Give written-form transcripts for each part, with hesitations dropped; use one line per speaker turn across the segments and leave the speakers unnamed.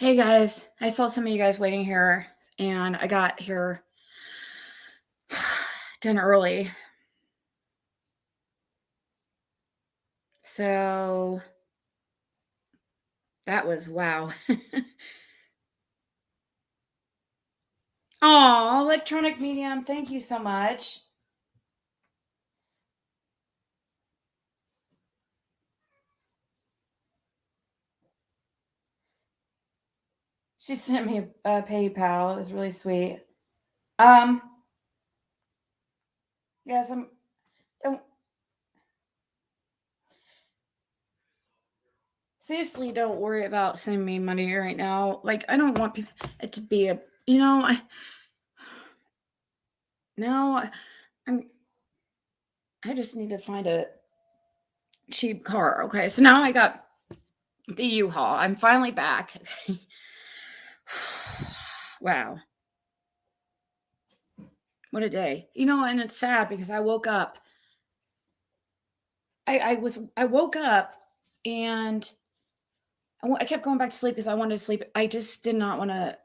Hey guys, I saw some of you guys waiting here and I got here done early. So that was wow. Oh, electronic medium, thank you so much. She sent me a PayPal. It was really sweet. Um, yes, don't seriously don't worry about sending me money right now. Like I don't want it to be a I no, I'm I just need to find a cheap car. Okay, so now I got the U-Haul. I'm finally back. Wow. What a day. And it's sad because I woke up. I woke up and I kept going back to sleep because I wanted to sleep. I just did not want to,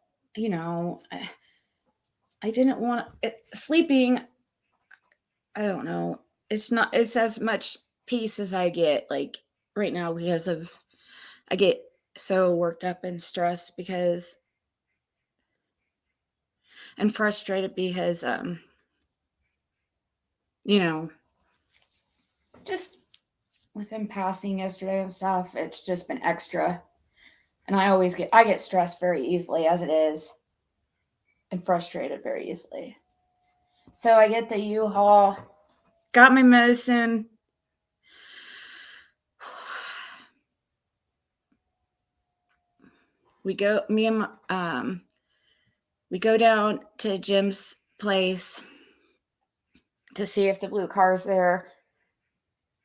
I didn't want sleeping. I don't know. It's as much peace as I get like right now because of, I get so worked up and stressed and frustrated because, you know, just with him passing yesterday and stuff, it's just been extra. And I get stressed very easily as it is and frustrated very easily. So I get the U-Haul, got my medicine. We go, me and we go down to Jim's place to see if the blue car's there.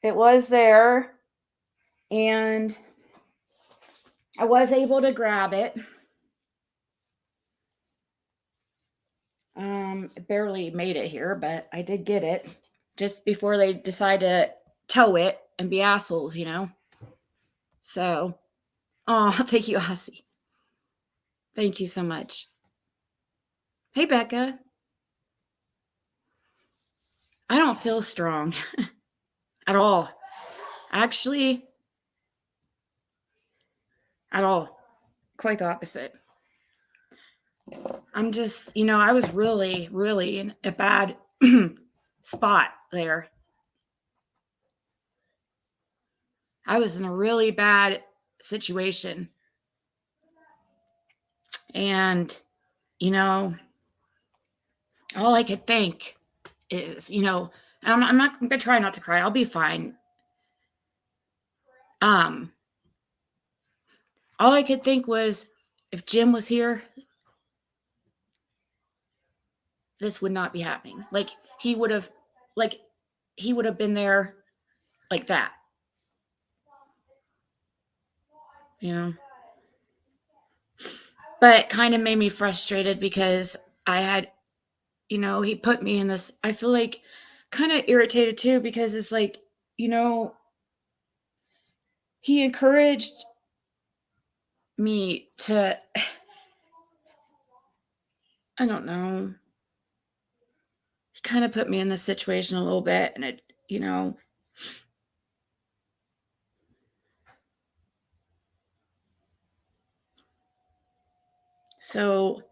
It was there, and I was able to grab it. Barely made it here, but I did get it just before they decide to tow it and be assholes. So, oh, thank you, Ossie. Thank you so much. Hey, Becca. I don't feel strong at all. Actually, at all. Quite the opposite. I'm just, I was really, really in a bad spot there. I was in a really bad situation. And, all I could think is, and I'm not going to try not to cry. I'll be fine. All I could think was if Jim was here, this would not be happening. Like he would have been there like that. But it kind of made me frustrated because I had, he put me in this, I feel like kind of irritated too because it's like, he encouraged me to, I don't know, he kind of put me in this situation a little bit and so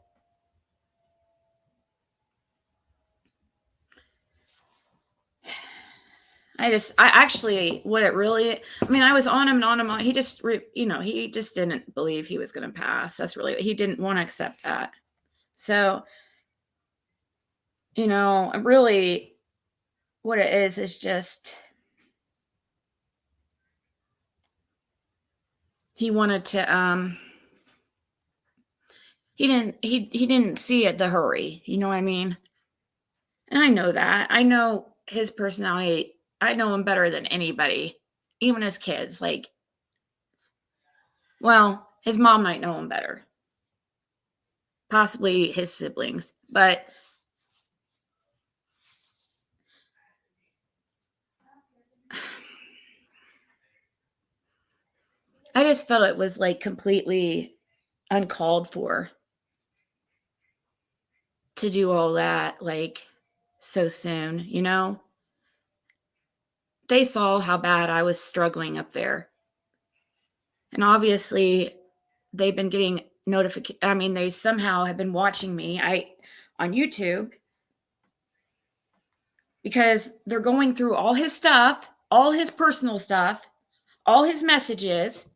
I actually, what it really, I mean, I was on him and on him. He just, he just didn't believe he was going to pass. That's really, he didn't want to accept that. So, really what it is just, he wanted to, he didn't see it, the hurry, you know what I mean? And I know that. I know his personality. I know him better than anybody, even his kids. Like, well, his mom might know him better, possibly his siblings, but I just felt it was like completely uncalled for to do all that, like, so soon, you know? They saw how bad I was struggling up there. And obviously, they've been getting I mean, they somehow have been watching me on YouTube because they're going through all his stuff, all his personal stuff, all his messages.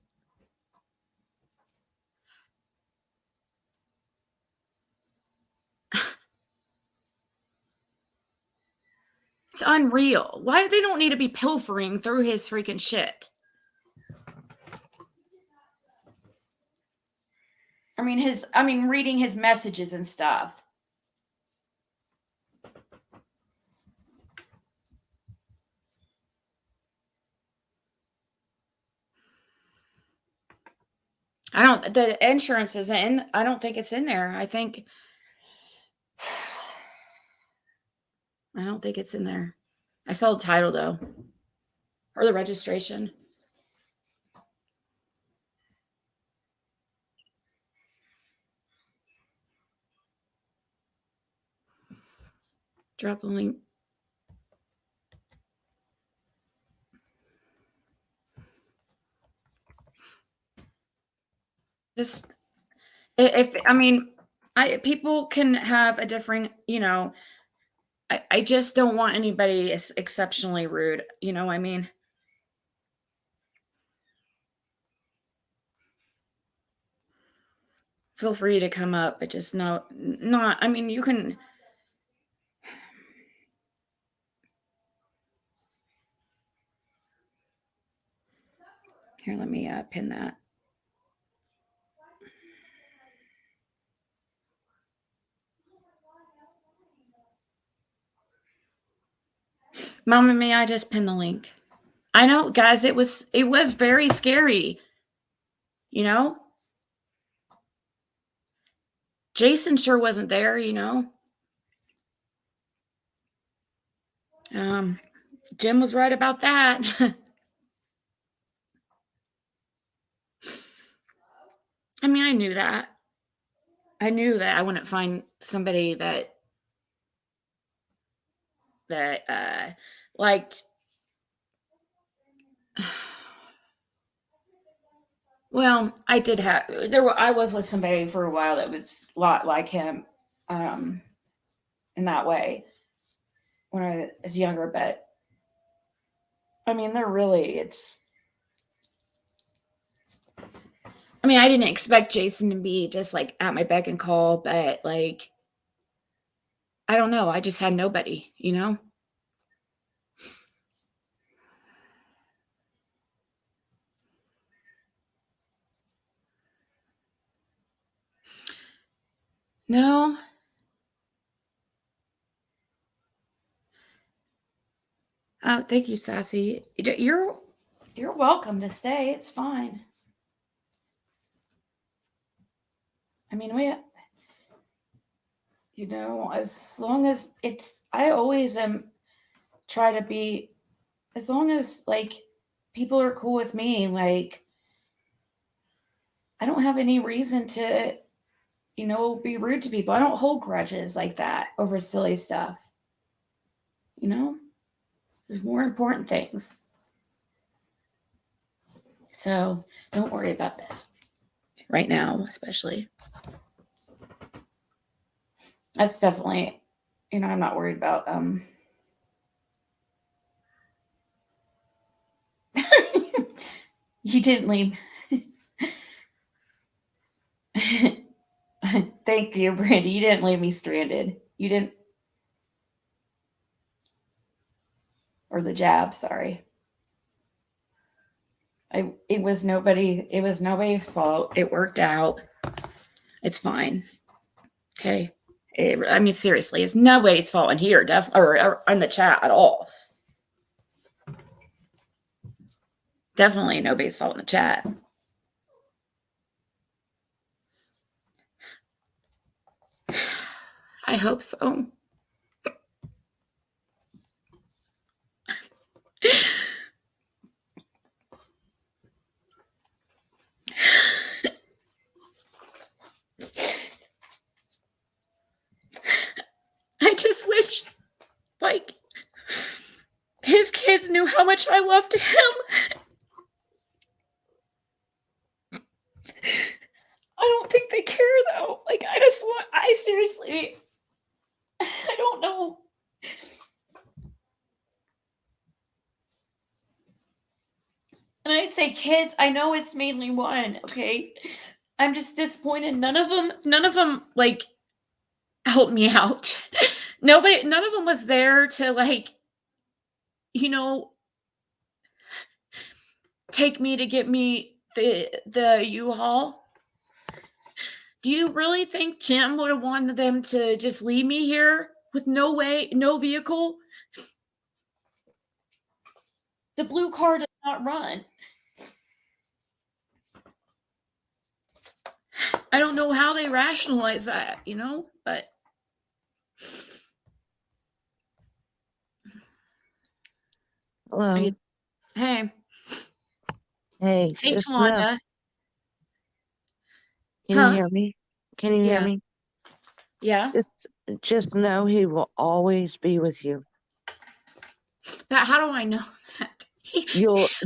It's unreal. Why they don't need to be pilfering through his freaking shit? I mean reading his messages and stuff. The insurance is in. I don't think it's in there. I don't think it's in there. I saw the title though, or the registration. Drop a link. Just if I mean, people can have a different, you know. I just don't want anybody exceptionally rude. You know what I mean? Feel free to come up, but just not. I mean, you can. Here, let me pin that. Mama, may I just pin the link? I know, guys, it was very scary. You know? Jason sure wasn't there, you know? Jim was right about that. I mean, I knew that. I knew that I wouldn't find somebody that liked. Well, I did have I was with somebody for a while that was a lot like him, in that way when I was younger. But I mean, I mean, I didn't expect Jason to be just like at my beck and call, but like, I don't know. I just had nobody, you know? No. Oh, thank you, Sassy. You're welcome to stay. It's fine. I mean, you know, as long as I always try to be, as long as like people are cool with me, like I don't have any reason to, you know, be rude to people. I don't hold grudges like that over silly stuff. You know, there's more important things. So don't worry about that right now, especially. That's definitely, you know, I'm not worried about you didn't leave. Thank you, Brandy. You didn't leave me stranded. You didn't, or the jab, sorry. It was nobody's fault. It worked out. It's fine. Okay. I mean, seriously, it's nobody's fault in here, or in the chat at all. Definitely nobody's fault in the chat. I hope so. just wish, like, his kids knew how much I loved him. I don't think they care, though. Like, I seriously, I don't know. And I say kids, I know it's mainly one, okay? I'm just disappointed. None of them, like, helped me out. None of them was there to, like, you know, take me to get me the U-Haul. Do you really think Jim would have wanted them to just leave me here with no vehicle? The blue car does not run. I don't know how they rationalize that, but
Hello.
Hey.
Hey,
Hey,
just know.
Tawanda.
Can you hear me? Can you hear me?
Yeah.
Just know he will always be with you.
But how do I know that?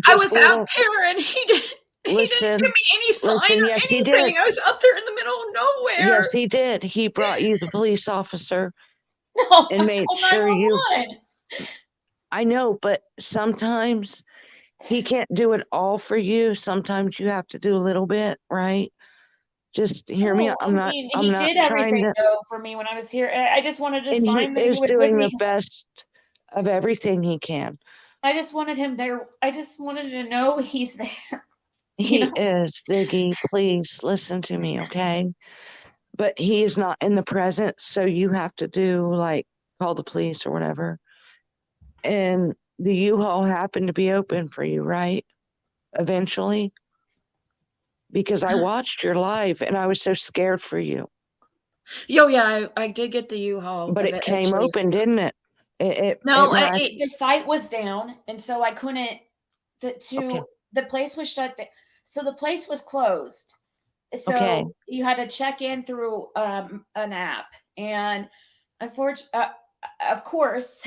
I
was out there and he didn't give me any sign or
yes,
anything.
He did.
I was out there in the middle of nowhere.
Yes, he did. He brought you the police officer and made sure I know, but sometimes he can't do it all for you. Sometimes you have to do a little bit, right? Just hear me out.
He did everything though for me when I was here. I just wanted a sign that he was
doing the best of everything he can.
I just wanted him there. I just wanted to know he's there.
He is, Ziggy. Please listen to me, okay? But he is not in the present, so you have to do, like, call the police or whatever. And the U-Haul happened to be open for you, right? Eventually. Because I watched your live and I was so scared for you.
Yeah, I did get the U-Haul.
But it came open, didn't it?
The site was down, and so I couldn't. The place was shut down, so the place was closed. So you had to check in through an app, and unfortunately, of course,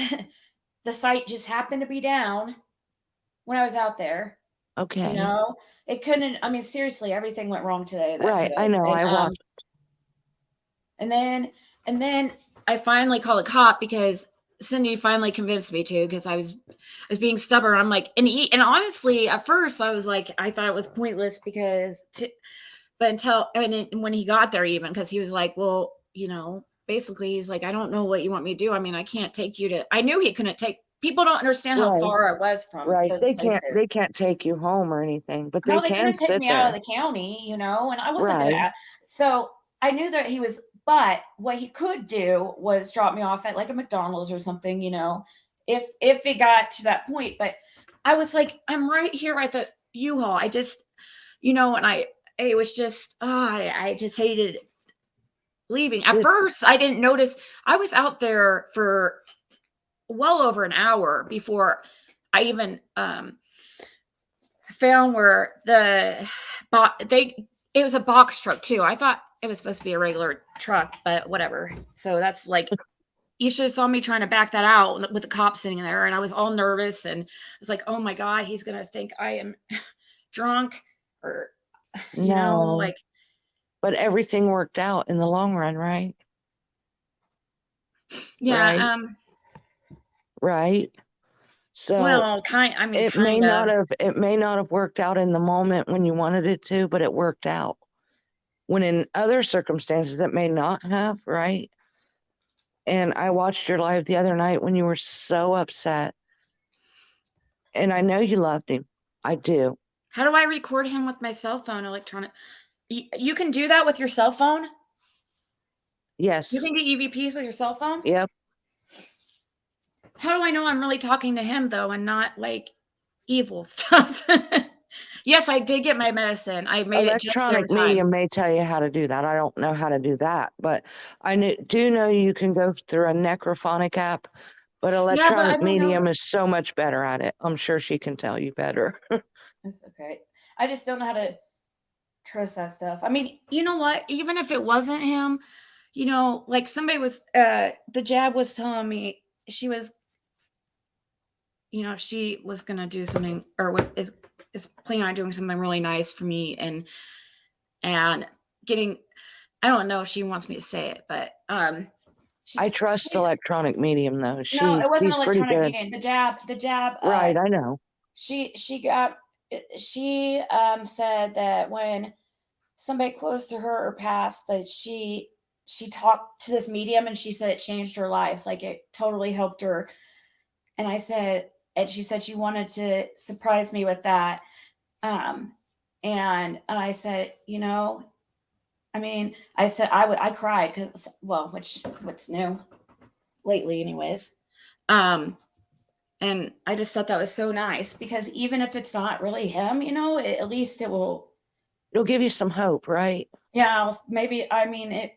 the site just happened to be down when I was out there.
Okay.
It couldn't. I mean, seriously, everything went wrong today.
Right, I know. I watched.
And then I finally called a cop because Cindy finally convinced me to, because I was being stubborn. I'm like, and honestly, at first I was like, I thought it was pointless but when he got there, even because he was like, well, basically he's like, I don't know what you want me to do. I mean, I can't take you to. I knew he couldn't take. People don't understand how far I was from those places.
They can't take you home or anything, but they
couldn't take me out of the county, and I wasn't gonna. So I knew that he was. But what he could do was drop me off at like a McDonald's or something, if it got to that point. But I was like, I'm right here at the U-Haul. I just, and it was just, I just hated leaving. At first, I didn't notice. I was out there for well over an hour before I even found where it was a box truck too. I thought it was supposed to be a regular truck, but whatever. So that's like, you should have saw me trying to back that out with the cop sitting there, and I was all nervous, and I was like, oh my God, he's going to think I am drunk or, like.
But everything worked out in the long run, right?
Yeah.
Right. So
well,
it may not have worked out in the moment when you wanted it to, but it worked out. When in other circumstances it may not have, right? And I watched your live the other night when you were so upset. And I know you loved him. I do.
How do I record him with my cell phone electronic? You can do that with your cell phone?
Yes.
You can get EVPs with your cell phone?
Yep.
How do I know I'm really talking to him, though, and not like evil stuff? Yes, I did get my medicine. I made it just in time.
Electronic medium may tell you how to do that. I don't know how to do that, but I do know you can go through a necrophonic app, but electronic medium is so much better at it. I'm sure she can tell you better.
That's okay. I just don't know how to trust that stuff. I mean, you know what? Even if it wasn't him, like somebody was, the jab was telling me she was going to do something, or is planning on doing something really nice for me, and getting, I don't know if she wants me to say it, but,
I trust electronic medium though.
no, it wasn't
She's pretty
electronic
good.
meeting. The jab,
Right, I know.
she said that when somebody close to her or passed, that she talked to this medium, and she said it changed her life. Like, it totally helped her. And she said she wanted to surprise me with that. And I said, I mean, I cried because, well, what's new lately, anyways. And I just thought that was so nice, because even if it's not really him, at least it will.
It'll give you some hope, right?
Yeah, maybe. I mean,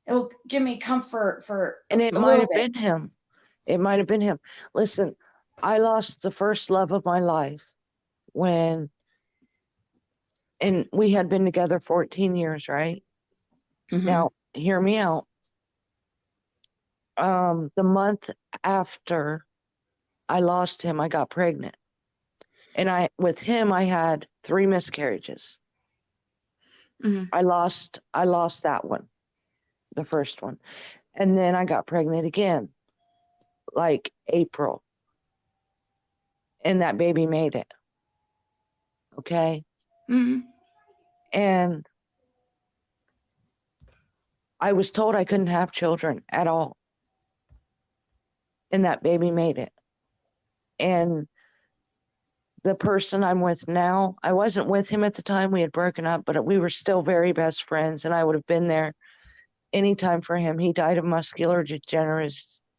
it'll give me comfort for
And it
a
might
little
have
bit.
been him. It might have been him. Listen, I lost the first love of my life when, and we had been together 14 years, right?
Mm-hmm.
Now, hear me out. The month after I lost him, I got pregnant. And with him, I had 3 miscarriages.
Mm-hmm.
I lost that one, the first one. And then I got pregnant again, like April. And that baby made it. Okay.
Mm-hmm.
And I was told I couldn't have children at all. And that baby made it. And the person I'm with now, I wasn't with him at the time. We had broken up, but we were still very best friends. And I would have been there anytime for him. He died of muscular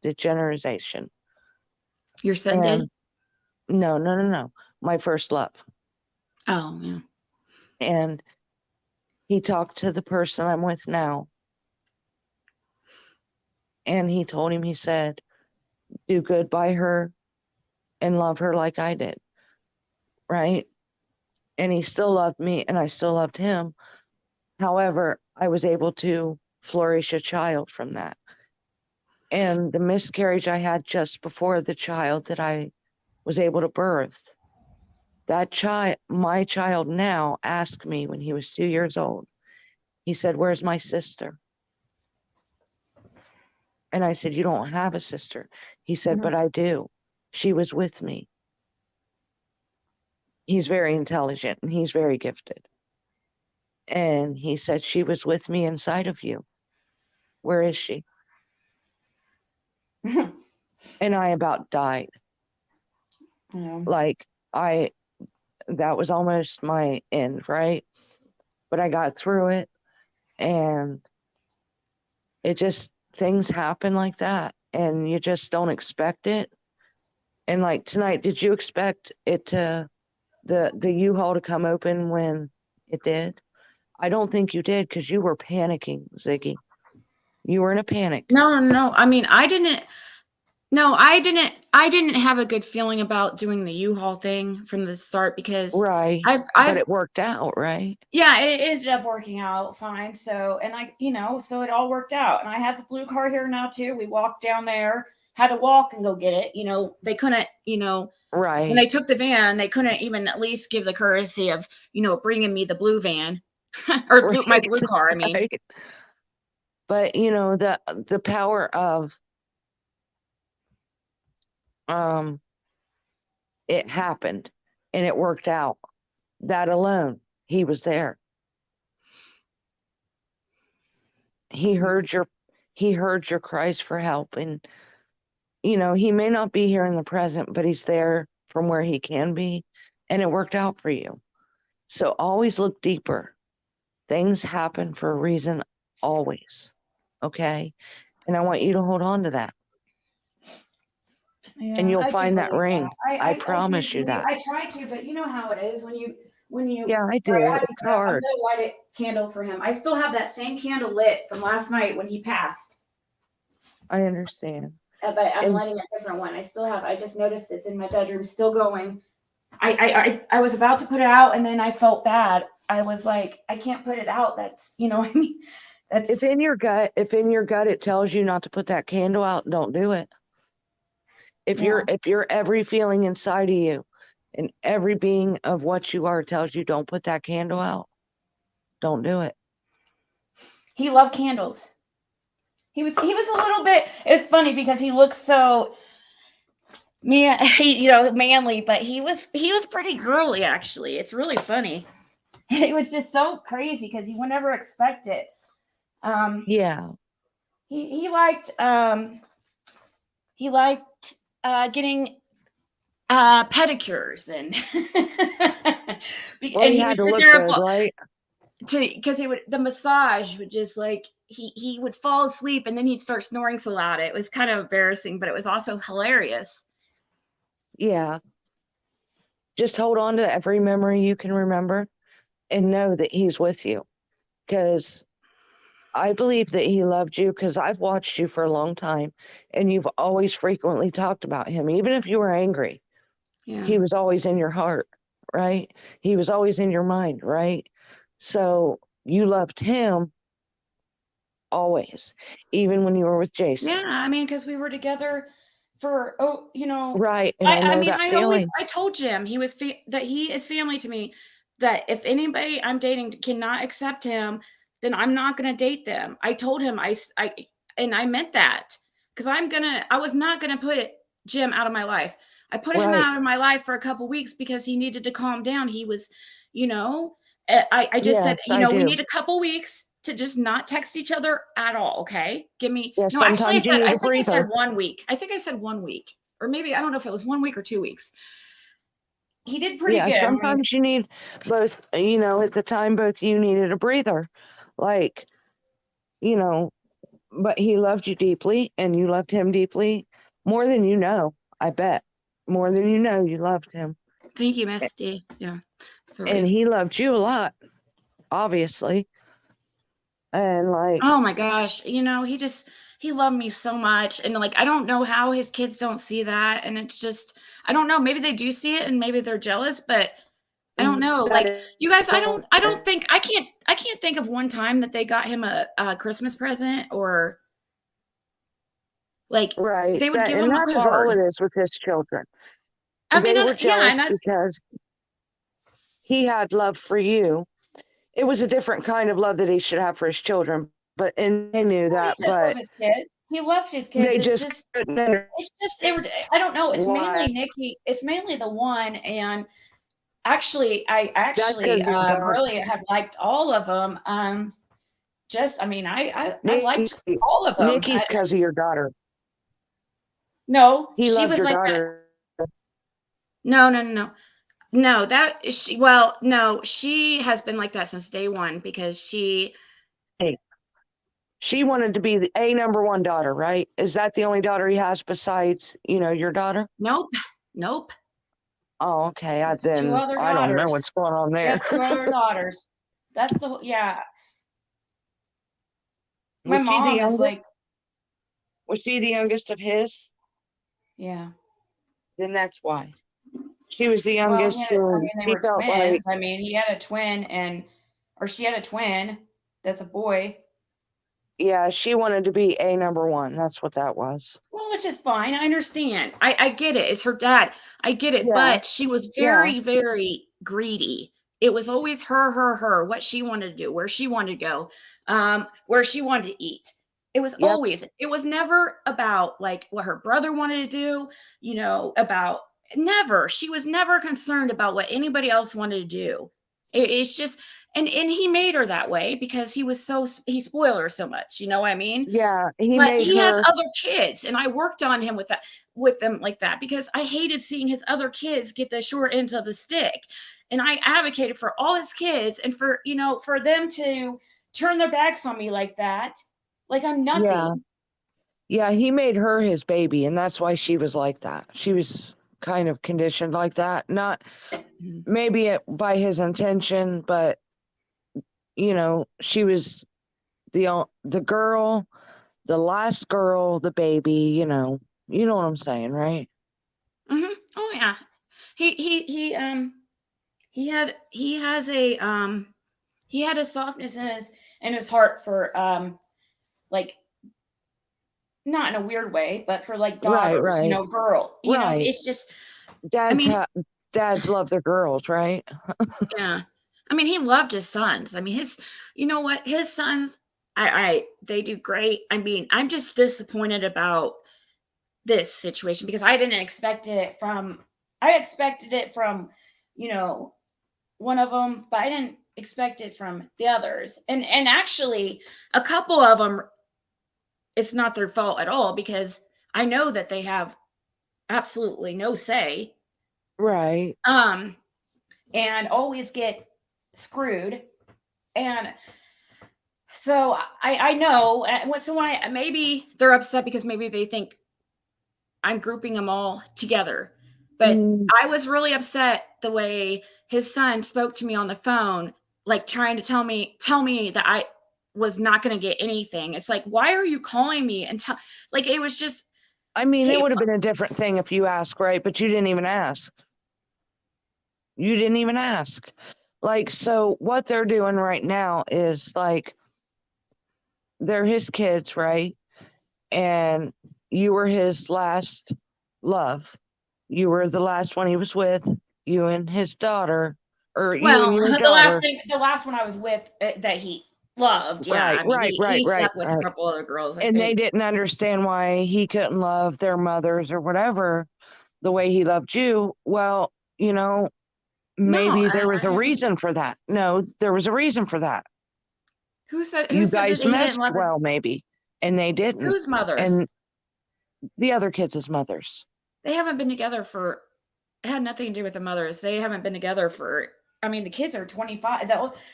degeneration.
Your son did?
And no. My first love.
Oh, yeah.
And he talked to the person I'm with now. And he told him, he said, do good by her and love her like I did. Right. And he still loved me and I still loved him. However, I was able to flourish a child from that. And the miscarriage I had just before the child that I was able to birth, that child, my child now, asked me when he was 2 years old, he said, where's my sister? And I said, you don't have a sister. He said, but I do. She was with me. He's very intelligent and he's very gifted. And he said, she was with me inside of you. Where is she? And I about died.
Yeah.
Like, that was almost my end, right? But I got through it, and it just, things happen like that, and you just don't expect it. And like tonight, did you expect it to, the U-Haul to come open when it did? I don't think you did, because you were panicking, Ziggy. You were in a panic.
No. I mean, I didn't. No, I didn't. I didn't have a good feeling about doing the U-Haul thing from the start, because
Right.
I've,
But it worked out, right?
yeah, it ended up working out fine. So, and so it all worked out. And I have the blue car here now too. We walked down there, had to walk and go get it. They couldn't, when
Right.
they took the van, they couldn't even at least give the courtesy of, bringing me the blue van or my blue car. I mean,
Right. But the power of it happened and it worked out. That alone, he was there. He heard your cries for help, and he may not be here in the present, but he's there from where he can be, and it worked out for you. So always look deeper. Things happen for a reason, always. Okay? And I want you to hold on to that.
yeah,
And you'll
I do
find that
believe
ring.
that.
I
I do
promise you
believe.
that.
I try to, but you know how it is when you.
Yeah, I
Right,
do.
I have
It's
to. I'm
hard.
gonna light a candle for him. I still have that same candle lit from last night when he passed.
I understand.
But I'm
And
lighting a different one. I still have. I just noticed it's in my bedroom, still going. I was about to put it out, and then I felt bad. I was like, I can't put it out. That's I mean,
If
That's
in your gut, it tells you not to put that candle out, don't do it.
yeah.
If your every feeling inside of you and every being of what you are tells you don't put that candle out, don't do it.
He loved candles. He was a little bit. It's funny because he looks so manly, but he was pretty girly actually. It's really funny. It was just so crazy because he would never expect it. Um,
Yeah.
he liked getting pedicures and
Well,
and
he
he
had
would
to
sit
look
there and
good, right?
because he would the massage would just like he would fall asleep and then he'd start snoring so loud. It was kind of embarrassing, but it was also hilarious.
Yeah. Just hold on to every memory you can remember and know that he's with you. Because I believe that he loved you because I've watched you for a long time and you've always frequently talked about him. Even if you were angry,
Yeah.
he was always in your heart, right? He was always in your mind, right? So you loved him always, even when you were with Jason.
Yeah, I mean, because we were together for
Right. And
I
I
I
know
mean,
that feeling.
I told Jim that he is family to me, that if anybody I'm dating cannot accept him, then I'm not gonna date them. I told him and I meant that because I was not gonna put Jim out of my life. I put him
Right.
out of my life for a couple weeks because he needed to calm down. He was, you know, I just said,
Yes, I
we
do.
need a couple weeks to just not text each other at all. Okay. Give me,
Yeah,
no, actually
sometimes you need
I
a
think I said
breather.
1 week. I think I said 1 week, or maybe, I don't know if it was 1 week or 2 weeks. He did pretty
Yeah,
good. I mean,
sometimes you need both, at the time both you needed a breather. Like, you know, but he loved you deeply and you loved him deeply more than you know, I bet. More than you know, you loved him.
thank you,
A-
Misty. Yeah.
And
Sorry.
he loved you a lot, obviously. And like,
Oh my gosh. He loved me so much. And like, I don't know how his kids don't see that. And it's just, I don't know. Maybe they do see it and maybe they're jealous, but I don't know.
that
Like, you guys, I
is
don't think, I can't think of one time that they got him a Christmas present, or like
right.
they would give
And
him a
that is all
card.
it is with his children.
I mean,
They were
yeah. And
jealous
that's,
because he had love for you. It was a different kind of love that he should have for his children, but and they knew
well,
that,
he does love
but
his kids. He loves his kids.
they just couldn't
It's just, I don't know. It's mainly
why.
Nikki. It's mainly the one. And actually,
That's because of your daughter.
really have liked all of them. Just, I mean, I
Nikki,
liked all of them.
Nikki's because of your daughter.
No,
He
she
loved
was
your
like that.
daughter.
No, no, no, no. No, that is she, well, no, she has been like that since day one because
Hey, she wanted to be the a number one daughter, right? Is that the only daughter he has besides, your daughter?
nope, nope.
Oh, okay.
It's two
Then
other
I don't know
daughters.
what's going on
He
there.
has two other daughters. Yeah. My
Was she the
mom is
youngest?
like,
Was she the youngest of his?
yeah.
Then that's why. She was the
Well,
youngest, so
they
she
were
felt like,
twins. I mean, he had a twin or she had a twin that's a boy.
yeah, she wanted to be a number one. That's what that was.
Well, which is fine. I understand. I get it. It's her dad. I get it.
Yeah,
But she was
yeah,
very, very greedy. It was always her, what she wanted to do, where she wanted to go, where she wanted to eat.
yep,
It was never about like what her brother wanted to do, about never. She was never concerned about what anybody else wanted to do. It's just, and he made her that way because he spoiled her so much. You know what I mean?
yeah. He
But
made
he has
her,
other kids, and I worked on him with them like that because I hated seeing his other kids get the short ends of the stick. And I advocated for all his kids and for them to turn their backs on me like that, like I'm
yeah,
nothing.
yeah. He made her his baby, and that's why she was like that. She was kind of conditioned like that. Not
Mhm.
maybe by his intention, but she was the girl, the last girl, the baby. You know what I'm saying, right?
Oh yeah. He he had he has a he had a softness in in his heart for like, not in a weird way, but for like
Right,
daughters,
right,
girl,
right.
it's just, I
Dads
mean,
ha dads love their girls, right?
yeah. I mean, he loved his sons. I mean, you know what? His sons, they do great. I mean, I'm just disappointed about this situation because I expected it from, you know, one of them, but I didn't expect it from the others. And actually, a couple of them, it's not their fault at all because I know that they have absolutely no say,
Right.
um, and always get screwed. And so I know, so when maybe they're upset because maybe they think I'm grouping them all together. But
Mm,
I was really upset the way his son spoke to me on the phone, like trying to tell me that I was not going to get anything. It's like, why are you calling me and tell, like, it was just
I mean, it would have
hateful.
been a different thing if you asked, right? But you didn't even ask. You didn't even ask. Like, so what they're doing right now is like they're his kids, right? And you were his last love. You were the last one he was with, you and his daughter, or you and
Well,
your daughter.
the last one I was with that he loved, yeah.
Right,
I mean,
right, right,
he
right,
slept with a
right.
couple other girls, I
And they
think.
didn't understand why he couldn't love their mothers or whatever the way he loved you. Well, you know,
No,
maybe there was a reason for that. No, there was a reason for that.
who
You
said that
guys
he didn't
meshed
love his
well, maybe, and they didn't.
whose mothers?
And the other kids' mothers.
They haven't been together for it had nothing to do with the mothers. They haven't been together for I mean, the kids are 25.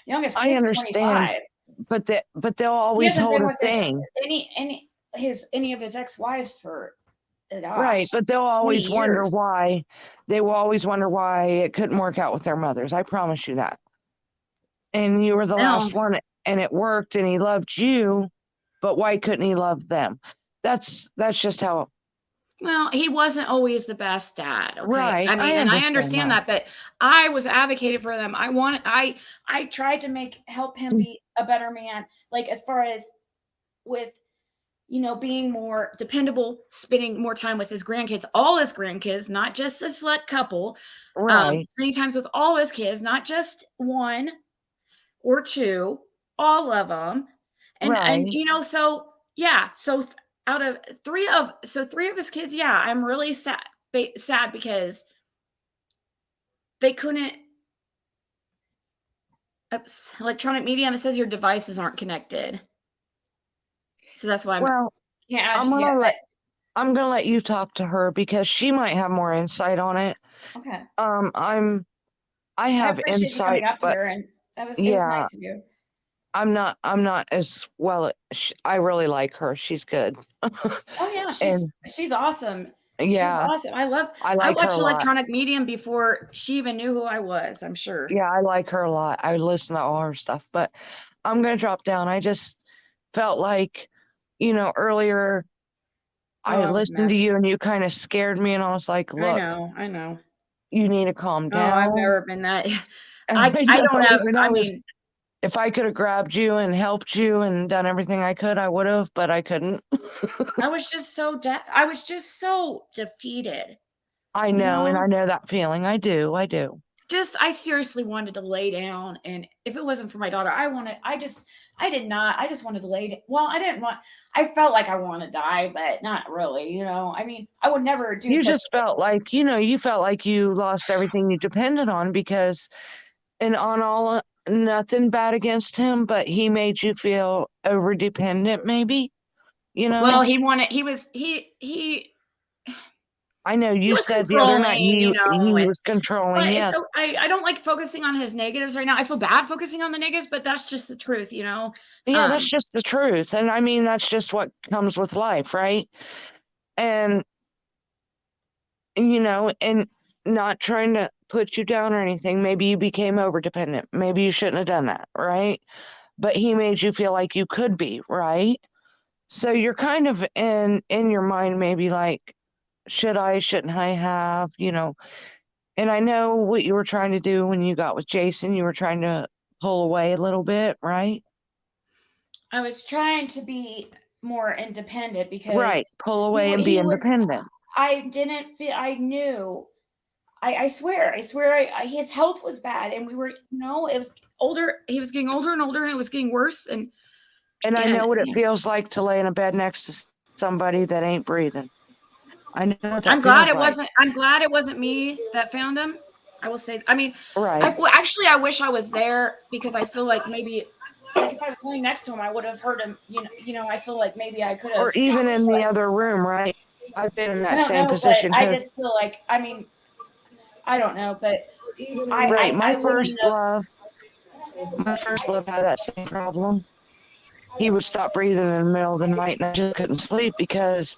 Youngest
I
kid's
understand,
25.
but they'll
He
always
hasn't
hold
been
a
with
thing.
any of his ex-wives for
Right,
gosh,
but they'll
20
always wonder
years.
why. They will always wonder why it couldn't work out with their mothers. I promise you that. And you were the
No.
last one, and it worked, and he loved you, but why couldn't he love them? That's just how.
Well, he wasn't always the best dad, okay?
Right,
I mean,
I
and I
understand
understand
that.
that, but I was advocating for them. I tried to help him be a better man, like as far as with being more dependable, spending more time with his grandkids, all his grandkids, not just a select couple,
Right,
spending times with all his kids, not just one or two, all of them. And
right.
so yeah, so out of three of his kids, yeah, I'm really sad because they couldn't electronic medium, it says your devices aren't connected. So that's why I
Well,
can't add
I'm
to you yet,
gonna
but
let I'm gonna let you talk to her because she might have more insight on it.
okay.
I
I
have
appreciate you coming
insight,
up
but
here, and it was
yeah,
nice of you.
I'm not as well. I really like her. She's good.
Oh yeah,
And
she's awesome. She's
yeah,
awesome.
I
I
like her
watched
a lot.
Electronic Medium before she even knew who I was, I'm sure.
Yeah, I like her a lot. I listen to all her stuff, but I'm gonna drop down. I just felt like, earlier
Oh,
I
I was a
listened to
mess.
you and you kind of scared me, and I was like,
I
look,
know, I know.
you need to calm
Oh, I've
down.
never been that.
I
I don't
know,
have.
even
I
I was,
mean,
if I could have grabbed you and helped you and done everything I could, I would have, but I couldn't.
I was just so defeated.
I
You
know, and
know,
I know that feeling. I do. I do.
I seriously wanted to lay down, and if it wasn't for my daughter, I did not. I just wanted to well, I didn't want. I felt like I want to die, but not really. I mean, I would never do
You
such.
just felt like, you felt like you lost everything you depended on because, and on all, nothing bad against him, but he made you feel over dependent, maybe, you
Well,
know? I know
he
you
was
said the other night
controlling,
he
and
was controlling.
but
Yeah.
so I don't like focusing on his negatives right now. I feel bad focusing on the negatives, but that's just the truth.
Yeah, that's
Um,
just the truth. And I mean, that's just what comes with life, right? And, and not trying to put you down or anything. Maybe you became over dependent. Maybe you shouldn't have done that, right? But he made you feel like you could be, right? So you're kind of in your mind maybe like, should I, shouldn't I have, and I know what you were trying to do when you got with Jason, you were trying to pull away a little bit, right?
I was trying to be more independent because
Right. Pull away and be
he was.
independent.
I didn't feel. I knew. I swear. I swear. His health was bad, and we were. It was older. He was getting older and older, and it was getting worse.
And I
And
know what it feels like to lay in a bed next to somebody that ain't breathing. I know what
I'm
that
glad
feels
it
like.
wasn't. I'm glad it wasn't me that found him. I will say. I mean,
Right.
well, actually, I wish I was there because I feel like maybe, like if I was laying next to him, I would have heard him. I feel like maybe I could have.
Or even in the other room, right? I've been in
I
that
don't
same
know, but
position
I
too.
just feel like. I mean, I don't know, but
Right.
I wouldn't have.
My first love had that same problem. He would stop breathing in the middle of the night and I just couldn't sleep because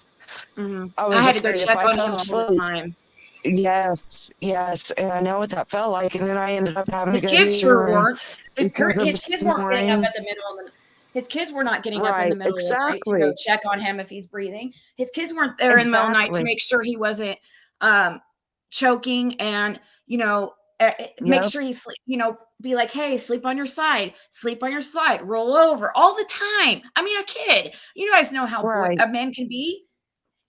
I
I
was
had to go
afraid if
check
I
on
fell
him all the
asleep.
time.
Yes, yes. And I know what that felt like. And then I ended up having to
His
go to
kids
the
sure
urine
weren't.
because of
His
the
kids weren't getting up
snoring.
at the middle of the. His kids were not getting up in the
Right.
middle of the night to go
Exactly.
check on him if he's breathing. His kids weren't there in the middle of the night to
Exactly.
make sure he wasn't um, choking and make
Yep.
sure he sleep. Be like, hey, sleep on your side, roll over all the time. I mean, a kid. You guys know how
Right.
a man can be.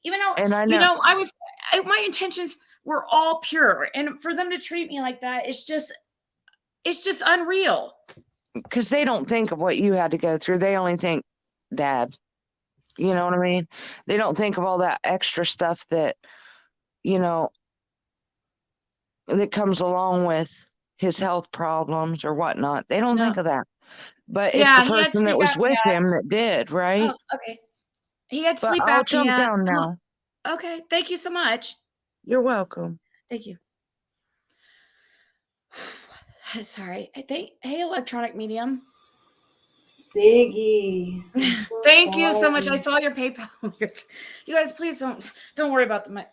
Even though
And I know
my intentions were all pure, and for them to treat me like that, it's just unreal.
because they don't think of what you had to go through. They only think dad. You know what I mean? They don't think of all that extra stuff that, you know, that comes along with his health problems or whatnot. They don't
No,
think of that. But it's the
yeah, he had
person that
sleep
was with
apnea.
him that did, right?
Oh, okay. He had
But
sleep
I'll jump
apnea.
down now.
Okay, thank you so much.
You're welcome.
Thank you. Sorry. Hey, electronic medium.
Ziggy, I'm so
Thank you so much. I
sorry.
saw your PayPal. You guys, please don't worry about the money.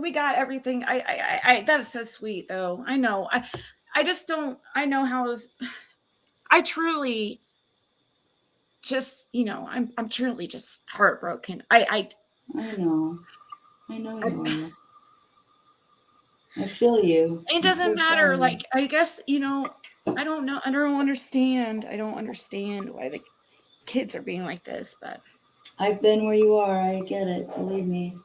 We got everything. That was so sweet, though. I know. I just don't. I know how this. I truly just, I'm truly just heartbroken.
I know. I know
I
you are. I feel you.
it
I'm
doesn't
so
matter.
sorry.
Like, I guess, I don't know. I don't understand. I don't understand why the kids are being like this, but
I've been where you are. I get it. Believe me.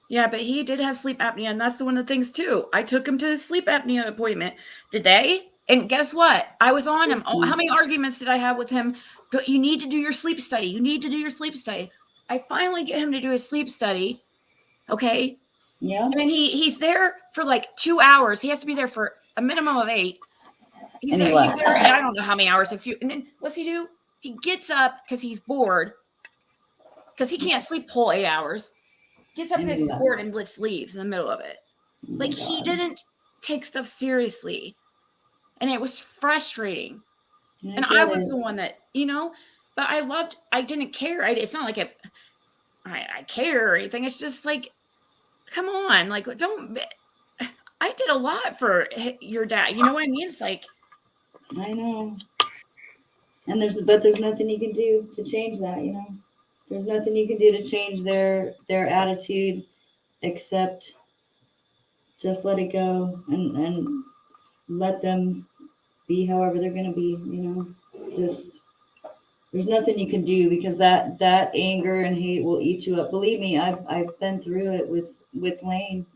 yeah, but he did have sleep apnea, and that's one of the things too. I took him to his sleep apnea appointment today, and guess what? I was on him. Oh, how many arguments did I have with him? You need to do your sleep study. You need to do your sleep study. I finally get him to do his sleep study. Okay.
Yeah?
And he's there for like 2 hours. He has to be there for a minimum of 8. He's
And he
there. He's
left.
there. I don't know how many hours. And then what's he do? He gets up because he's bored because he can't sleep whole 8 hours. Gets up
And
because
he
he's
left.
bored and just leaves in the middle of it.
Oh my
Like he
God.
didn't take stuff seriously, and it was frustrating.
I
And I
get
was
it.
the one that but I didn't care. It's not like I care or anything. It's just like, come on, like don't. I did a lot for your dad. You know what I mean? It's like,
I know. And there's nothing you can do to change that. There's nothing you can do to change their attitude except just let it go and let them be however they're going to be. Just there's nothing you can do because that anger and hate will eat you up. Believe me, I've been through it with Lane,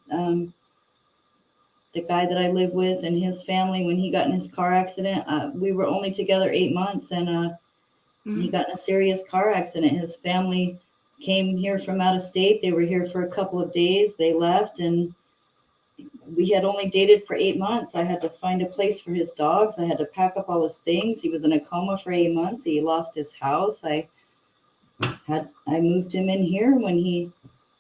the guy that I live with, and his family. When he got in his car accident, we were only together 8 months, and he got in a serious car accident. His family came here from out of state. They were here for a couple of days. They left, and we had only dated for 8 months. I had to find a place for his dogs. I had to pack up all his things. He was in a coma for 8 months. He lost his house. I moved him in here when he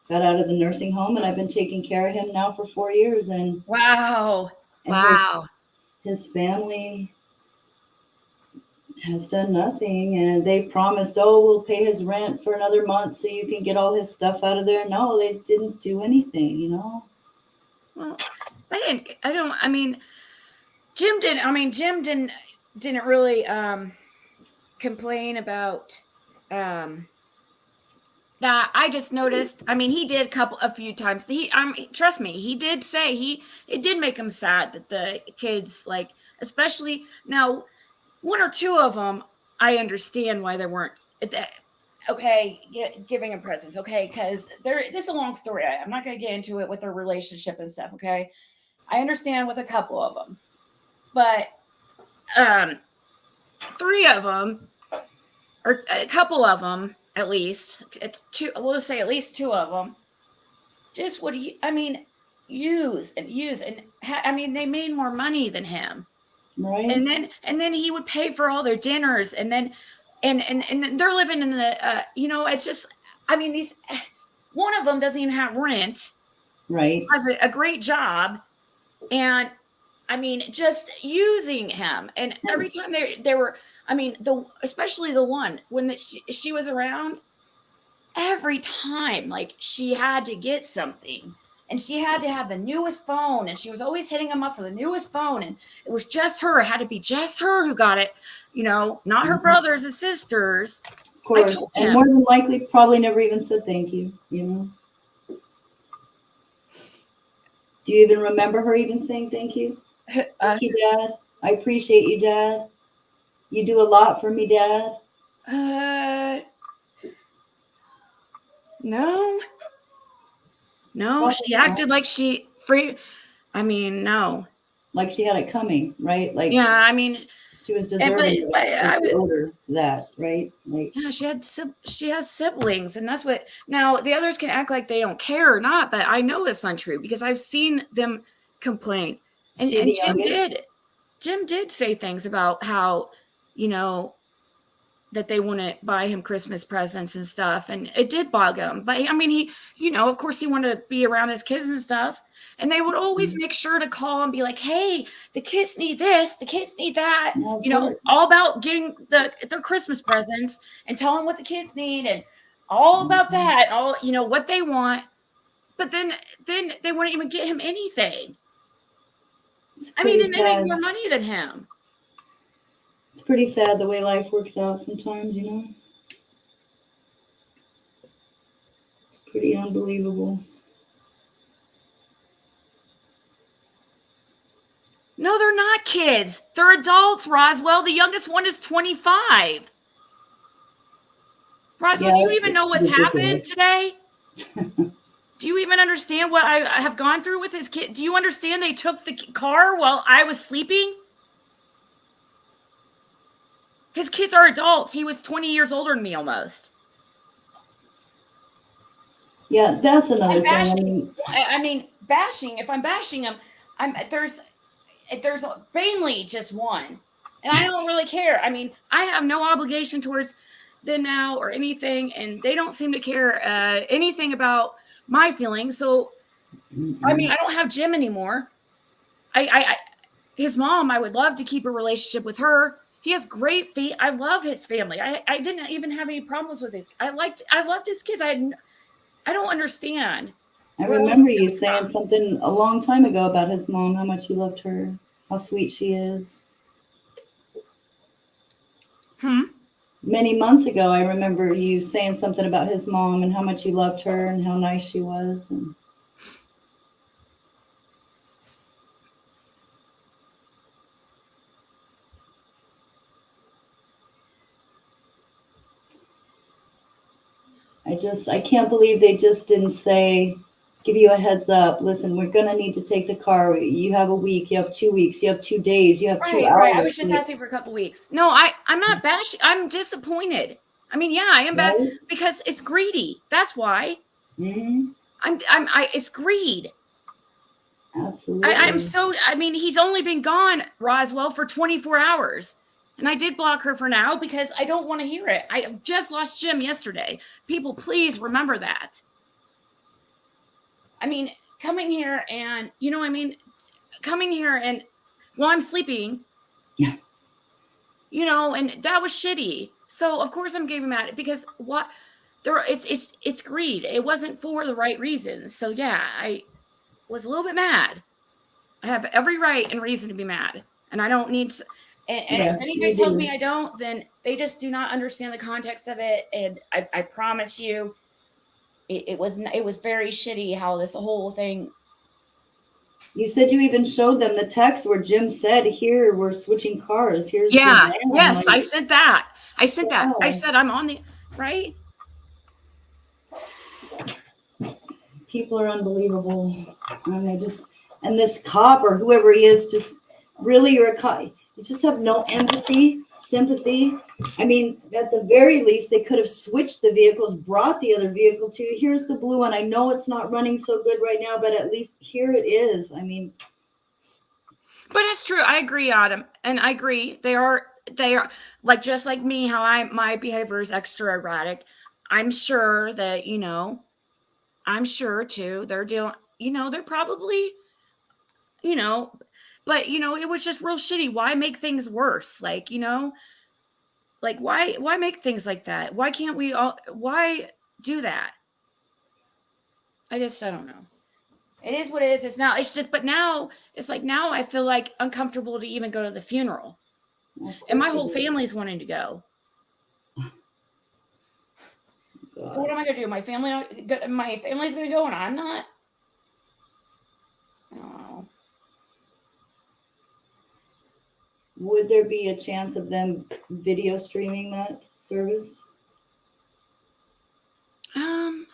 got out of the nursing home, and I've been taking care of him now for 4 years. And
wow,
and
wow.
his family has done nothing, and they promised, oh, we'll pay his rent for another month so you can get all his stuff out of there. No, they didn't do anything.
Well, I don't. I mean, Jim didn't. I mean, Jim didn't really complain about that. I just noticed. I mean, he did a few times. Trust me, he did say it did make him sad that the kids, like, especially now, one or two of them I understand why there weren't. Okay, giving him presents. Okay, because this is a long story. I'm not going to get into it with their relationship and stuff. Okay, I understand with a couple of them, but 3 of them, or a couple of them at least, two. We'll just say at least 2 of them, just would use and I mean, they made more money than him.
Right.
And then he would pay for all their dinners, and then and they're living in the it's just, I mean, these, one of them doesn't even have rent,
Right.
has a great job, and I mean, just using him. And every time they were, I mean, especially the one when she was around, every time, like, she had to get something, and she had to have the newest phone, and she was always hitting him up for the newest phone, and it was just her. It had to be just her who got it, not her brothers and sisters.
Of course. And more than likely, probably never even said thank you, Do you even remember her even saying thank you? Thank you, Dad. I appreciate you, Dad. You do a lot for me, Dad.
No.
Probably
She
not.
acted like no.
Like she had it coming, right? Like,
Yeah, I mean,
she was deserving
I would
order that, right? Like,
yeah, she has siblings, and that's what. Now the others can act like they don't care or not, but I know it's not true because I've seen them complain. And Jim did say things about how, that they wouldn't buy him Christmas presents and stuff, and it did bug him. But I mean, he, of course, he wanted to be around his kids and stuff, and they would always make sure to call and be like, "Hey, the kids need this, the kids need that," all about getting their Christmas presents and telling what the kids need, and all about that, all what they want. But then they wouldn't even get him anything. I mean, and they make more money than him.
It's pretty sad the way life works out sometimes, It's pretty unbelievable.
No, they're not kids. They're adults, Roswell. The youngest one is 25. Roswell, do you even know what's happened today? Do you even understand what I have gone through with his kid? Do you understand they took the car while I was sleeping? His kids are adults. He was 20 years older than me almost.
Yeah, that's another thing.
I mean, bashing. If I'm bashing him, there's mainly just one, and I don't really care. I mean, I have no obligation towards them now or anything, and they don't seem to care anything about my feelings. So, I mean, I don't have Jim anymore. His mom, I would love to keep a relationship with her. He has great feet. I love his family. I didn't even have any problems with his. I loved his kids. I don't understand.
I remember you saying something a long time ago about his mom, how much you loved her, how sweet she is. Many months ago, I remember you saying something about his mom and how much you loved her and how nice she was. And I can't believe they just didn't say, give you a heads up. Listen, we're going to need to take the car. You have a week, you have 2 weeks, you have 2 days, you have 2 hours.
Right. I was just asking for a couple weeks. No, I'm not bashing. I'm disappointed. I mean, yeah, I am bad because it's greedy. That's why.
Mm-hmm.
It's greed.
Absolutely.
I mean, he's only been gone, Roswell, for 24 hours. And I did block her for now because I don't want to hear it. I just lost Jim yesterday. People, please remember that. I mean, coming here and, coming here and while I'm sleeping,
yeah,
and that was shitty. So of course I'm getting mad because it's greed. It wasn't for the right reasons. So yeah, I was a little bit mad. I have every right and reason to be mad, and I don't need to. And if anybody tells me I don't, then they just do not understand the context of it. And I promise you, it was very shitty how this whole thing.
You said you even showed them the text where Jim said, "Here, we're switching cars. Here's
yes, I sent that. I sent that. I
Wow.
said I'm on the right.
People are unbelievable. And and this cop or whoever he is, just really, you're a cop. You just have no empathy, sympathy. I mean, at the very least, they could have switched the vehicles, brought the other vehicle to you. Here's the blue one. I know it's not running so good right now, but at least here it is. I mean,
But it's true. I agree, Adam, and I agree. They are like just like me. How my behavior is extra erratic. I'm sure that I'm sure too. They're doing. They're probably. You know, but it was just real shitty. Why make things worse? Like why make things like that? Why can't we all? Why do that? I don't know. It is what it is. It's now. It's just. But now it's like now I feel like uncomfortable to even go to the funeral. And my whole family's wanting to go.
God.
So what am I going to do? My family's going to go and I'm not? I don't know.
Would there be a chance of them video streaming that service?
I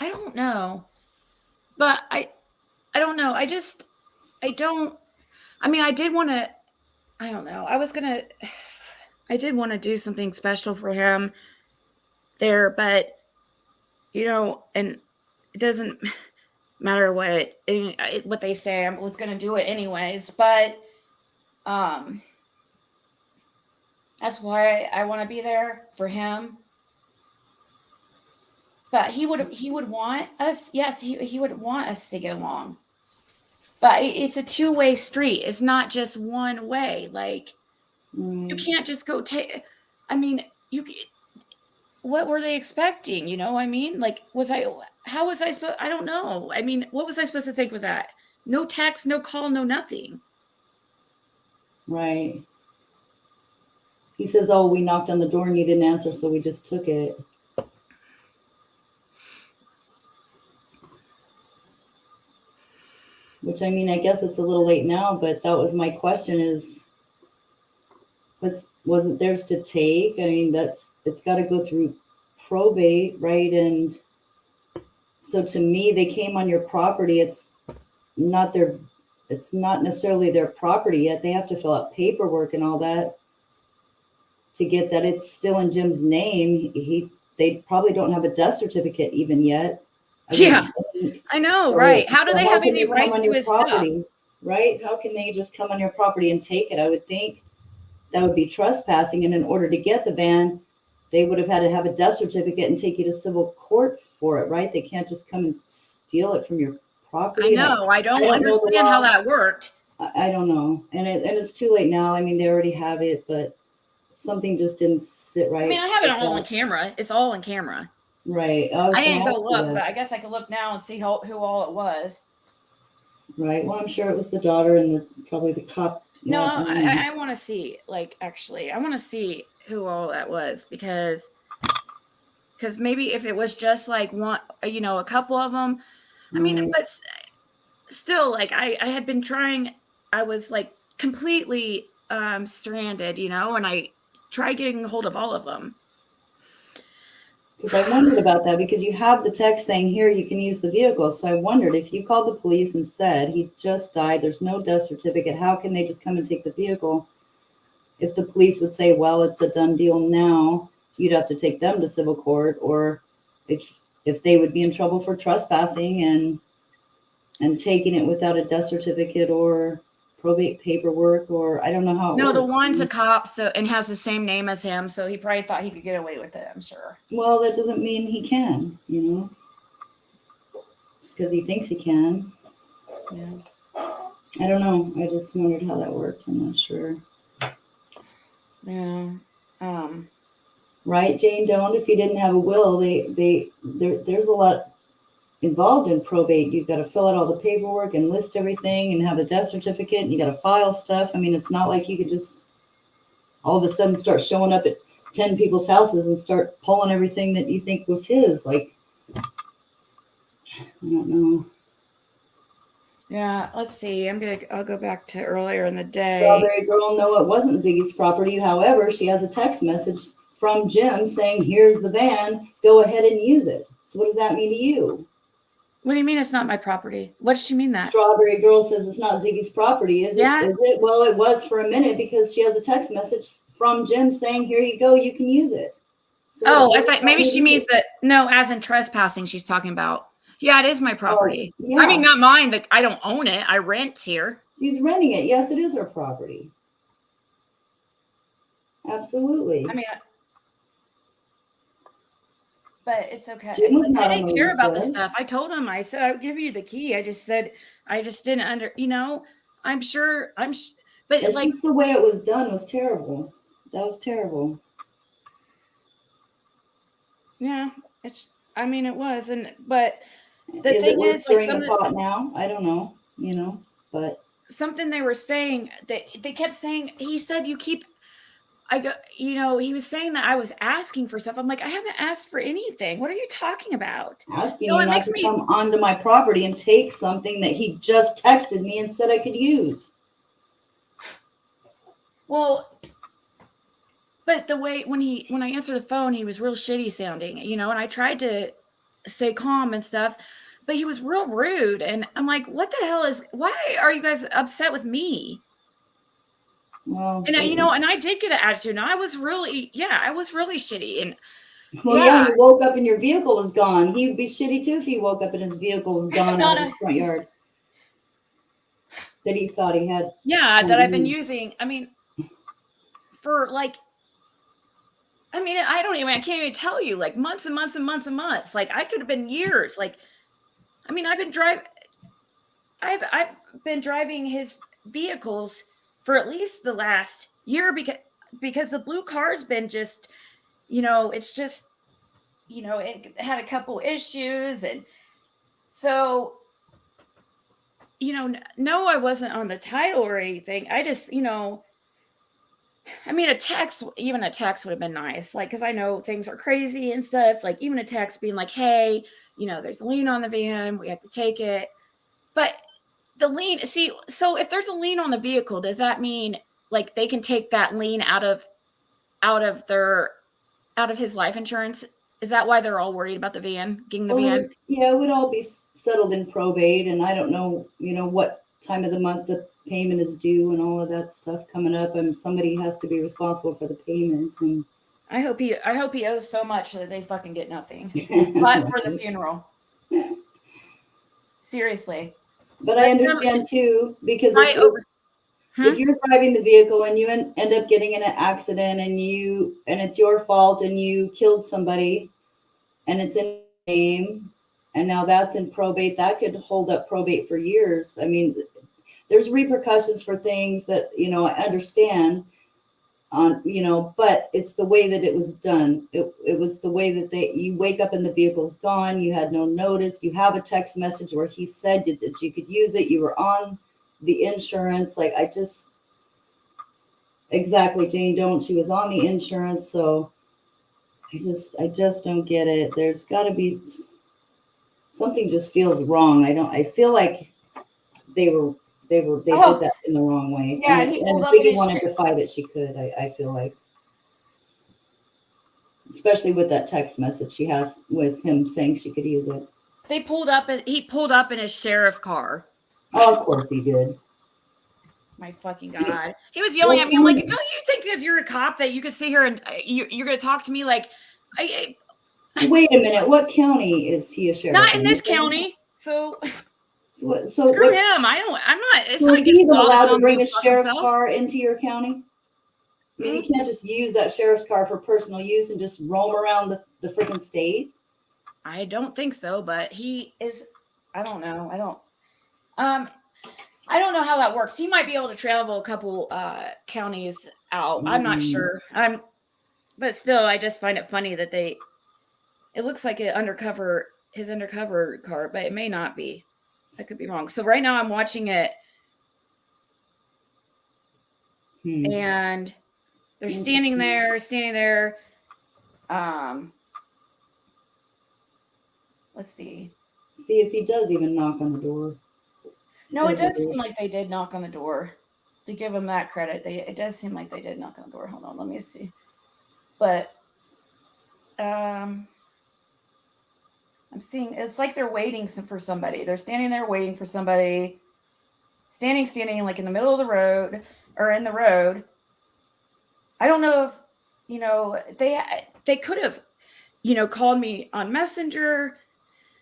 don't know. But I don't know. I mean, I did want to, I don't know. I did want to do something special for him there, but and it doesn't matter what they say. I was going to do it anyways, but that's why I want to be there for him. But he would want us. Yes, he would want us to get along. But it's a two-way street. It's not just one way. Like you can't just go take. I mean, what were they expecting? I mean, like, how was I supposed, I don't know. I mean, what was I supposed to think with that? No text, no call, no nothing.
Right. He says, oh, we knocked on the door and you didn't answer, so we just took it. Which, I mean, I guess it's a little late now, but that was my question is, wasn't theirs to take? I mean, it's got to go through probate, right? And so to me, they came on your property. It's not necessarily their property yet. They have to fill out paperwork and all that to get that. It's still in Jim's name. They probably don't have a death certificate even yet.
I know, right? How do they have any rights to his property?
Right? How can they just come on your property and take it? I would think that would be trespassing, and in order to get the van, they would have had to have a death certificate and take you to civil court for it, right? They can't just come and steal it from your property.
I know. I don't understand how that worked.
I don't know, and it's too late now. I mean, they already have it, but something just didn't sit right.
I mean, I have it all on camera. It's all on camera.
Right.
I didn't go look, but I guess I could look now and see who all it was.
Right. Well, I'm sure it was the daughter and probably the cop.
No, I want to see, actually, I want to see who all that was because maybe if it was just like one, a couple of them, I mean, but still, like I had been trying, I was like completely stranded, and I tried getting a hold of all of them.
Because I wondered about that because you have the text saying here you can use the vehicle. So I wondered if you called the police and said he just died, there's no death certificate, how can they just come and take the vehicle? If the police would say, well, it's a done deal now, you'd have to take them to civil court, or if they would be in trouble for trespassing and taking it without a death certificate or probate paperwork, or I don't know how.
No, the one's a cop, and has the same name as him, so he probably thought he could get away with it, I'm sure.
Well, that doesn't mean he can, just because he thinks he can.
Yeah.
I don't know. I just wondered how that worked. I'm not sure.
Yeah.
Right, Jane? Don't. If you didn't have a will, there's a lot involved in probate. You've got to fill out all the paperwork and list everything and have a death certificate, and you got to file stuff. I mean, it's not like you could just all of a sudden start showing up at 10 people's houses and start pulling everything that you think was his. Like, I don't know.
Yeah, let's see. I'll go back to earlier in the day.
Strawberry Girl, no, it wasn't Ziggy's property. However, she has a text message from Jim saying, here's the van, go ahead and use it. So what does that mean to you?
What do you mean it's not my property? What does she mean that?
Strawberry Girl says it's not Ziggy's property, is it?
Yeah.
Is it? Well, it was for a minute because she has a text message from Jim saying, here you go, you can use it. So
Oh, I thought maybe she means that, no, as in trespassing, she's talking about. Yeah, it is my property.
Oh, yeah.
I mean, not mine. Like, I don't own it. I rent here.
She's renting it. Yes, it is her property. Absolutely.
I mean, but it's okay.
Jim was not
I didn't
on the
care
list
about the
there.
stuff. I told him, I said, I would give you the key. I just said, I just didn't I'm sure, but
It's
like,
just the way it was done was terrible. That was terrible.
yeah, I mean, it was. But the
Is it
thing
worth
is, like,
stirring the pot now? I don't know, but
something they were saying, they kept saying, he said, he was saying that I was asking for stuff. I'm like, I haven't asked for anything. What are you talking about?
asking
So
you
it
not
makes
to
me,
come onto my property and take something that he just texted me and said I could use.
well, but the way when I answered the phone, he was real shitty sounding, and I tried to stay calm and stuff, but he was real rude. And I'm like, what the hell why are you guys upset with me?
Well,
And and I did get an attitude, and I was really shitty. And
yeah, you woke up and your vehicle was gone. He'd be shitty too if he woke up and his vehicle was gone out of his front yard that he thought he had.
Yeah, that I've been using. I mean, for like, I can't even tell you, like, months and months and months and months. Like, I could have been years. Like, I mean, I've been driving his vehicles for at least the last year because the blue car's been just, it's just, it had a couple issues. And so, no, I wasn't on the title or anything. I just, I mean, even a text would have been nice. Like, cause I know things are crazy and stuff. Like, even a text being like, hey, there's a lien on the van. We have to take it. But the lien, so if there's a lien on the vehicle, does that mean like they can take that lien out of his life insurance? Is that why they're all worried about the van, getting the van?
Yeah, it would all be settled in probate, and I don't know, what time of the month the payment is due and all of that stuff coming up, and somebody has to be responsible for the payment. And
I hope he owes so much that they fucking get nothing, but for the funeral. Seriously.
But I understand too, because if you're driving the vehicle and you end up getting in an accident and it's your fault and you killed somebody and it's in name and now that's in probate, that could hold up probate for years. I mean, there's repercussions for things that, I understand on, but it's the way that it was done. It was the way that you wake up and the vehicle's gone. You had no notice. You have a text message where he said that you could use it. You were on the insurance. Like, exactly, Jane Don't. She was on the insurance. So I just don't get it. There's gotta be something just feels wrong. I feel like they did that in the wrong way.
Yeah,
and if Ziggy wanted to fight it, she could. I feel like, especially with that text message she has with him saying she could use it.
He pulled up in his sheriff car.
Oh, of course he did.
My fucking God. He was yelling at me. I'm like, don't you think because you're a cop that you could sit here and you're going to talk to me like,
wait a minute. What county is he a sheriff?
Not in this county. So
screw
him. I'm not. It's
so
not
is he even
allowed
to bring a sheriff's car into your county? I mean,
Mm-hmm.
you can't just use that sheriff's car for personal use and just roam around the freaking state.
I don't think so, but he is. I don't know. I don't know how that works. He might be able to travel a couple counties out. I'm not sure. But still, I just find it funny that it looks like his undercover car, but it may not be. I could be wrong. So right now I'm watching it, and they're standing there. Let's see.
See if he does even knock on the door.
No, it
said he
does seem
did.
like they did knock on the door. To give them that credit, it does seem like they did knock on the door. Hold on, let me see. But I'm seeing it's like they're waiting for somebody. They're standing there waiting for somebody. Standing like in the middle of the road or in the road. I don't know if they could have called me on Messenger.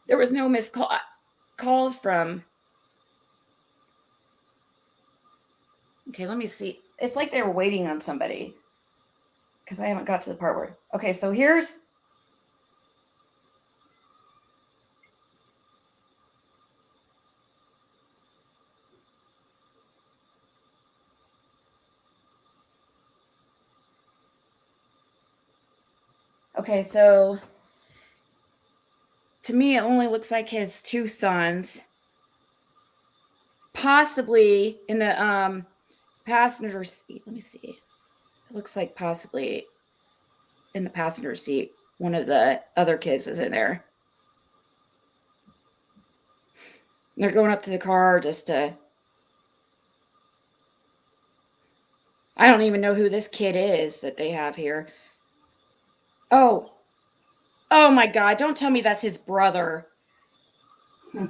There was no missed calls from. Okay, let me see. It's like they were waiting on somebody because I haven't got to the part where. Okay, so here's. Okay, so to me, it only looks like his two sons, possibly in the passenger seat. Let me see. It looks like possibly in the passenger seat, one of the other kids is in there. They're going up to the car just to. I don't even know who this kid is that they have here. Oh, oh my God! Don't tell me that's his brother.
Hmm.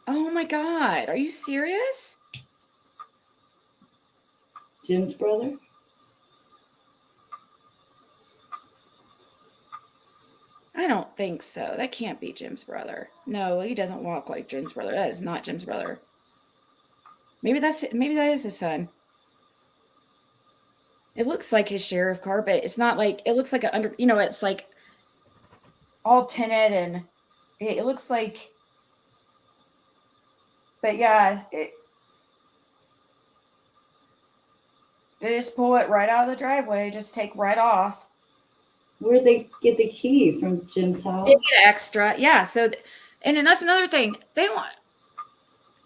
Oh my God! Are you serious?
Jim's brother?
I don't think so. That can't be Jim's brother. No, he doesn't walk like Jim's brother. That is not Jim's brother. Maybe that is his son. It looks like his sheriff car, but it's not like it looks like it's like all tinted and it looks like. But yeah, they just pull it right out of the driveway, just take right off.
Where'd they get the key from Jim's house?
They get extra, yeah. So, and then that's another thing. They don't.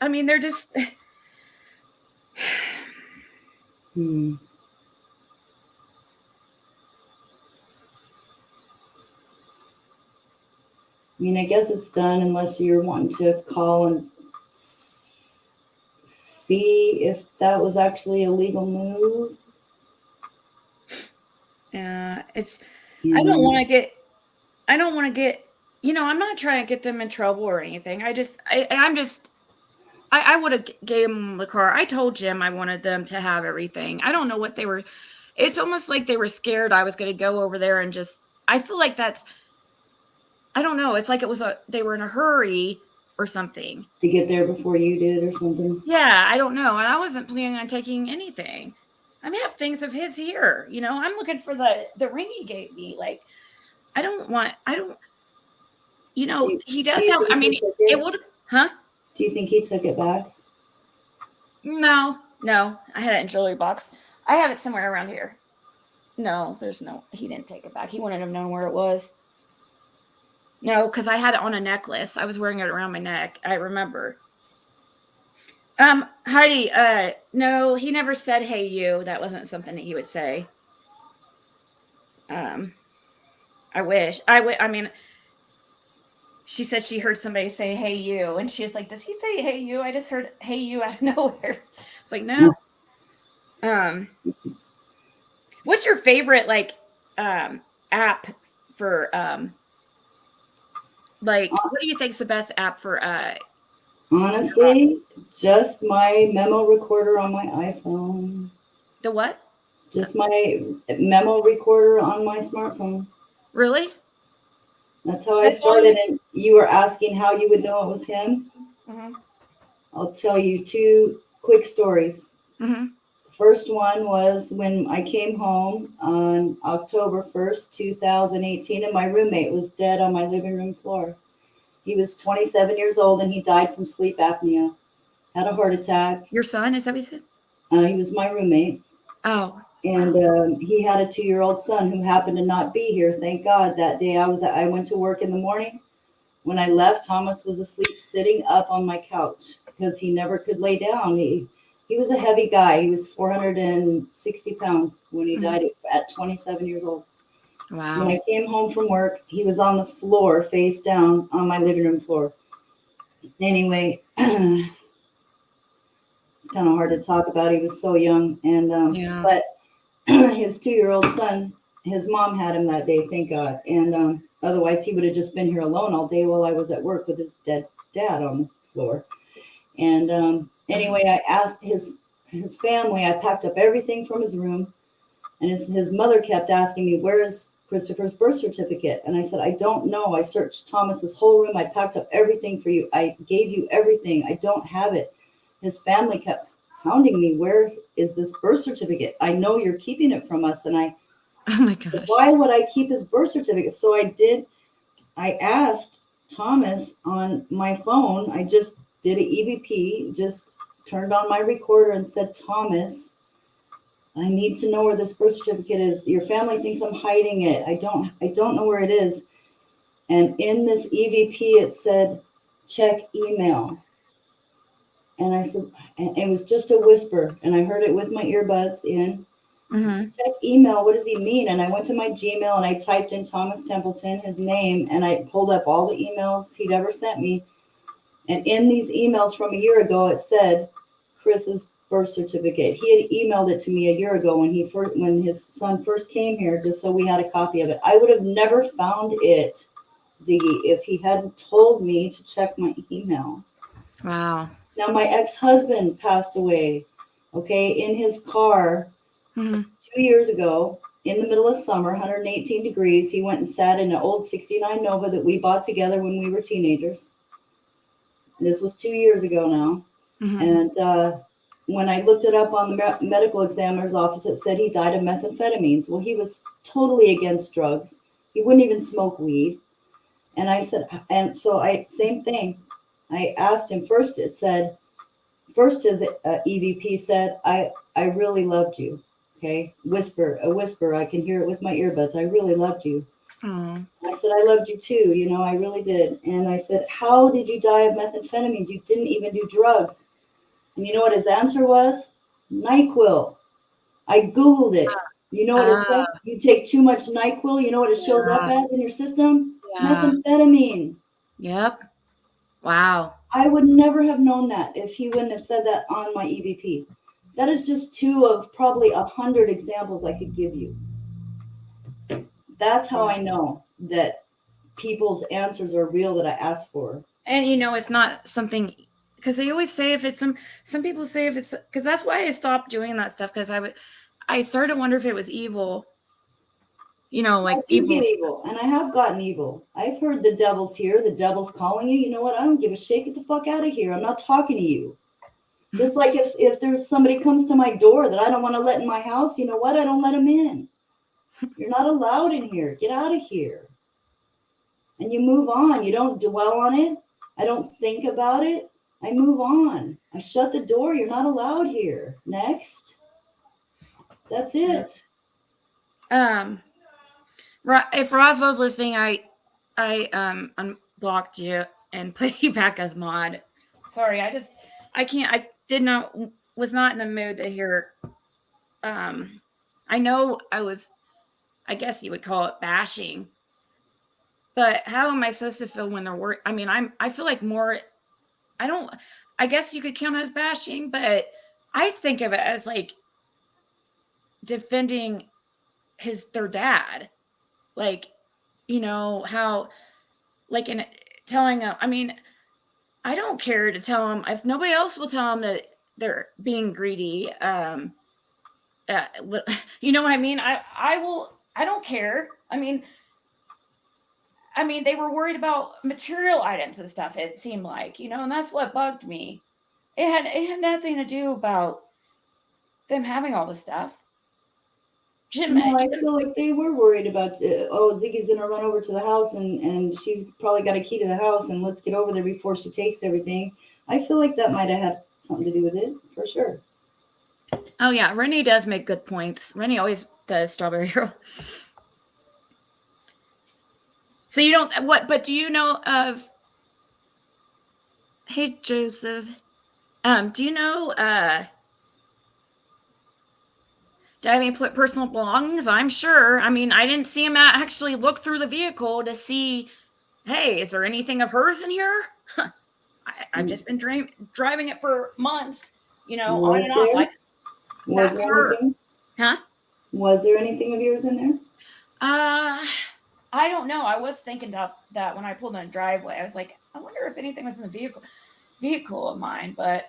I mean, they're just.
Hmm. I mean, I guess it's done unless you're wanting to call and see if that was actually a legal move.
It's.
You
I don't
know,
want to get. I don't want to get. I'm not trying to get them in trouble or anything. I'm just. I would have gave them the car. I told Jim I wanted them to have everything. I don't know what they were. It's almost like they were scared I was going to go over there and just. I feel like that's. I don't know. It's like they were in a hurry or something.
to get there before you did or something.
Yeah, I don't know. And I wasn't planning on taking anything. I have things of his here. I'm looking for the ring he gave me. Like, I don't. He
Do
does
you
have.
think he took
It
it?
would. Huh?
Do you think he took it back?
No. I had it in jewelry box. I have it somewhere around here. No, there's no. He didn't take it back. He wouldn't have known where it was. No, because I had it on a necklace. I was wearing it around my neck. I remember. Heidi, no, he never said, "Hey, you." That wasn't something that he would say. I wish. I mean, she said she heard somebody say, "Hey, you," and she was like, "Does he say, hey, you?" I just heard, "Hey, you," out of nowhere. It's like, no. What's your favorite, like, app for, like, what do you think's the best app for,
Honestly, just my memo recorder on my iPhone.
the what?
Just my memo recorder on my smartphone.
Really?
That's how I
That's all
started. And you were asking how you would know it was him.
Mm-hmm.
I'll tell you two quick stories.
Mm-hmm.
First one was when I came home on October 1st, 2018, and my roommate was dead on my living room floor. He was 27 years old and he died from sleep apnea. Had a heart attack.
Your son, is that what you said?
He was my roommate.
Oh.
And he had a 2-year-old son who happened to not be here. Thank God that day I went to work in the morning. When I left, Thomas was asleep sitting up on my couch because he never could lay down. He was a heavy guy. He was 460 pounds when he died at 27 years old.
Wow.
When I came home from work, he was on the floor, face down, on my living room floor. Anyway, kind of hard to talk about. He was so young, and
Yeah.
but his 2-year-old son, his mom had him that day, thank God. And otherwise, he would have just been here alone all day while I was at work with his dead dad on the floor. And anyway, I asked his family. I packed up everything from his room, and his mother kept asking me, "Where is Christopher's birth certificate?" And I said, "I don't know. I searched Thomas's whole room. I packed up everything for you. I gave you everything. I don't have it." His family kept hounding me, "Where is this birth certificate? I know you're keeping it from us." And
Oh my gosh.
why would I keep his birth certificate? So I asked Thomas on my phone. I just did an EVP, just turned on my recorder and said, "Thomas, I need to know where this birth certificate is. Your family thinks I'm hiding it. I don't know where it is." And in this EVP, it said, "Check email." And I said, and it was just a whisper, and I heard it with my earbuds in.
Mm-hmm.
Check email. What does he mean? And I went to my Gmail and I typed in Thomas Templeton, his name, and I pulled up all the emails he'd ever sent me. And in these emails from a year ago, it said Chris's birth certificate. He had emailed it to me a year ago when his son first came here, just so we had a copy of it. I would have never found it, Ziggy, if he hadn't told me to check my email.
Wow.
Now, my ex-husband passed away, okay, in his car 2 years ago in the middle of summer, 118 degrees. He went and sat in an old 69 Nova that we bought together when we were teenagers. This was 2 years ago now. And when I looked it up on the medical examiner's office, it said he died of methamphetamines. Well, he was totally against drugs. He wouldn't even smoke weed. And I said, and so same thing. I asked him first, his EVP said, I really loved you. Okay. A whisper. I can hear it with my earbuds. I really loved you.
Oh.
I said, I loved you too. You know, I really did. And I said, how did you die of methamphetamines? You didn't even do drugs. And you know what his answer was? NyQuil. I Googled it. You know what it said? You take too much NyQuil. You know what it shows up as in your system?
Yeah.
Methamphetamine.
Yep. Wow.
I would never have known that if he wouldn't have said that on my EVP. That is just 2 of probably 100 examples I could give you. That's how I know that people's answers are real that I asked for.
And you know, it's not something, because they always say if it's some people say if it's, because that's why I stopped doing that stuff, because I started to wonder if it was evil. You know, like
I do get evil, and I have gotten evil. I've heard the devil's here, the devil's calling you. You know what? I don't give a shit. Get the fuck out of here. I'm not talking to you. Just like if there's somebody comes to my door that I don't want to let in my house, you know what? I don't let them in. You're not allowed in here. Get out of here. And you move on. You don't dwell on it. I don't think about it. I move on. I shut the door. You're not allowed here. Next. That's it.
If Roswell's listening, I unblocked you and put you back as mod. Sorry, I was not in the mood to hear. I know I guess you would call it bashing, but how am I supposed to feel when they're I mean, I feel like more, I guess you could count it as bashing, but I think of it as like defending their dad. Like, you know, how, like, in telling them, I mean, I don't care to tell them, if nobody else will tell them that they're being greedy. You know what I mean? I don't care. I mean, they were worried about material items and stuff, it seemed like, you know, and that's what bugged me. It had nothing to do about them having all the stuff.
No, I feel like they were worried about, Ziggy's going to run over to the house and she's probably got a key to the house and let's get over there before she takes everything. I feel like that might have had something to do with it, for sure.
Oh, yeah. Rennie does make good points. Rennie always does, Strawberry Hero. So you don't, but do you know of, hey, Joseph, do you know, do I have any personal belongings? I'm sure. I mean, I didn't see him actually look through the vehicle to see, hey, is there anything of hers in here? I've just been driving it for months. you know, on
Was
and off.
there?
That
Was there
car,
anything?
huh?
Was there anything of yours in there?
Uh, I don't know. I was thinking about that when I pulled in the driveway. I was like, I wonder if anything was in the vehicle of mine, but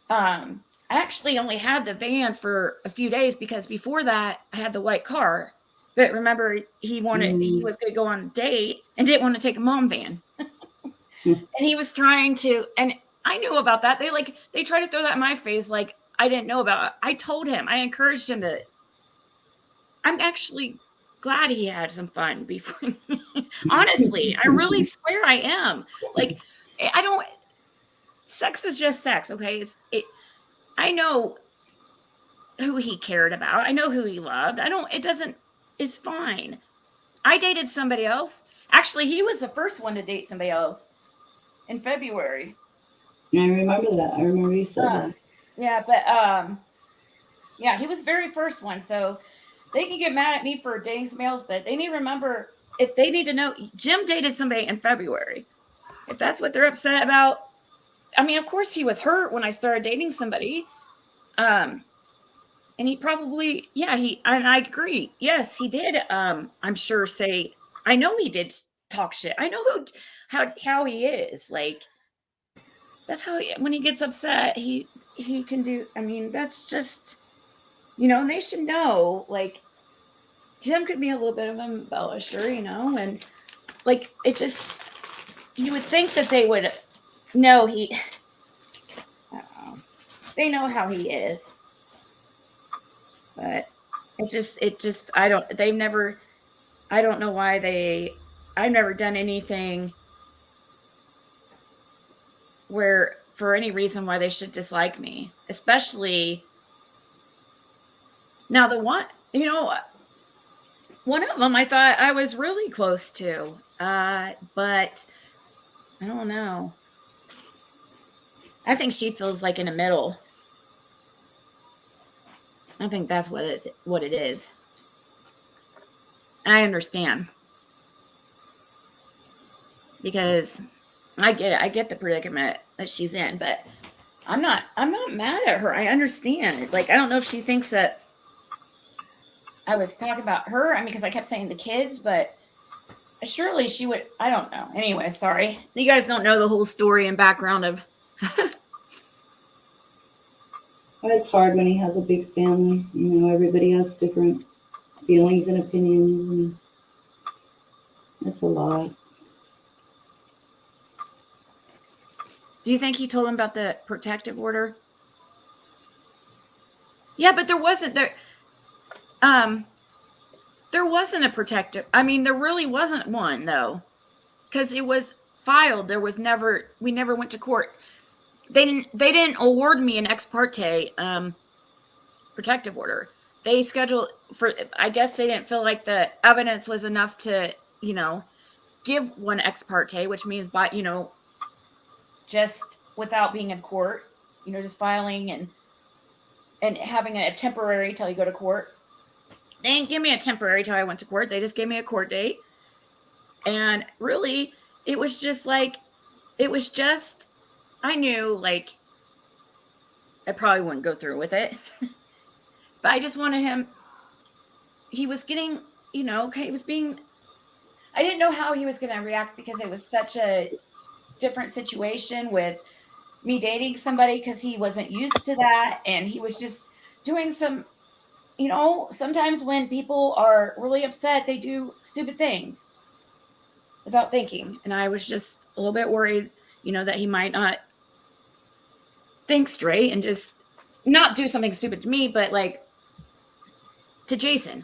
I actually only had the van for a few days because before that I had the white car. But remember, he was going to go on a date and didn't want to take a mom van. And he was trying to, and I knew about that. They tried to throw that in my face like I didn't know about it. I told him, I encouraged him to. I'm actually glad he had some fun before. Honestly, I really swear I am. Like, I don't. Sex is just sex, okay? I know who he cared about. I know who he loved. I don't. It doesn't. It's fine. I dated somebody else. Actually, he was the first one to date somebody else in February.
I remember that. I remember you said that.
Yeah, but yeah, he was the very first one. So they can get mad at me for dating somebody else, but they need to remember, if they need to know, Jim dated somebody in February. If that's what they're upset about, I mean, of course he was hurt when I started dating somebody. And he probably, yeah, and I agree. Yes, he did. I'm sure say, I know he did talk shit. I know how he is. Like, that's how when he gets upset, he can do. I mean, that's just, and they should know. Like, Jim could be a little bit of an embellisher, and like it just, you would think that they would know he. I don't know. They know how he is, but I don't. They've never. I don't know why I've never done anything where for any reason why they should dislike me, especially now one of them I thought I was really close to, but I don't know. I think she feels like in the middle. I think that's what it is. I understand because I get it. I get the predicament that she's in, but I'm not mad at her. I understand. Like, I don't know if she thinks that I was talking about her. I mean, because I kept saying the kids, but surely she would. I don't know. Anyway, sorry. You guys don't know the whole story and background of.
It's hard when he has a big family. Everybody has different feelings and opinions, and it's a lot.
Do you think he told him about the protective order? Yeah, but there wasn't a protective. I mean, there really wasn't one though, because it was filed. We never went to court. They didn't award me an ex parte protective order. They scheduled for. I guess they didn't feel like the evidence was enough to give one ex parte, which means by just without being in court, just filing and having a temporary till you go to court. They didn't give me a temporary till I went to court. They just gave me a court date. And really, it was just, I knew, like, I probably wouldn't go through with it. But I just wanted him, he was getting, okay, I didn't know how he was going to react because it was such a different situation with me dating somebody because he wasn't used to that. And he was just doing some, sometimes when people are really upset, they do stupid things without thinking. And I was just a little bit worried, that he might not think straight and just not do something stupid to me, but like to Jason.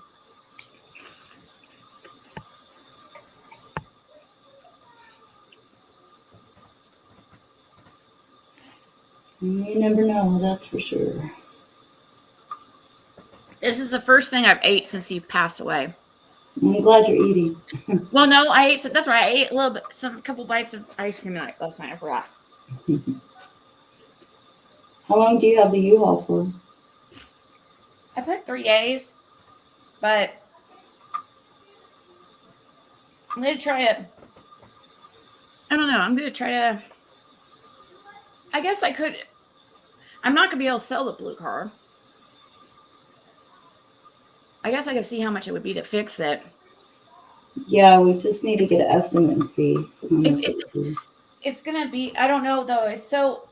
You never know, that's for sure.
This is the first thing I've ate since he passed away.
I'm glad you're eating.
Well, no, I ate. That's right. I ate a couple bites of ice cream last night. I forgot.
How long do you have the U-Haul for?
I put 3 days, but I'm gonna try it. I don't know. I'm gonna try to. I guess I could. I'm not gonna be able to sell the blue car. I guess I could see how much it would be to fix it.
Yeah, we just need to get an estimate and see how
It's
much it
it's
would
it's,
be.
it's gonna be. I don't know though. It's so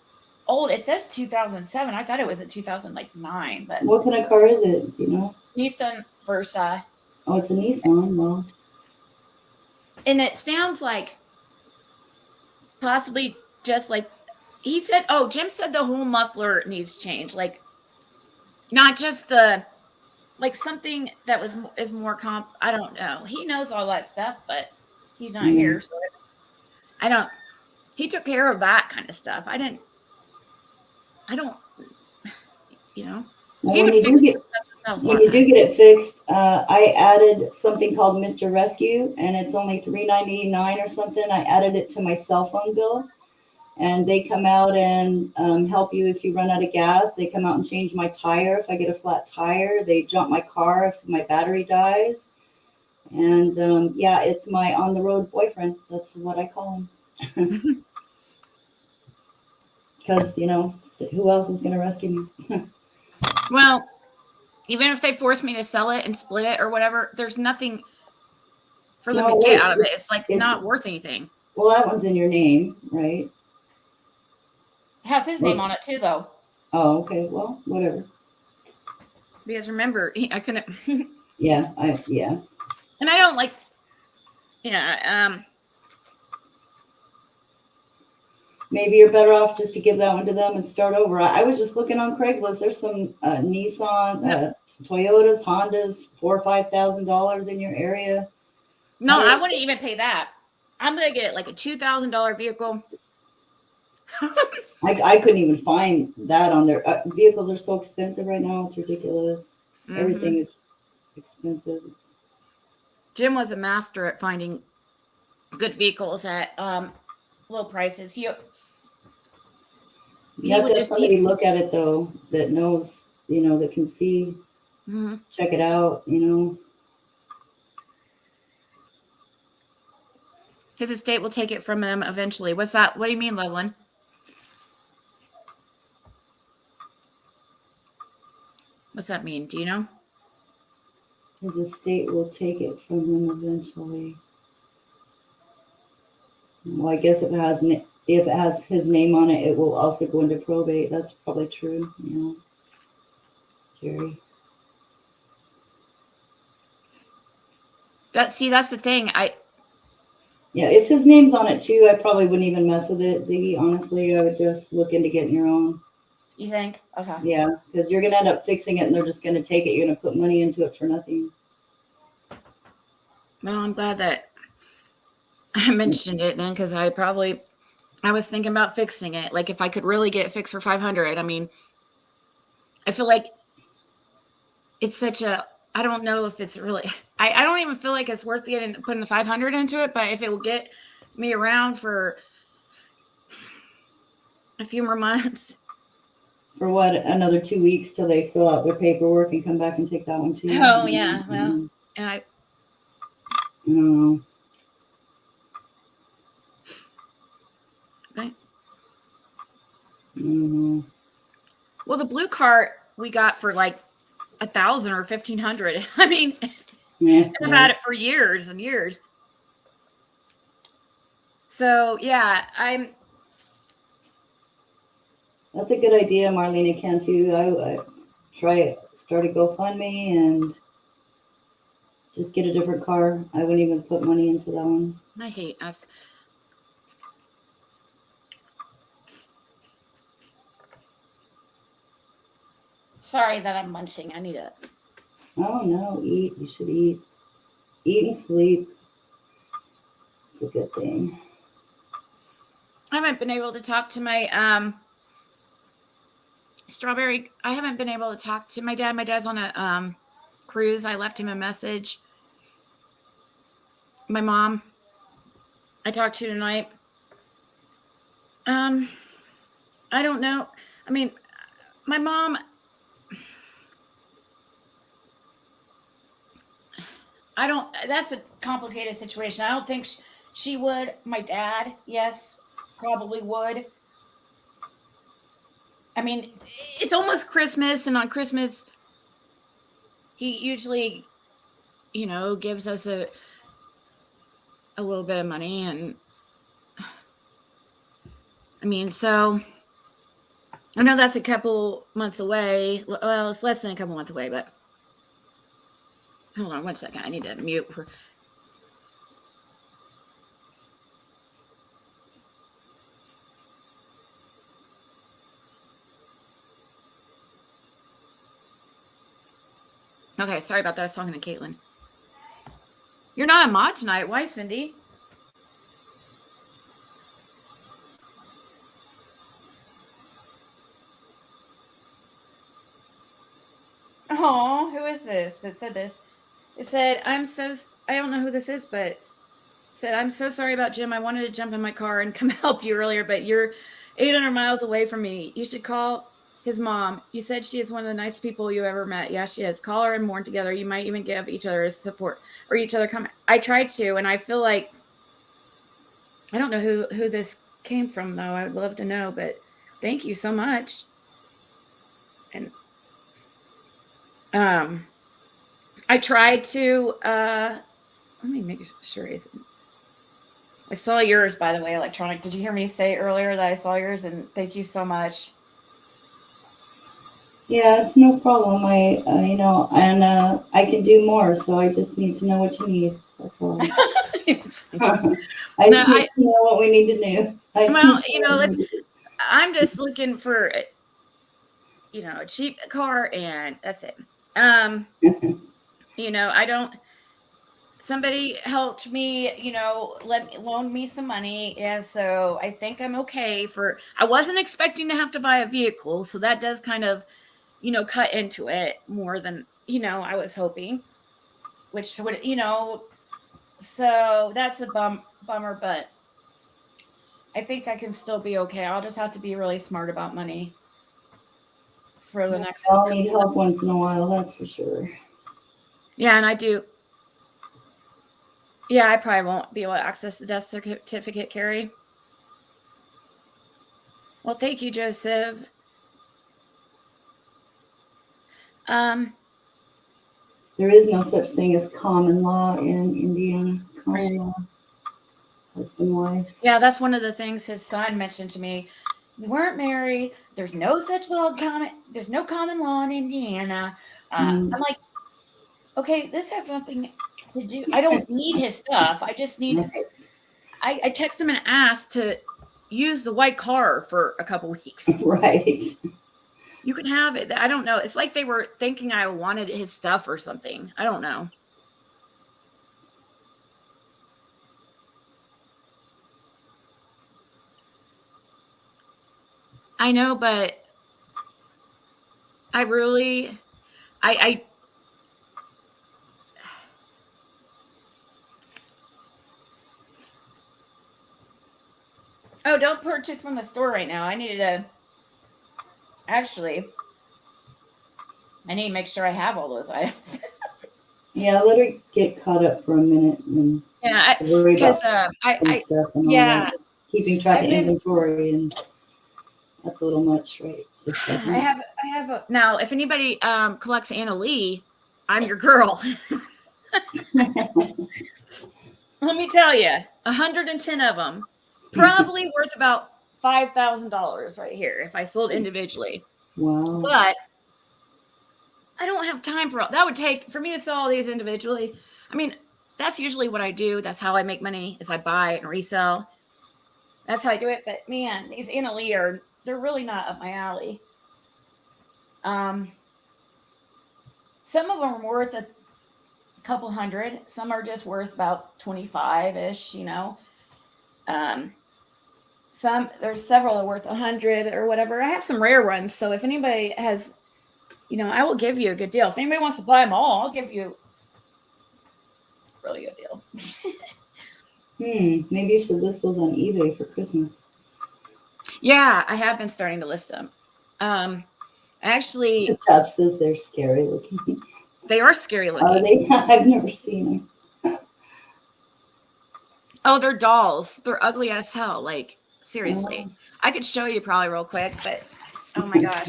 old. It says 2007. I thought it was a 2009, but
What kind of car is it? Do you know?
Nissan Versa,
Oh, it's a Nissan. Well,
and it sounds like possibly just like he said. Oh, Jim said the whole muffler needs change. Like not just the like something that was is more comp. I don't know. He knows all that stuff, but he's not
yeah.
here, so I don't. He took care of that kind of stuff. I didn't. I don't. You know.
Well,
He
when
would
you do
fix
get
stuff a
when
lot
you do
nicer.
get it fixed, I added something called Mr. Rescue, and it's only $3.99 or something. I added it to my cell phone bill, and they come out and help you if you run out of gas. They come out and change my tire if I get a flat tire. They jump my car if my battery dies. And yeah, it's my on the road boyfriend. That's what I call him. Because, you know, who else is going to rescue me?
Well, even if they force me to sell it and split it or whatever, there's nothing for them to
No,
get
wait.
out of it. It's like
It,
not worth anything.
well, that one's in your name, right?
It has his name
Or,
on it too, though.
oh, okay. Well, whatever.
Because remember, I couldn't,
Yeah, yeah.
and I don't like, yeah,
Maybe you're better off just to give that one to them and start over. I was just looking on Craigslist. There's some Nissan,
no,
Toyotas, Hondas, $4,000 or $5,000 in your area.
no, I wouldn't even pay that. I'm gonna get like a $2,000 vehicle.
I couldn't even find that on there. Vehicles are so expensive right now. It's ridiculous.
Mm-hmm.
Everything is expensive.
Jim was a master at finding good vehicles at low prices.
You have to have somebody look at it though that knows, you know, that can see, check it out, you know.
His estate will take it from him eventually. What's that? What do you mean, Loveland? What's that mean? Do you know?
His estate will take it from him eventually. Well, I guess if it has his name on it, it will also go into probate. That's probably true, you know, Jerry.
That's the thing.
Yeah, if his name's on it too, I probably wouldn't even mess with it, Ziggy. Honestly, I would just look into getting your own.
You think? Okay.
Yeah, because you're gonna end up fixing it, and they're just gonna take it. You're gonna put money into it for nothing.
Well, I'm glad that I mentioned it then, because I was thinking about fixing it. Like if I could really get it fixed for 500. I mean, I feel like it's such a. I don't know if it's really. I don't even feel like it's worth putting the 500 into it. But if it will get me around for a few more months.
For what? Another 2 weeks till they fill out their paperwork and come back and take that one too.
Oh yeah, well, and I
don't know.
Okay.
Mm-hmm.
Well, the blue cart we got for like 1,000 or 1,500. I mean,
Yeah,
I've had it for years and years. So yeah,
that's a good idea, Marlena Cantu. I start a GoFundMe and just get a different car. I wouldn't even put money into that one.
I hate us. Sorry that I'm munching. I need it.
Oh no, eat. You should eat. Eat and sleep. It's a good thing.
I haven't been able to talk to my strawberry. I haven't been able to talk to my dad. My dad's on a cruise. I left him a message. My mom, I talked to tonight. I don't know. I mean, my mom. That's a complicated situation. I don't think she would. My dad, yes, probably would. I mean, it's almost Christmas, and on Christmas, he usually, gives us a little bit of money. And I mean, so I know that's a couple months away. Well, it's less than a couple months away, but hold on 1 second. I need to mute. Okay, sorry about that. I was talking to Caitlin. You're not a mod tonight. Why, Cindy? Oh, who is this that said this? It said, I don't know who this is, but it said, I'm so sorry about Jim. I wanted to jump in my car and come help you earlier, but you're 800 miles away from me. You should call his mom. You said she is one of the nicest people you ever met. Yeah, she is. Call her and mourn together. You might even give each other support or each other come. I tried to, and I feel like, I don't know who this came from, though. I would love to know, but thank you so much. And I tried to, let me make sure. I saw yours, by the way, electronic. Did you hear me say earlier that I saw yours? And thank you so much.
Yeah, it's no problem. I can do more, so I just need to know what you need. That's all. I just need to know what we need to do.
I'm just looking for, a cheap car, and that's it. Somebody helped me, loaned me some money. And so I think I'm okay I wasn't expecting to have to buy a vehicle. So that does kind of, cut into it more than, I was hoping, which would, so that's a bummer, but I think I can still be okay. I'll just have to be really smart about money for the next.
I'll need help once in a while, that's for sure.
Yeah, and I do. Yeah, I probably won't be able to access the death certificate, Carrie. Well, thank you, Joseph.
There is no such thing as common law in Indiana. Common law, husband, wife.
Yeah, that's one of the things his son mentioned to me. We weren't married. There's no such law. There's no common law in Indiana. I'm like, okay, this has nothing to do. I don't need his stuff. I just need. I text him and asked to use the white car for a couple weeks.
Right.
You can have it. I don't know. It's like they were thinking I wanted his stuff or something. I don't know. I know, but I really, oh, don't purchase from the store right now. I need to make sure I have all those items.
Yeah, let her get caught up for a minute and worry about stuff and all that. Keeping track of inventory, and that's a little much, right?
I have now. If anybody collects Anna Lee, I'm your girl. Let me tell you, 110 of them, probably worth about $5,000 right here if I sold individually.
Wow.
But I don't have time for all that. Would take for me to sell all these individually. I mean, that's usually what I do. That's how I make money, is I buy and resell. That's how I do it. But man, these Anna Lee they're really not up my alley. Some of them are worth a couple hundred. Some are just worth about 25-ish, there's several that are worth 100 or whatever. I have some rare ones, so if anybody has, I will give you a good deal. If anybody wants to buy them all, I'll give you a really good deal.
Maybe you should list those on eBay for Christmas.
Yeah, I have been starting to list them. Actually,
the chap says they're scary looking.
They are scary looking.
Are they? I've never seen them.
Oh, they're dolls. They're ugly as hell. Like, seriously. I could show you probably real quick, but Oh my gosh.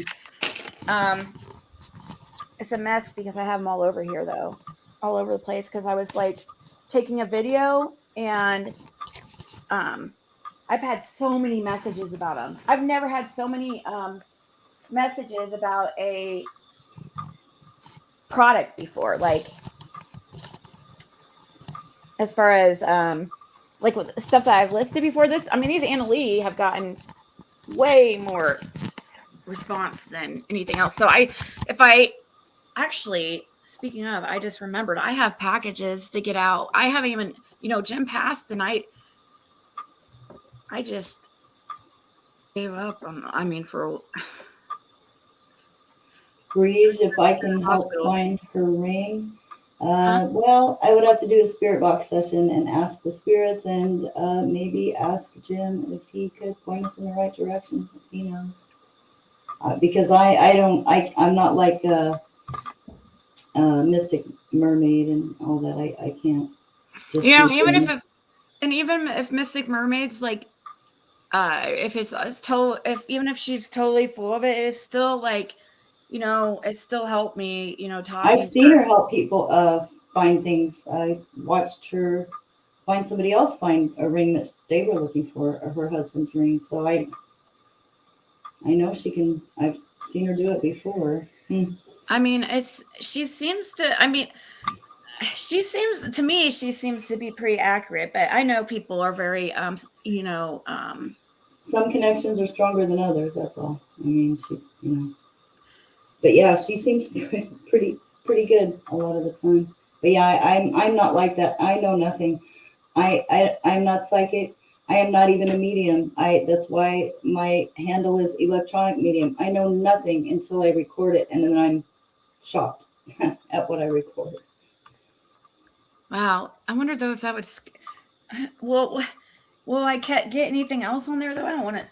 It's a mess because I have them all over here though, all over the place because I was like taking a video and I've had so many messages about them. I've never had so many messages about a product before. Like as far as like with stuff that I've listed before this, I mean these Anna Lee have gotten way more response than anything else. So if I actually, speaking of, I just remembered I have packages to get out. I haven't even, Jim passed and I just gave up on, for
Breeze, if I can help
hospital.
find her ring.
Huh?
Well, I would have to do a spirit box session and ask the spirits and maybe ask Jim if he could point us in the right direction, if he knows. Because I'm not like Mystic Mermaid and all that. I can't just see
Even
things.
even if Mystic Mermaids, like, if even if she's totally full of it, it's still like, it still helped me, talking
I've
to
seen
her.
her help people find things. I watched her find somebody else find a ring that they were looking for, or her husband's ring. So I know she can. I've seen her do it before.
She seems to me, she seems to be pretty accurate, but I know people are very,
Some connections are stronger than others. That's all. But yeah, she seems pretty good a lot of the time. But yeah, I'm not like that. I know nothing. I'm not psychic. I am not even a medium. That's why my handle is electronic medium. I know nothing until I record it, and then I'm shocked at what I recorded.
wow. I wonder though if that would, well, will I get anything else on there though? I don't want to.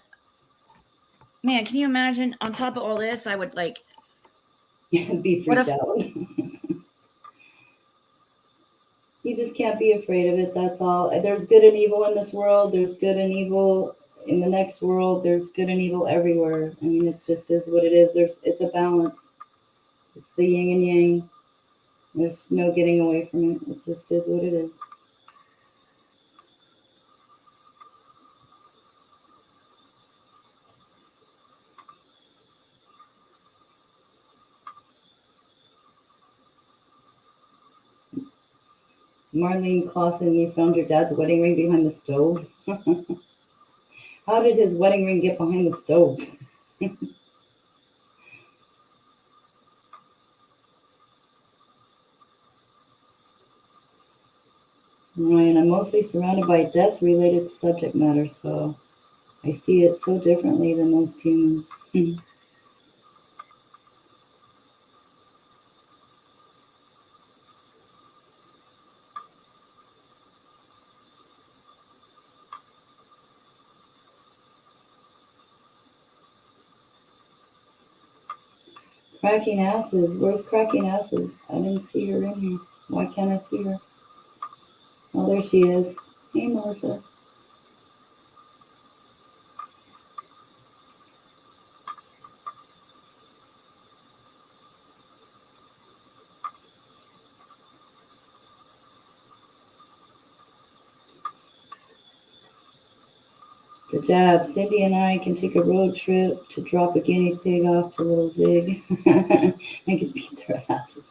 Man, can you imagine? On top of all this, I would like.
Be
What
freaked
if?
out. You just can't be afraid of it. That's all. There's good and evil in this world. There's good and evil in the next world. There's good and evil everywhere. It's just is what it is. It's a balance. It's the yin and yang. There's no getting away from it. It just is what it is. Marlene Clausen, you found your dad's wedding ring behind the stove. How did his wedding ring get behind the stove? Ryan, I'm mostly surrounded by death-related subject matter, so I see it so differently than most humans. Cracking asses. Where's cracking asses? I didn't see her in here. Why can't I see her? Oh, there she is. Hey, Melissa. Good job. Cindy and I can take a road trip to drop a guinea pig off to little Zig. I can beat their asses.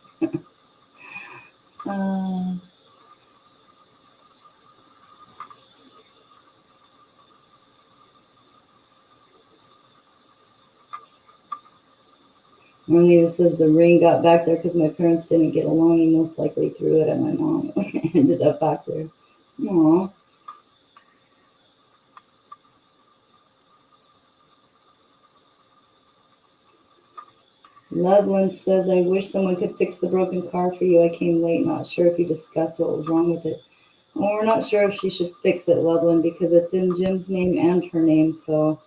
Marlena says the ring got back there because my parents didn't get along. He most likely threw it at my mom. Ended up back there. Aww. Loveland says, I wish someone could fix the broken car for you. I came late, not sure if you discussed what was wrong with it. Well, we're not sure if she should fix it, Loveland, because it's in Jim's name and her name, so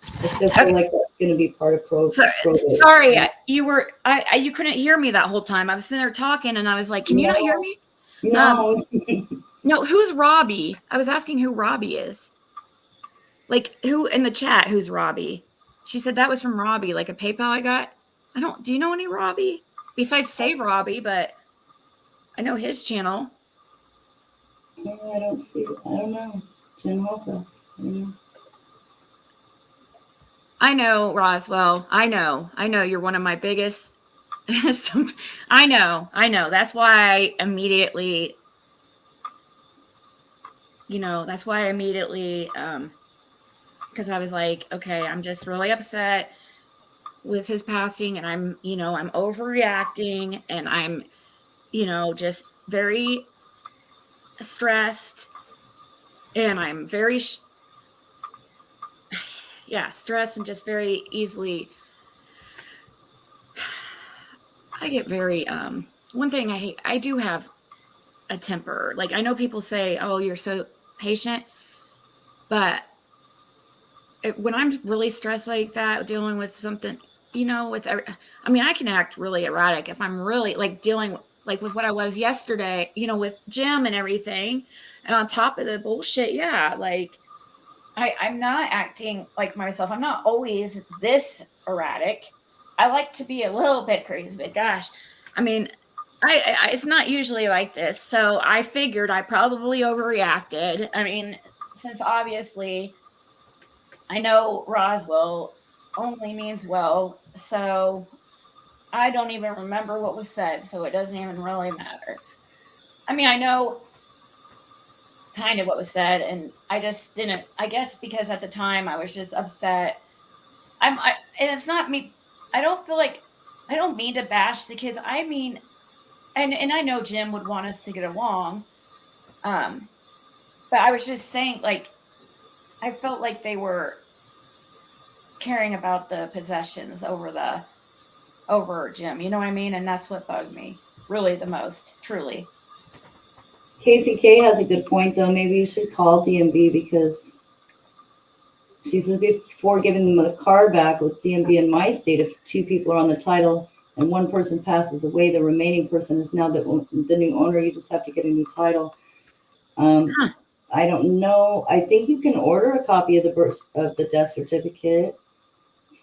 I still feel like that's going to be part of probate.
Sorry, you couldn't hear me that whole time. I was sitting there talking, and I was like, "Can you not hear me?"
No.
No, who's Robbie? I was asking who Robbie is. Like, who in the chat? Who's Robbie? She said that was from Robbie, like a PayPal I got. Do you know any Robbie? Besides Save Robbie, but I know his channel.
No, I don't see. I don't know. Jim Hoffa. I don't know.
I know, Roswell. I know. You're one of my biggest. I know. That's why I immediately, because I was like, okay, I'm just really upset with his passing, and I'm overreacting, and I'm, just very stressed, and I'm very, stressed, and just very easily. I get very, one thing I hate, I do have a temper. Like, I know people say, oh, you're so patient, but when I'm really stressed like that, dealing with something, I can act really erratic if I'm really like dealing like with what I was yesterday, with Jim and everything. And on top of the bullshit, like I'm not acting like myself. I'm not always this erratic. I like to be a little bit crazy, but gosh, I mean, it's not usually like this. So I figured I probably overreacted. I mean, since obviously I know Roswell only means well, so I don't even remember what was said, so it doesn't even really matter. I mean, I know kind of what was said, and I just didn't. I guess because at the time I was just upset. And it's not me. I don't feel like I don't mean to bash the kids. I mean, and I know Jim would want us to get along, but I was just saying, like, I felt like they were caring about the possessions over Jim. You know what I mean? And that's what bugged me really the most. Truly.
KCK has a good point, though. Maybe you should call DMV because she says before giving them the car back with DMV in my state, if two people are on the title and one person passes away, the remaining person is now the new owner. You just have to get a new title. I don't know. I think you can order a copy of the death certificate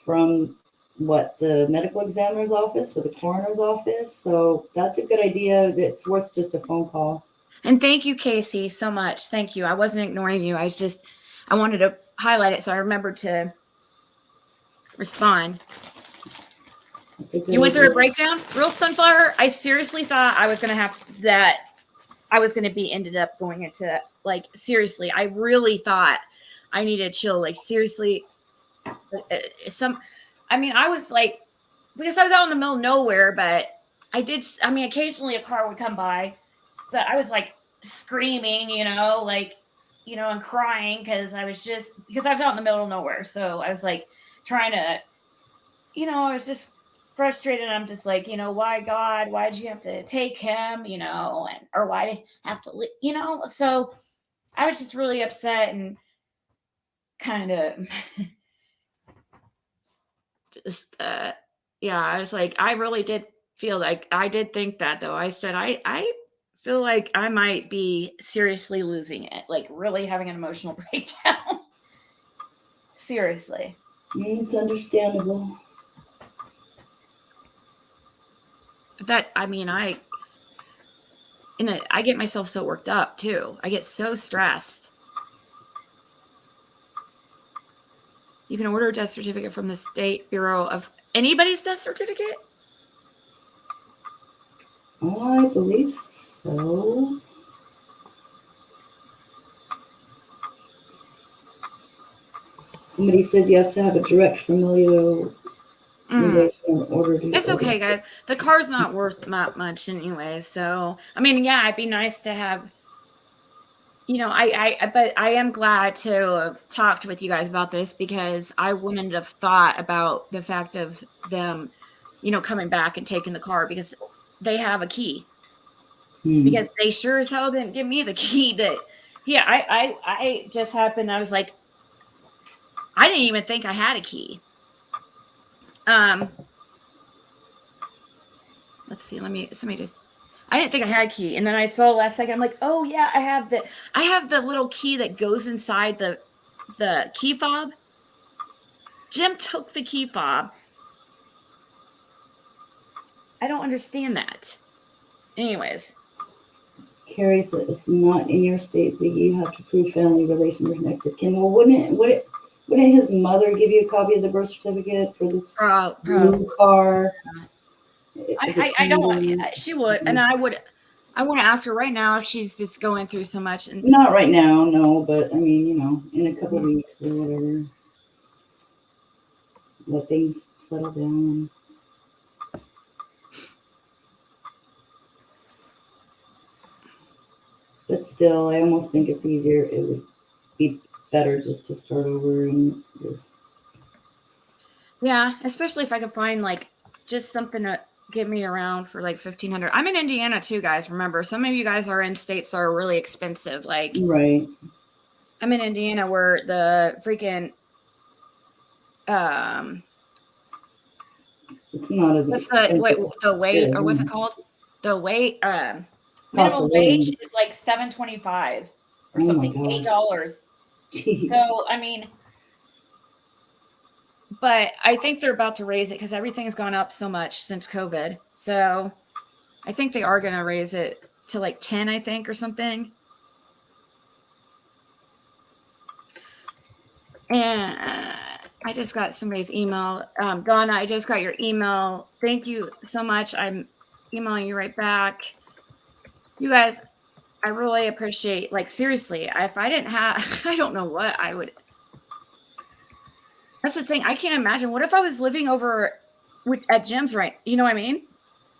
from the medical examiner's office or the coroner's office. So that's a good idea. It's worth just a phone call.
And thank you, Casey, so much. Thank you. I wasn't ignoring you. I wanted to highlight it so I remembered to respond. You went through a breakdown? Real Sunflower, I seriously thought I was going to have that. I was going to be ended up going into, like, seriously, I really thought I needed to chill. Like, seriously, I was like, because I was out in the middle of nowhere, but occasionally a car would come by, but I was like screaming, and crying because I was out in the middle of nowhere. So I was like trying to, I was just frustrated. I'm just like, why God, why did you have to take him, or why did I have to, so I was just really upset and kind of just, I was like, I really did feel like I did think that though. I said, I feel like I might be seriously losing it, like really having an emotional breakdown. Seriously.
It's understandable.
I get myself so worked up too. I get so stressed. You can order a death certificate from the State Bureau of anybody's death certificate?
I believe so. Somebody says you have to have a direct familial relation in order to.
It's okay, guys. The car's not worth that much anyway. So, it'd be nice to have, but I am glad to have talked with you guys about this because I wouldn't have thought about the fact of them, coming back and taking the car because they have a key. Because they sure as hell didn't give me the key I just happened. I was like, I didn't even think I had a key. Let's see. I didn't think I had a key. And then I saw last second, I'm like, oh yeah, I have the little key that goes inside the key fob. Jim took the key fob. I don't understand that. Anyways.
Carrie says it's not in your state that you have to prove family relations with next of kin. Well, wouldn't his mother give you a copy of the birth certificate for this blue car?
I don't. She would, and I would ask her right now if she's just going through so much. And
not right now, no. But I mean, in a couple weeks or whatever, let things settle down. But still, I almost think it's easier. It would be better just to start over and just.
Yeah, especially if I could find like just something to get me around for like $1,500. I'm in Indiana too, guys. Remember, some of you guys are in states that are really expensive. Like,
right.
I'm in Indiana where the freaking
it's not as
what's the weight or what's it called? The weight minimum wage is like $7.25 or something, $8.
Jeez.
So I mean, but I think they're about to raise it because everything's gone up so much since COVID. So I think they are going to raise it to like 10, I think, or something. And I just got somebody's email. Donna, I just got your email. Thank you so much. I'm emailing you right back. You guys, I really appreciate, like, seriously, if I didn't have, I don't know what I would. That's the thing. I can't imagine. What if I was living over at Jim's, right? You know what I mean?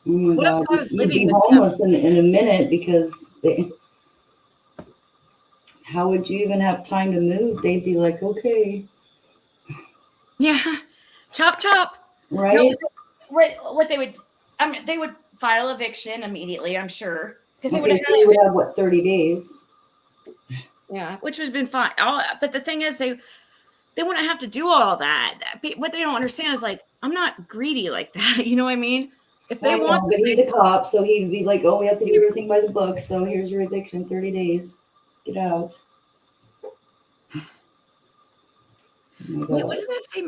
Oh my
what
God.
if I was
You'd
living
be homeless in a minute because how would you even have time to move? They'd be like, okay.
Yeah. Chop, chop.
Right?
No, what they would, they would file eviction immediately, I'm sure. Because they would
have what, 30 days?
Yeah, which has been fine. But the thing is, they wouldn't have to do all that. What they don't understand is, like, I'm not greedy like that. You know what I mean? If they want,
but he's a cop, so he'd be like, "Oh, we have to do everything by the book. So here's your eviction, 30 days. Get out."
Wait, what did that say?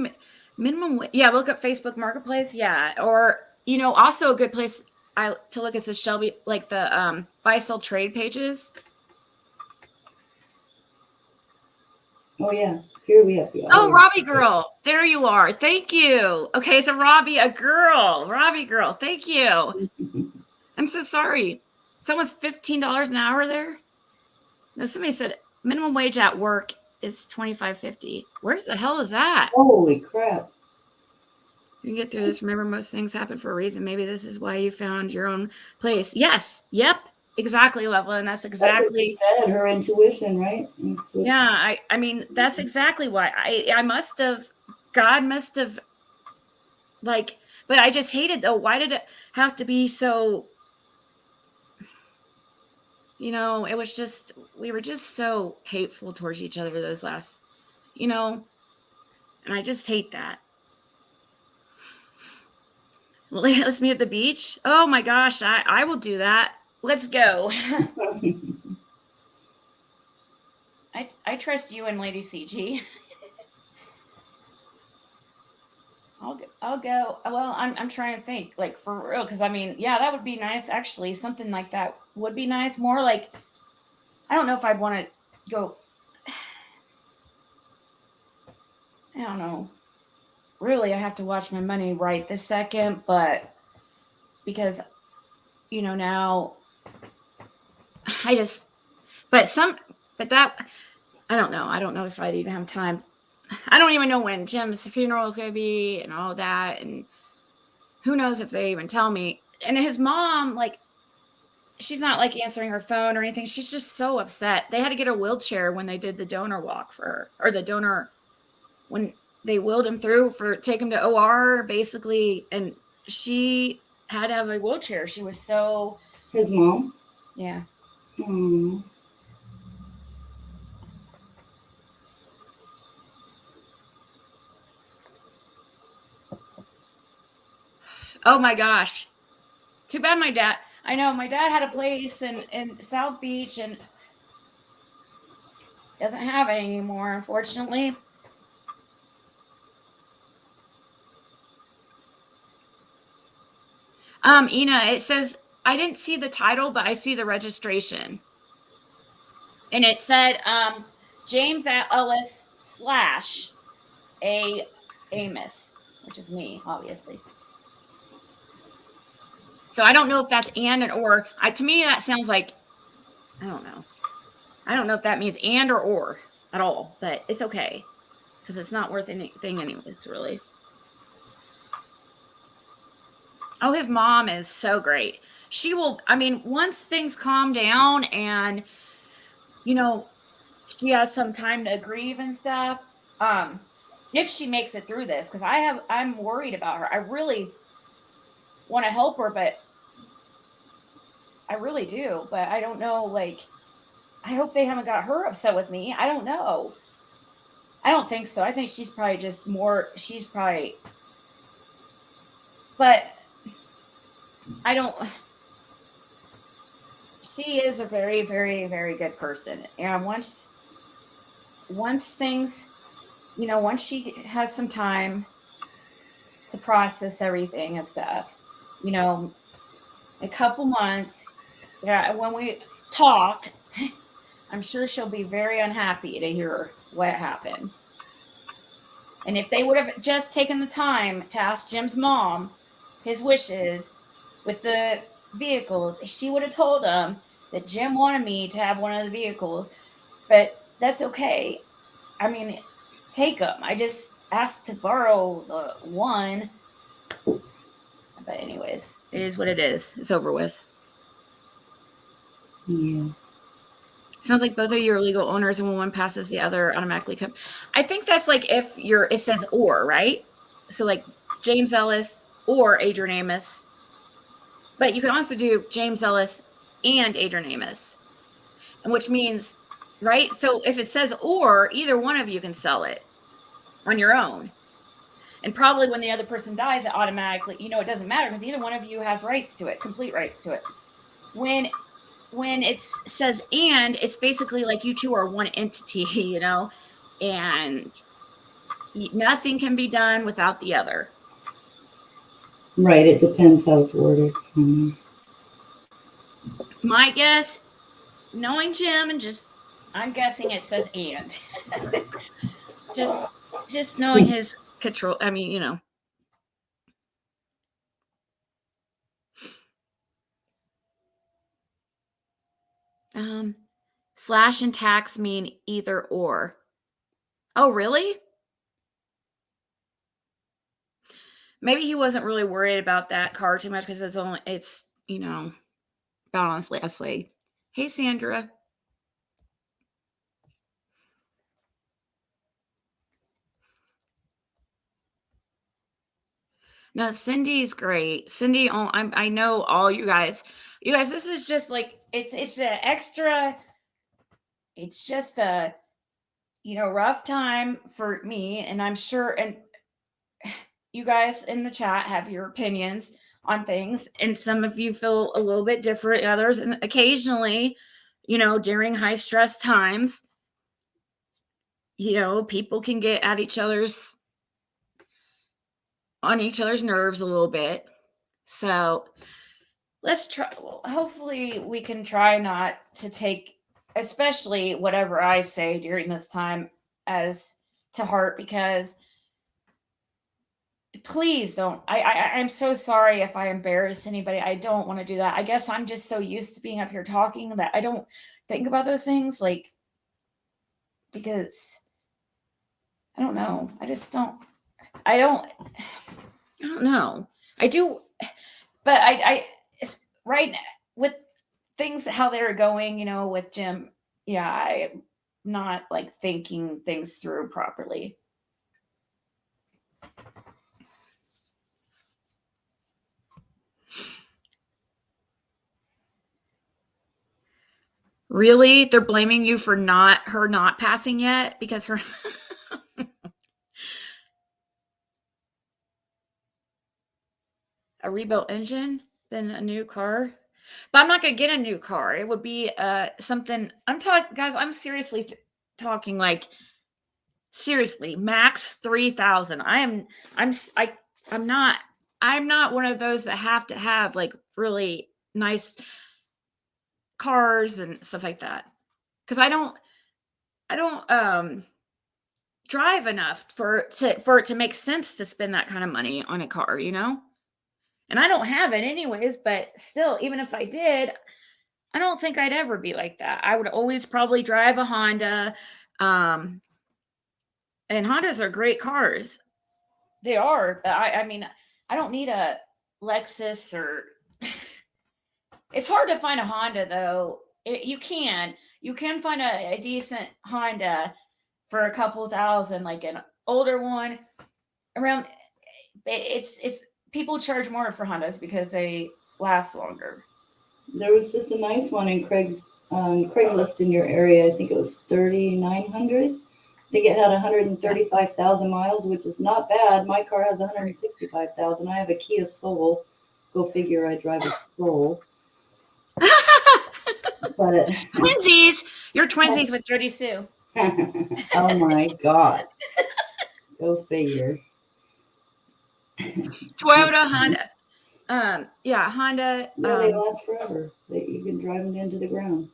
Minimum. Yeah, look at Facebook Marketplace. Yeah, or also a good place to look at the Shelby, like the buy sell trade pages.
Oh yeah, here we have.
Oh, Robbie girl, there you are. Thank you. Okay, so Robbie girl. Thank you. I'm so sorry. Someone's $15 an hour there. No, somebody said minimum wage at work is $25.50. Where's the hell is that?
Holy crap.
You can get through this. Remember, most things happen for a reason. Maybe this is why you found your own place. Yes. Yep. Exactly, Loveland. That's exactly
what she said, her intuition, right?
Yeah. I mean, that's exactly why God must have, like, but I just hated, though. Why did it have to be so, it was just, we were just so hateful towards each other those last, and I just hate that. Let's meet at the beach. Oh my gosh, I will do that. Let's go. I trust you and Lady CG. I'll go. Well, I'm trying to think, like, for real, because I mean, yeah, that would be nice. Actually, something like that would be nice. More like, I don't know if I'd want to go. I don't know. Really, I have to watch my money right this second, but because now but that, I don't know. I don't know if I'd even have time. I don't even know when Jim's funeral is going to be and all that. And who knows if they even tell me. And his mom, like, she's not like answering her phone or anything. She's just so upset. They had to get a wheelchair when they did the donor walk for her, or the donor, when they wheeled him through take him to OR basically. And she had to have a wheelchair. She was so.
His mom?
Yeah.
Hmm.
Oh my gosh. Too bad my dad. I know my dad had a place in South Beach and doesn't have it anymore, unfortunately. Ina, it says, I didn't see the title, but I see the registration. And it said, James Ellis / A. Amos, which is me, obviously. So I don't know if that's and or. To me, that sounds like, I don't know. I don't know if that means and or at all, but it's okay. Because it's not worth anything anyways, really. Oh, his mom is so great. She will, I mean, once things calm down and, you know, she has some time to grieve and stuff, if she makes it through this, because I'm worried about her. I really want to help her, but I really do, but I don't know, like, I hope they haven't got her upset with me. I don't know. I don't think so. I think she's probably just more, but I don't, she is a very, very, very good person. And once things, once she has some time to process everything and stuff, a couple months, when we talk, I'm sure she'll be very unhappy to hear what happened. And if they would have just taken the time to ask Jim's mom his wishes with the vehicles, she would have told him that Jim wanted me to have one of the vehicles, but that's okay. I mean, take them. I just asked to borrow the one. But anyways, it is what it is. It's over with.
Yeah.
Sounds like both of you are legal owners, and when one passes, the other automatically come. I think that's like if it says or, right? So like James Ellis or Adrian Amos. But you can also do James Ellis and Adrian Amos, and which means, right? So if it says or, either one of you can sell it on your own. And probably when the other person dies, it automatically, it doesn't matter because either one of you has rights to it, complete rights to it. When it says and, it's basically like you two are one entity, and nothing can be done without the other.
Right. It depends how it's worded. Mm-hmm.
My guess, knowing Jim and I'm guessing it says and. just knowing his control. I mean, slash and tax mean either or. Oh, really? Maybe he wasn't really worried about that car too much because it's about on its last leg. Hey, Sandra. No, Cindy's great. Cindy, I know all you guys. You guys, this is just like it's an extra. It's just a rough time for me, and I'm sure, and you guys in the chat have your opinions on things, and some of you feel a little bit different, others, and occasionally, during high stress times, people can get at on each other's nerves a little bit. So let's try. Well, hopefully we can try not to take, especially whatever I say during this time, as to heart, because please don't. I'm so sorry if I embarrass anybody. I don't want to do that. I guess I'm just so used to being up here talking that I don't think about those things, like, because I don't know. I don't know. I do, but it's right now with things how they're going, with Jim. Yeah, I'm not like thinking things through properly. Really? They're blaming you for her not passing yet because her a rebuilt engine than a new car. But I'm not going to get a new car. It would be something. I'm talking, guys, I'm seriously talking like seriously, max 3,000. I'm not I'm not one of those that have to have like really nice cars and stuff like that. Cause I don't drive enough for it to make sense to spend that kind of money on a car, you know? And I don't have it anyways, but still, even if I did, I don't think I'd ever be like that. I would always probably drive a Honda. Um, and Hondas are great cars. They are. But I mean, I don't need a Lexus or it's hard to find a Honda though. You can find a decent Honda for a couple thousand, like an older one around. It's people charge more for Hondas because they last longer.
There was just a nice one in Craigslist in your area. I think it was 3,900. I think it had 135,000 miles, which is not bad. My car has 165,000. I have a Kia Soul. Go figure, I drive a Soul. But
Twinsies, you're twinsies with Dirty Sue.
oh my God. Go figure.
Toyota, Honda. Yeah, Honda.
Yeah, they last forever. You can drive them into the ground.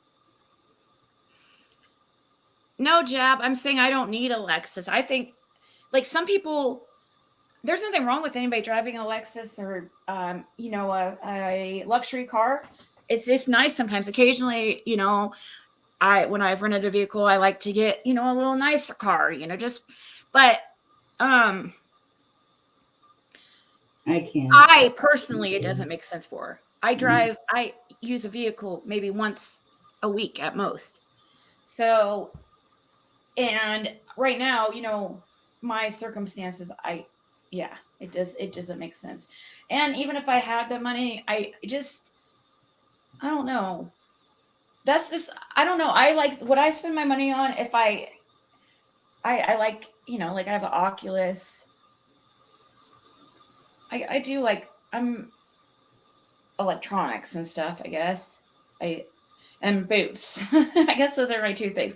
No, Jab. I'm saying I don't need a Lexus. I think, like some people, there's nothing wrong with anybody driving a Lexus or, a luxury car. It's nice sometimes. Occasionally, when I've rented a vehicle, I like to get, a little nicer car. But
I can't.
I personally, it doesn't make sense for. I use a vehicle maybe once a week at most. So, and right now, my circumstances, it doesn't make sense. And even if I had the money, I don't know. That's just, I don't know. I like what I spend my money on. If I like, like I have an Oculus. I do like, I'm electronics and stuff, I guess. And boots. I guess those are my two things.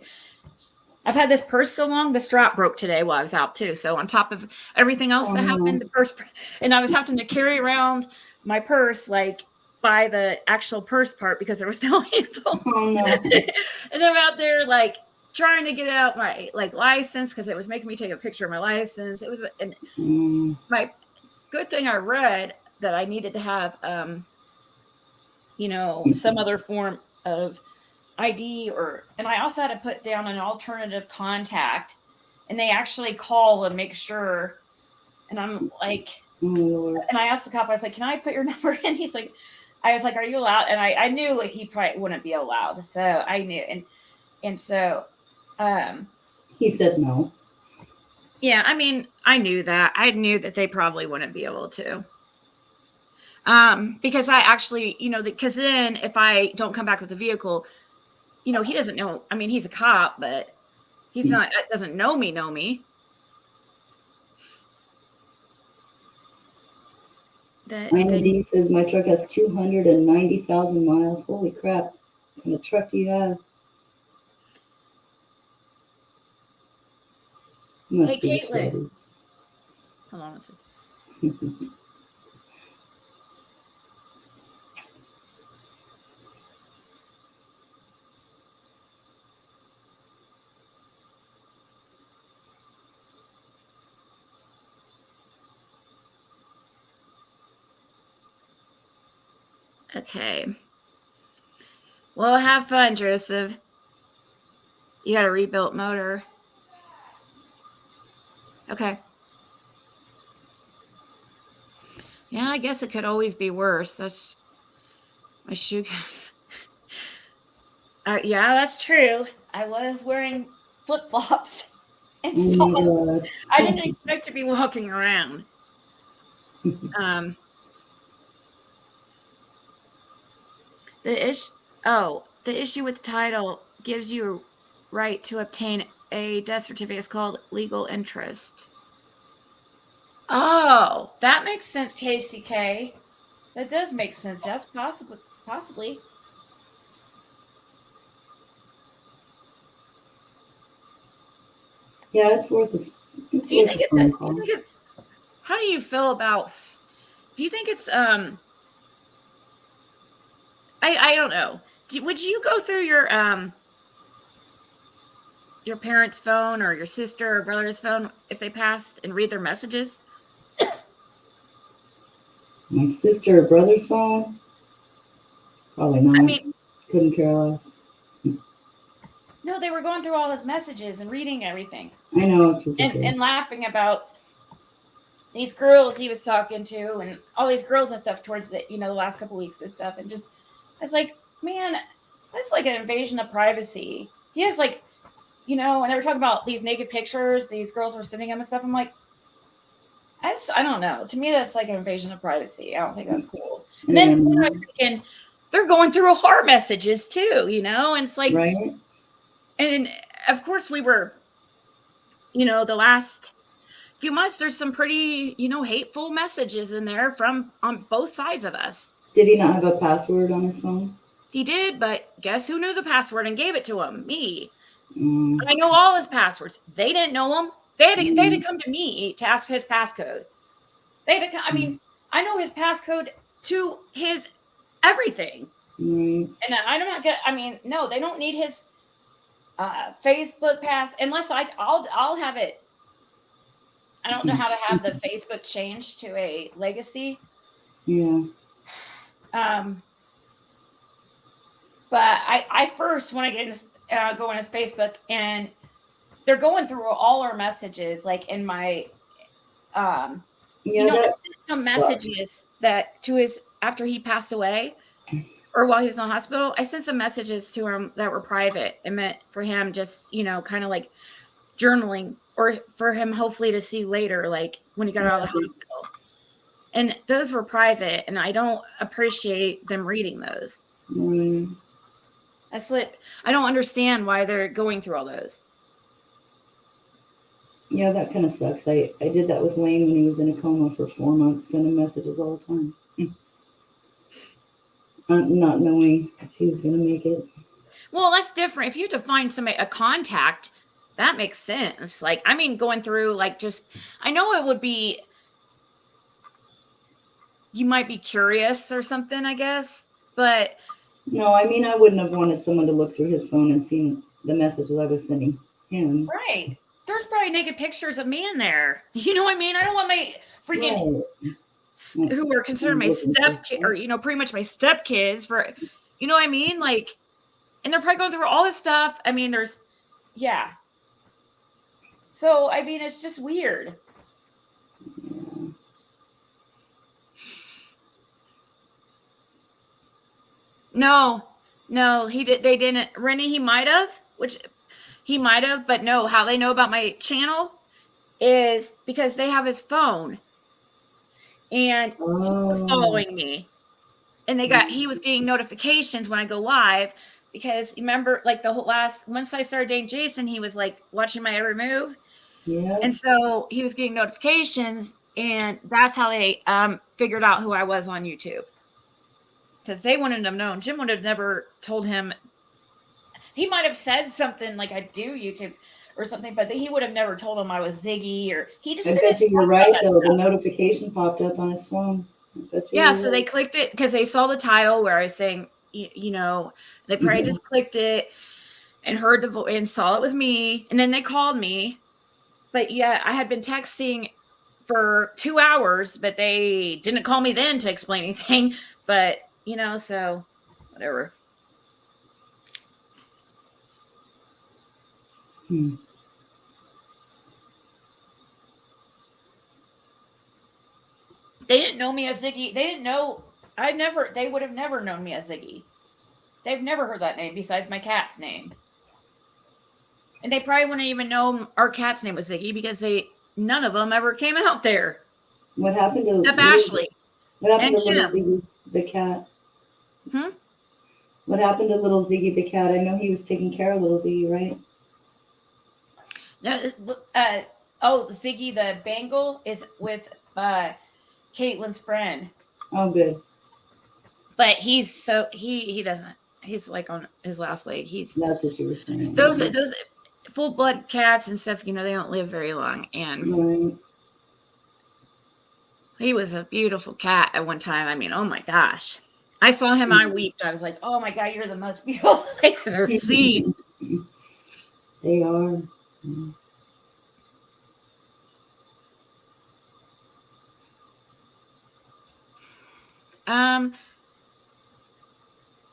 I've had this purse so long, the strap broke today while I was out too. So on top of everything else that happened, the purse, and I was having to carry around my purse like by the actual purse part because there was no handle.
Oh no.
And I'm out there like trying to get out my like license because it was making me take a picture of my license. It was my good thing I read that I needed to have some other form of ID and I also had to put down an alternative contact and they actually call and make sure. And I'm like, and I asked the cop, I was like, can I put your number in? He's like, I was like, are you allowed? And I knew like he probably wouldn't be allowed. So I knew. And so,
he said no.
Yeah. I mean, I knew that they probably wouldn't be able to. Because I actually, because then if I don't come back with the vehicle, he doesn't know. I mean, he's a cop, but he's not, doesn't know me.
IND says my truck has 290,000 miles. Holy crap. What kind of truck do you have?
Hey, Caitlin. Hold on one second. Okay. Well, have fun, Joseph. You got a rebuilt motor. Okay. Yeah, I guess it could always be worse. That's my shoe. Yeah, that's true. I was wearing flip-flops and socks. I didn't expect to be walking around. The issue with the title gives you right to obtain a death certificate. It's called legal interest. Oh, that makes sense, KCK. That does make sense. That's possibly.
Yeah, it's worth it.
Do you think it's how do you feel about Do you think it's I don't know. Would you go through your parents' phone or your sister or brother's phone if they passed and read their messages?
My sister or brother's phone? Probably not.
I mean,
Couldn't care less.
no, they were going through all his messages and reading everything.
I know, it's ridiculous.
And laughing about these girls he was talking to and all these girls and stuff towards the, the last couple weeks and stuff. And just, it's like, man, that's like an invasion of privacy. He has like, and they were talking about these naked pictures these girls were sending him and stuff. I'm like, I don't know. To me, that's like an invasion of privacy. I don't think that's cool. And then I was thinking, they're going through our messages too, and it's like,
right?
And of course we were, the last few months, there's some pretty, hateful messages in there on both sides of us.
Did he not have a password on his phone?
He did, but guess who knew the password and gave it to him? Me. I know all his passwords. They didn't know them. They had to come to me to ask his passcode. They had to. I know his passcode to his everything. And I'm not gonna. No, they don't need his Facebook pass unless I'll have it. I don't know how to have the Facebook changed to a legacy.
Yeah.
But I first want to get go on his Facebook, and they're going through all our messages, like in my I sent some messages that to his after he passed away, or while he was in the hospital. I sent some messages to him that were private and meant for him just kind of like journaling, or for him hopefully to see later, like when he got out of the hospital. And those were private, and I don't appreciate them reading those. That's what I don't understand, why they're going through all those.
Yeah, that kind of sucks. I did that with Wayne when he was in a coma for 4 months, sending messages all the time. Not knowing if he was going to make it.
Well, that's different. If you have to find a contact, that makes sense. Like, going through, like, just, I know it would be, you might be curious or something, I guess, but.
No, I wouldn't have wanted someone to look through his phone and see the messages I was sending him.
Right. There's probably naked pictures of me in there. You know what I mean? I don't want my freaking, who are considered my stepkids, or, pretty much my stepkids for, you know what I mean? Like, and they're probably going through all this stuff. There's, yeah. So, it's just weird. No, they didn't. Rennie, he might have, but no, how they know about my channel is because they have his phone, and he was following me, and he was getting notifications when I go live, because remember, like once I started dating Jason, he was like watching my every move.
Yeah.
And so he was getting notifications, and that's how they figured out who I was on YouTube. Because they wouldn't have known. Jim would have never told him. He might have said something like, I do YouTube or something, but he would have never told him I was Ziggy, or he just.
I bet you're right, though. The notification popped up on his phone.
Yeah, so they clicked it because they saw the title where I was saying, they probably just clicked it and heard the voice and saw it was me, and then they called me. But yeah, I had been texting for 2 hours, but they didn't call me then to explain anything. But, so whatever.
They
didn't know me as Ziggy. They didn't know. They would have never known me as Ziggy. They've never heard that name besides my cat's name. And they probably wouldn't even know our cat's name was Ziggy, because none of them ever came out there.
What happened to
Ashley?
What happened to little Ziggy the cat? What happened to little Ziggy the cat? I know he was taking care of little Ziggy, right?
No. Ziggy the Bengal is with Caitlin's friend.
Oh, good.
But he doesn't. He's like on his last leg.
That's what you were saying.
Those full blood cats and stuff, they don't live very long. And He was a beautiful cat at one time. I mean, oh my gosh. I saw him, I wept. I was like, oh my God, you're the most beautiful thing I've ever seen.
They are.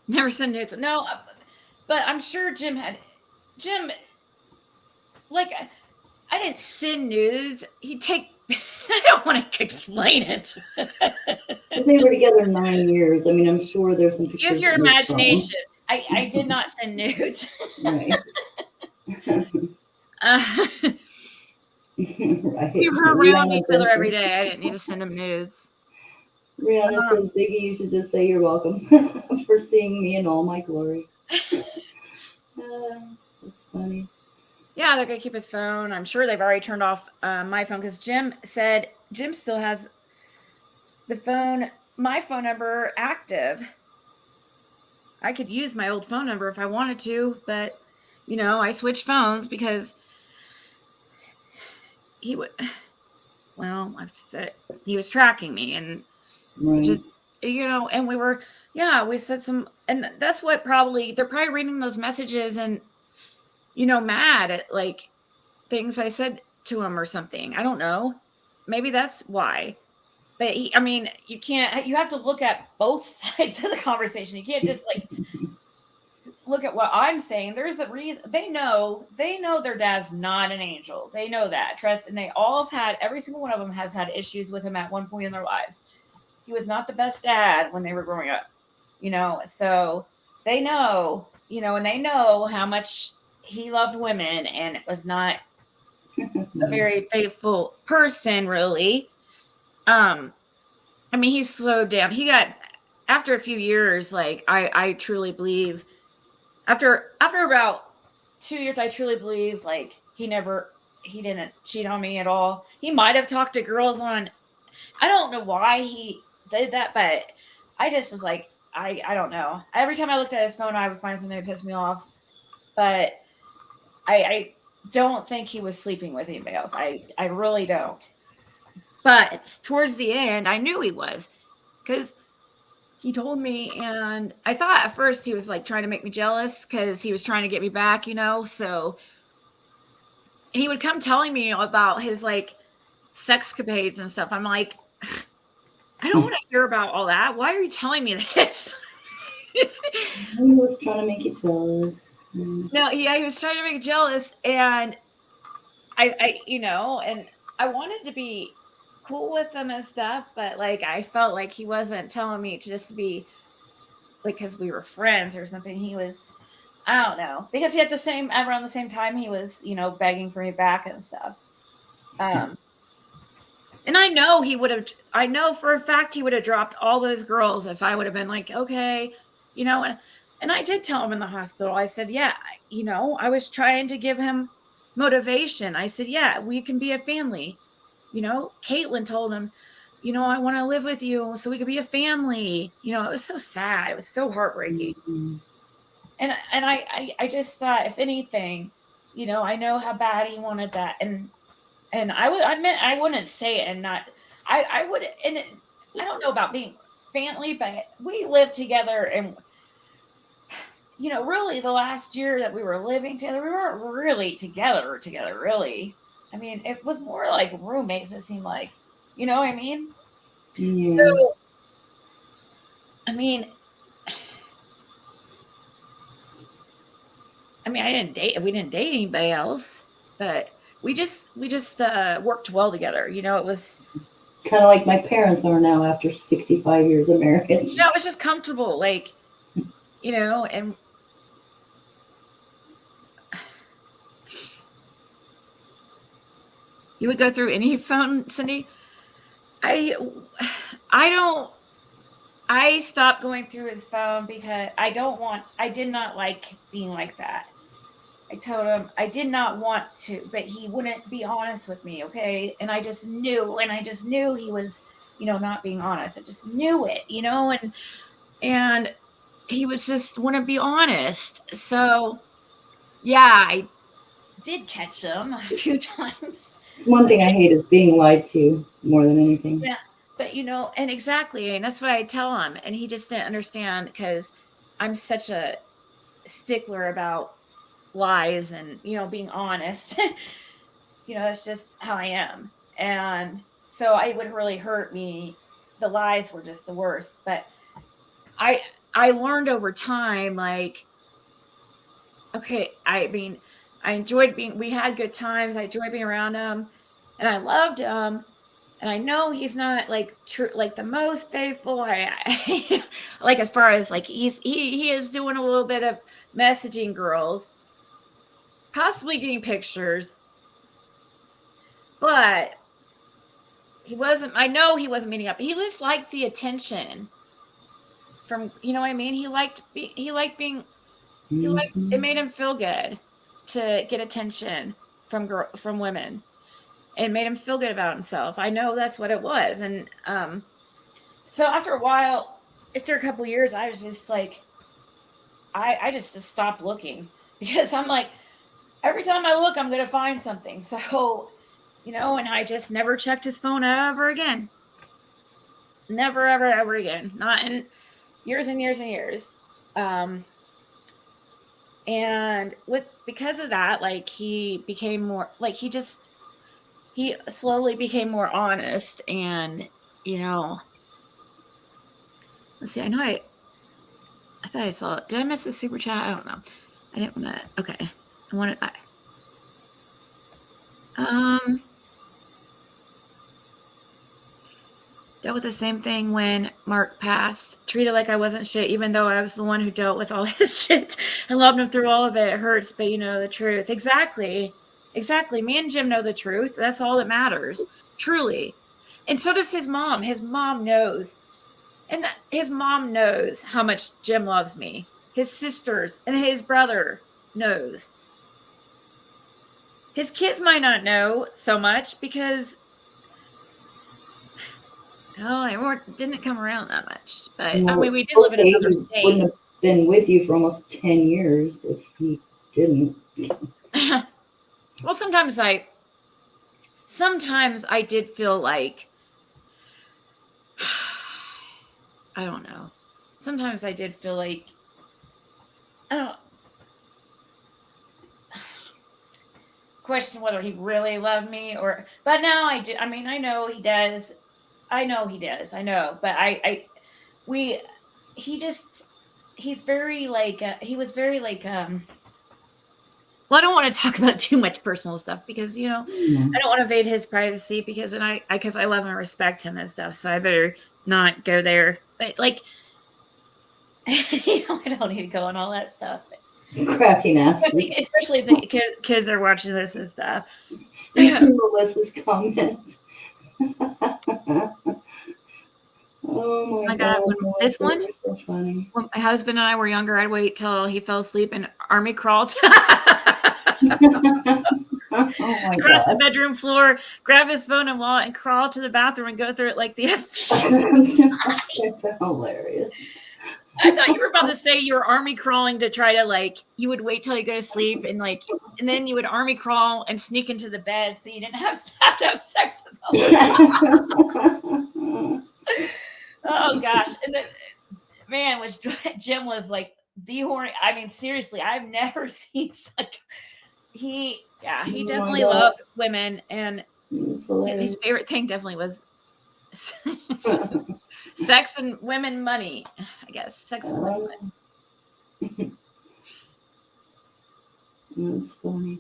Never send nudes. No, but I'm sure Jim, like, I didn't send nudes. He'd take, I don't want to explain it.
But they were together 9 years. I mean, I'm sure there's some pictures.
Use your
of his phone.
imagination. I did not send nudes.
Right. Right.
We were around each other every
says-
day. I didn't need to send him nudes.
Rihanna says, Ziggy, you should just say you're welcome for seeing me in all my glory. That's funny.
Yeah, they're going to keep his phone. I'm sure they've already turned off my phone because Jim said Jim still has the phone, my phone number active. I could use my old phone number if I wanted to, but, you know, I switched phones because he would, well, I've said it, he was tracking me and
Right.
just, you know, and we were, yeah, we said some, and that's what probably, they're probably reading those messages and, you know, mad at like things I said to him or something. I don't know. Maybe that's why. But I mean, you can't, you have to look at both sides of the conversation. You can't just like look at what I'm saying. There's a reason. They know their dad's not an angel. They know that. Trust, and they all have had, every single one of them has had issues with him at one point in their lives. He was not the best dad when they were growing up, you know, so they know, you know, and they know how much he loved women and was not a very faithful person, really. I mean, he slowed down. He got, after a few years, like I truly believe after about 2 years, I truly believe like he didn't cheat on me at all. He might have talked to girls on, I don't know why he did that, but I just was like, I don't know. Every time I looked at his phone, I would find something that pissed me off, but I don't think he was sleeping with anybody else. I really don't. But towards the end, I knew he was because he told me, and I thought at first he was like trying to make me jealous because he was trying to get me back, you know. So he would come telling me about his like sexcapades and stuff. I'm like, I don't want to hear about all that. Why are you telling me this?
He was trying to make you jealous.
No, yeah, he was trying to make me jealous, and I, you know, and I wanted to be cool with him and stuff, but like I felt like he wasn't telling me to just be like because we were friends or something. He was, I don't know, because he had the same around the same time he was, you know, begging for me back and stuff. And I know he would have, I know for a fact he would have dropped all those girls if I would have been like, okay, you know, and I did tell him in the hospital, I said, yeah, you know, I was trying to give him motivation. I said, yeah, we can be a family. You know, Caitlin told him, you know, I want to live with you so we could be a family. You know, it was so sad. It was so heartbreaking.
Mm-hmm.
And I just thought, if anything, you know, I know how bad he wanted that. And I wouldn't say it and not, I would, and it, I don't know about being family, but we lived together and, you know, really the last year that we were living together, we weren't really together, really. I mean, it was more like roommates, it seemed like, you know what I mean?
Yeah.
So, I mean, we didn't date anybody else, but we just worked well together. You know, it was
kind of like my parents are now after 65 years of marriage.
No, it was just comfortable, like, you know, and you would go through any phone, Cindy. I stopped going through his phone because I did not like being like that. I told him I did not want to, but he wouldn't be honest with me, okay? And I just knew he was, you know, not being honest. I just knew it, you know, and he was just wouldn't be honest. So, yeah, I did catch him a few times.
One thing I hate is being lied to more than anything.
Yeah. but and exactly, and that's what I tell him, and he just didn't understand because I'm such a stickler about lies and being honest. That's just how I am, and so it would really hurt me. The lies were just the worst, but I I learned over time, like, okay, I mean, I enjoyed we had good times. I enjoyed being around him, and I loved him. And I know he's not like true, like the most faithful. Like, as far as like he is doing a little bit of messaging girls, possibly getting pictures, but he wasn't. I know he wasn't meeting up. He just liked the attention from, what I mean. He liked being. He liked. It
Mhm.
made him feel good to get attention from women. It made him feel good about himself. I know that's what it was, and so after a while, after a couple years, I was just like, I just stopped looking because I'm like, every time I look, I'm gonna find something. So, and I just never checked his phone ever again. Never, ever, ever again. Not in years and years and years. Um, and because of that, like, he became more like he slowly became more honest, and you know, let's see. I thought I saw it. Did I miss a super chat? I don't know. I didn't want to. Okay. I wanted. Um, dealt with the same thing when Mark passed. Treated like I wasn't shit, even though I was the one who dealt with all his shit. I loved him through all of it. It hurts, but you know the truth. Exactly. Exactly. Me and Jim know the truth. That's all that matters. Truly. And so does his mom. His mom knows. And his mom knows how much Jim loves me. His sisters and his brother knows. His kids might not know so much because they didn't come around that much. But I
Well,
mean, we did live in
okay,
another
he wouldn't
state.
have been with you for almost 10 years if he didn't.
Well, sometimes I did feel like I don't know. Sometimes I did feel like I don't question whether he really loved me, but now I do. I mean, I know he does. I know he does. I know, but we he just he's very like he was very like well, I don't want to talk about too much personal stuff because
Yeah.
I don't want to invade his privacy because I love and respect him and stuff, so I better not go there. But like I don't need to go on all that stuff.
Cracking asses.
Especially if the kids are watching this and stuff.
You
Yeah.
see Melissa's comments. Oh my
My God,
god,
when this
Melissa,
one,
you're so funny.
when my husband and I were younger, I'd wait till he fell asleep and army crawled
Oh my
across the
god.
bedroom floor, grab his phone and wallet, and crawl to the bathroom and go through it like the
That's hilarious.
I thought you were about to say you were army crawling to try to you would wait till you go to sleep and then you would army crawl and sneak into the bed so you didn't have to have sex with them. Oh gosh. And then man, which Jim was like the horny. I mean, seriously, I've never seen like he
Oh my
definitely
god.
loved women, and
It's
his
hilarious.
favorite thing definitely was sex and women money. I guess sex and women money.
That's funny.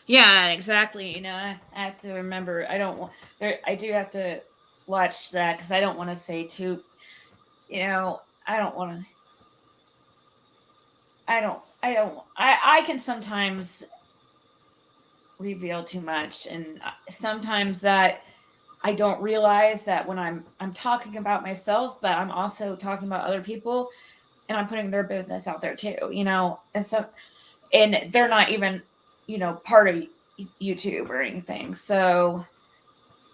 Yeah, exactly. I have to remember. I don't want there. I do have to watch that because I don't want to say too. I don't want to. I don't. I don't. I can sometimes reveal too much, and sometimes that I don't realize that when I'm talking about myself, but I'm also talking about other people, and I'm putting their business out there too. And so and they're not even part of YouTube or anything. So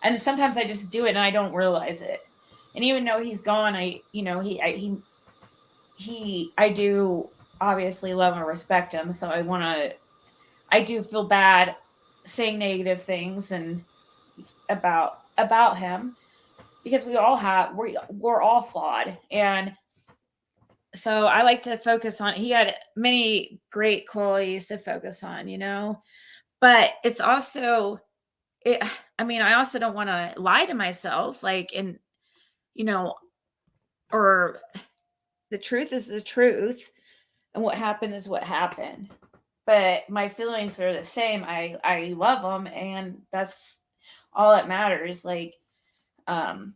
and sometimes I just do it and I don't realize it. And even though he's gone, I do obviously love and respect him. So I do feel bad saying negative things and about him. because we're all flawed. And so I like to focus on, he had many great qualities to focus on, you know, but it's also, it, I mean, I also don't want to lie to myself, like, and, you know, or the truth is the truth and what happened is what happened. But my feelings are the same. I love them, and that's all that matters. Like, um,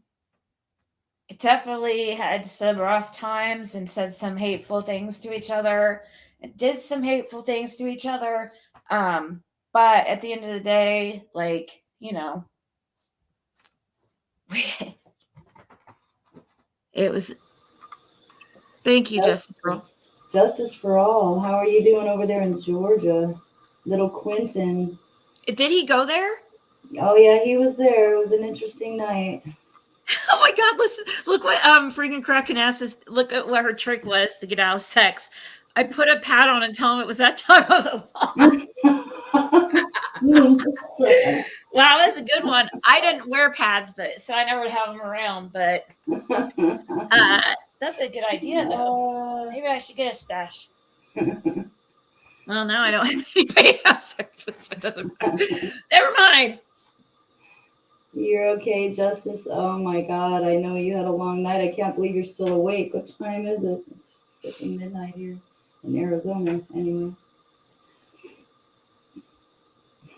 it definitely had some rough times and said some hateful things to each other and did some hateful things to each other. But at the end of the day, like, you know, it was, thank you, Justice Girl.
Justice for all. How are you doing over there in Georgia? Little Quentin.
Did he go there?
Oh yeah, he was there. It was an interesting night.
Oh my God! Listen, look what freaking Kraken asses. Look at what her trick was to get out of sex. I put a pad on and tell him it was that time of the month. Wow, that's a good one. I didn't wear pads, but so I never would have them around. But that's a good idea, though. Maybe I should get a stash. Well, now I don't have anybody to have sex with, so it doesn't matter. Never mind.
You're okay, Justice. Oh my God, I know you had a long night. I can't believe you're still awake. What time is it? It's freaking midnight here in Arizona, anyway.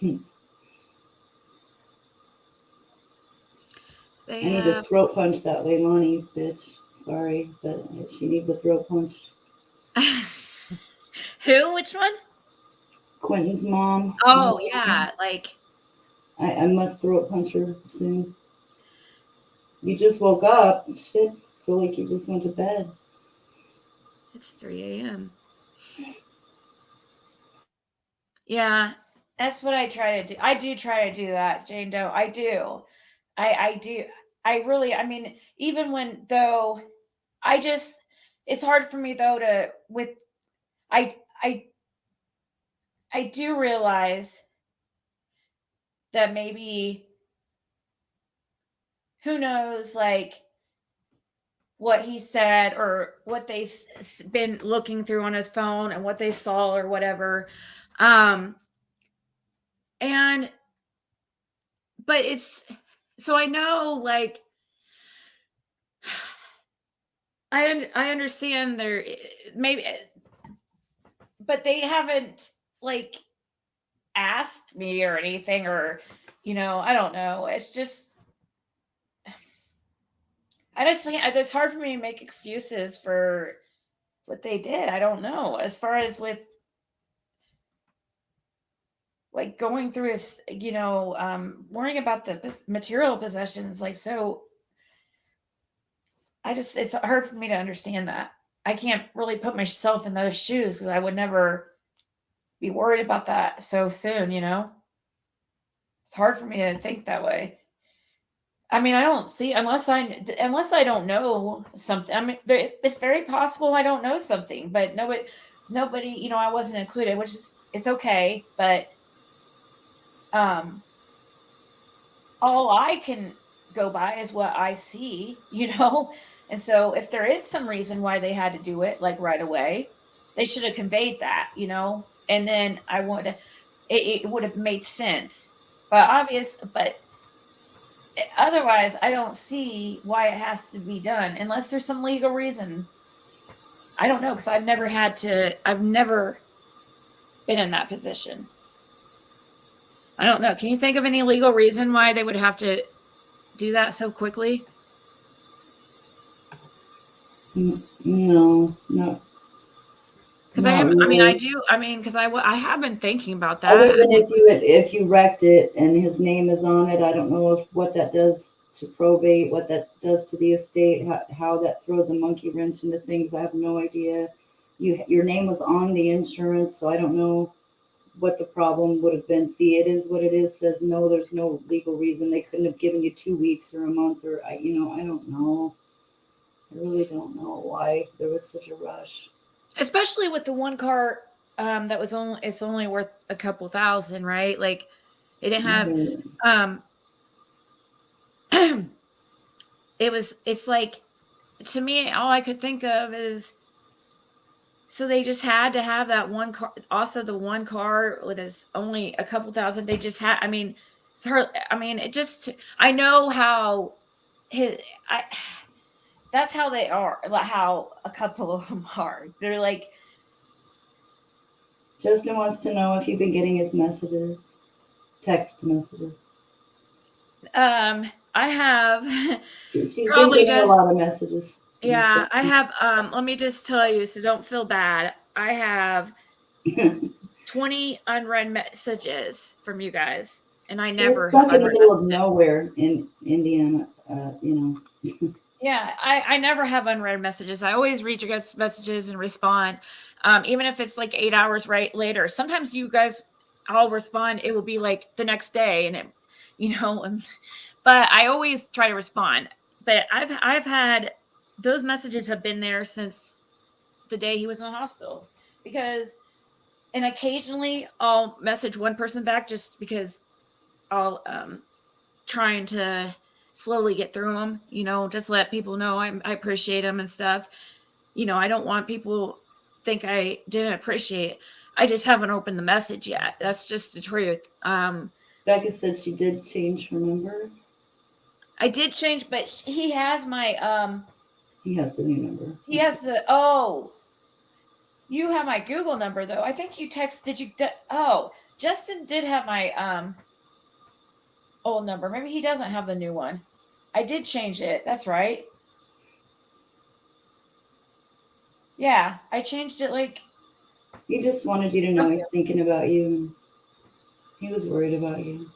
I need to throat punch that Leilani bitch. Sorry, but she needs a throat punch.
Who? Which one?
Quentin's mom.
Oh, yeah. Like,
I must throat punch her soon. You just woke up. Shit, feel like you just went to bed.
It's 3 a.m. Yeah, that's what I try to do. I do try to do that, Jane Doe. I do. I do. I really, I mean, even when though I just, it's hard for me though to with I I I do realize that maybe who knows like what he said or what they've been looking through on his phone and what they saw or whatever. And but it's so I know like I understand there maybe, but they haven't like asked me or anything, or you know, I don't know. It's just honestly, it's hard for me to make excuses for what they did. I don't know. As far as with like going through his, you know, worrying about the material possessions, like so. It's hard for me to understand that. I can't really put myself in those shoes because I would never be worried about that so soon, you know? It's hard for me to think that way. I mean, I don't see unless I don't know something. I mean, it's very possible I don't know something, but nobody, you know, I wasn't included, which is it's okay. But all I can go by is what I see, you know. And so, if there is some reason why they had to do it, like right away, they should have conveyed that, you know. And then it would have made sense. But otherwise, I don't see why it has to be done unless there's some legal reason. I don't know because I've never been in that position. I don't know. Can you think of any legal reason why they would have to do that so quickly?
No.
Because I mean, because I have been thinking about that.
Other than if you wrecked it and his name is on it, I don't know what that does to probate, what that does to the estate, how that throws a monkey wrench into things. I have no idea. Your name was on the insurance, so I don't know what the problem would have been. See, it is what it is. Says no, there's no legal reason. They couldn't have given you 2 weeks or a month or I don't know. I really don't know why there was such a rush.
Especially with the one car that was it's only worth a couple thousand, right? Like it didn't have it's like, to me, all I could think of is, so they just had to have that one car. Also, the one car with us only a couple thousand. They just had. I mean, it's her. I mean, it just. I know how his. I. That's how they are. Like how a couple of them are. They're like,
Justin wants to know if you've been getting his messages, text messages.
I have.
She's been
Probably
getting a
just.
lot of messages.
Yeah, I have. Let me just tell you, so don't feel bad. I have 20 unread messages from you guys, and I
She's
never have
stuck in the
unread
middle of
messages.
nowhere in Indiana. You know.
Yeah, I never have unread messages. I always read your guys' messages and respond, even if it's like 8 hours later. Sometimes you guys, I'll respond. It will be like the next day, and it, but I always try to respond. But I've had those messages have been there since the day he was in the hospital, because, and occasionally I'll message one person back just because I'll trying to slowly get through them, just let people know I appreciate them and stuff. I don't want people think I didn't appreciate it. I just haven't opened the message yet. That's just the truth.
Becca said she did change her number.
I did change, but he has my
He has the new number.
he has the you have my Google number though. I think you texted you. Justin did have my old number. Maybe he doesn't have the new one. I did change it. That's right. Yeah, I changed it like.
He just wanted you to know he's thinking about you. And he was worried about you.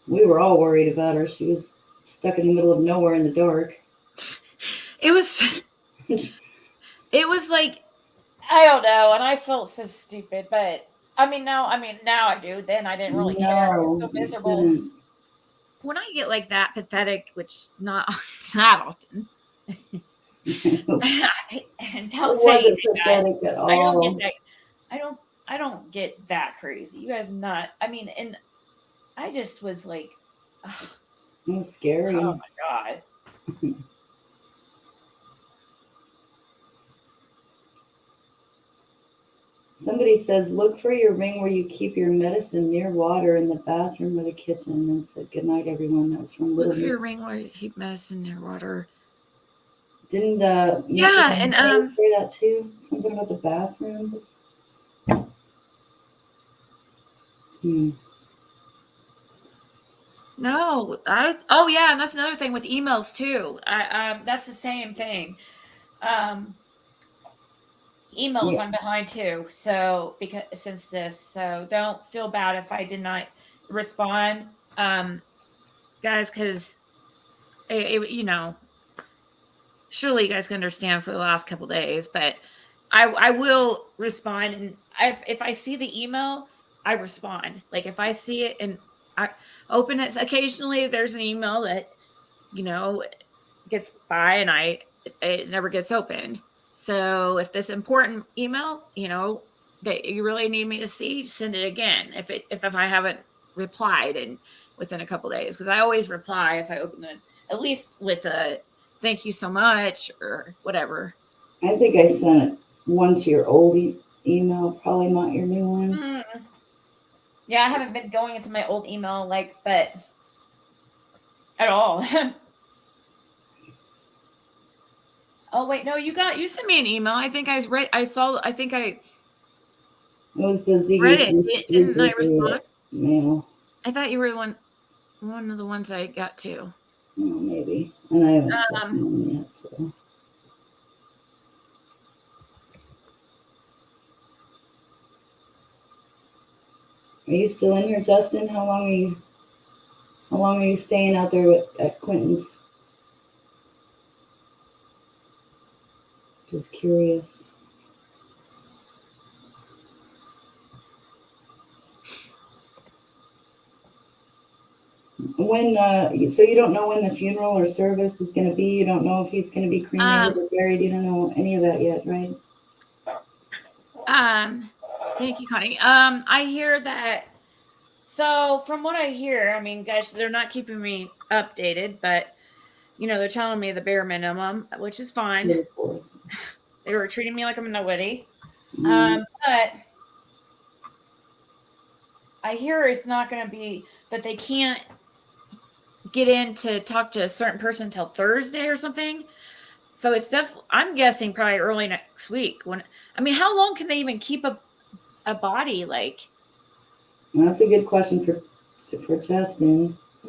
We were all worried about her. She was stuck in the middle of nowhere in the dark.
It was like, I don't know, and I felt so stupid, but now I do. Then I didn't really care. I was so miserable. When I get like that pathetic, which not that often. And don't say anything, guys.
At all.
I don't get that. I don't get that crazy. You guys are not. And I just was like, ugh,
it was scary.
Oh my God.
Somebody says, look for your ring where you keep your medicine near water in the bathroom or the kitchen. And said, good night, everyone. That was from Little
Look for your
Mix.
ring where you keep medicine near water.
Didn't
yeah, and
say that too? Something about the bathroom.
No, and that's another thing with emails too. That's the same thing. Emails, yeah. I'm behind too. So so don't feel bad if I did not respond, guys, because surely you guys can understand for the last couple days, but I will respond, and if I see the email, I respond. Like if I see it and I open it, occasionally there's an email that gets by and it never gets opened. So if this important email, that you really need me to see, send it again. If I haven't replied and within a couple days, because I always reply if I open it, at least with a thank you so much or whatever.
I think I sent one to your old email, probably not your new one.
Mm-hmm. Yeah, I haven't been going into my old email but at all. Oh wait, no, you sent me an email. I think I read. I think I.
It was the Ziggy.
Read it, didn't I respond?
Mail.
I thought you were one of the ones I got too.
Oh, maybe, and I haven't checked them yet. So. Are you still in here, Justin? How long are you staying out there at Quentin's? Just curious. When so you don't know when the funeral or service is going to be? You don't know if he's going to be cremated or buried? You don't know any of that yet, right?
Thank you, Connie. I hear that So from what I hear, I mean, guys, they're not keeping me updated, but they're telling me the bare minimum, which is fine.
Of course.
They were treating me like I'm a nobody.
Mm.
But I hear it's not going to be, but they can't get in to talk to a certain person until Thursday or something. So it's definitely, I'm guessing probably early next week. How long can they even keep a body? Like,
Well, that's a good question for Justin.
I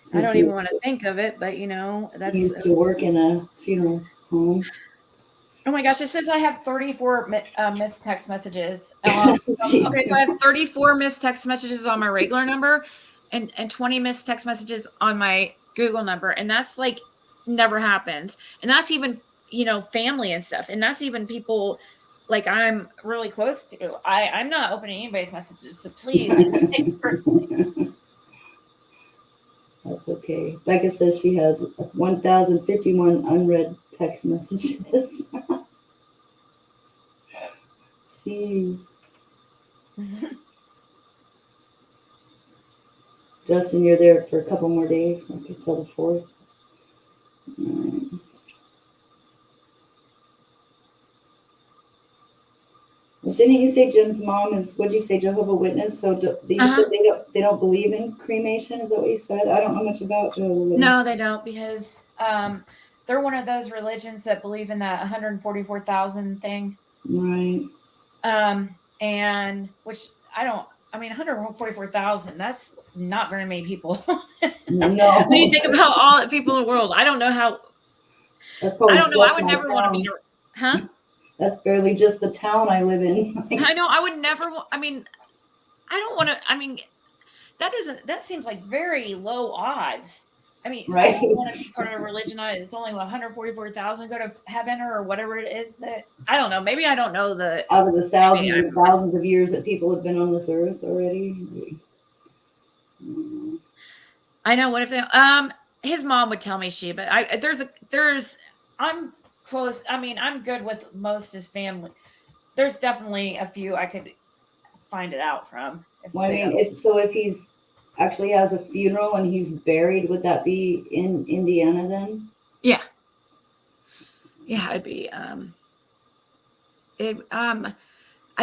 Since
don't even want to think of it, but
he
that's,
used to work in a funeral home.
oh my gosh, it says I have 34 missed text messages. Okay, so I have 34 missed text messages on my regular number and 20 missed text messages on my Google number. And that's like never happens. And that's even, family and stuff. And that's even people like I'm really close to. I'm not opening anybody's messages. So please do not take it personally.
That's okay. Becca says she has 1,051 unread text messages. Jeez. Justin, you're there for a couple more days, like until the 4th. Right. Well, didn't you say Jim's mom is? What'd you say, Jehovah's Witness? So you said they don't believe in cremation. Is that what you said? I don't know much about Jehovah's Witness.
No, they don't, because they're one of those religions that believe in that 144,000 thing.
Right.
And which I don't. 144,000. That's not very many people.
No.
When you think about all the people in the world, I don't know how.
That's probably
I don't know. I would never want to be. Huh?
That's barely just the town I live in.
I know. I would never. I don't want to. That seems like very low odds.
Right.
I don't want to be part of a religion. It's only 144,000 go to heaven or whatever it is. That I don't know. Maybe I don't know the.
Out of the thousands and thousands of years that people have been on this earth already.
I know. What if they? His mom would tell me but I'm close. I'm good with most of his family. There's definitely a few I could find it out from.
If he's actually has a funeral and he's buried, would that be in Indiana then?
Yeah. Yeah, it'd be. I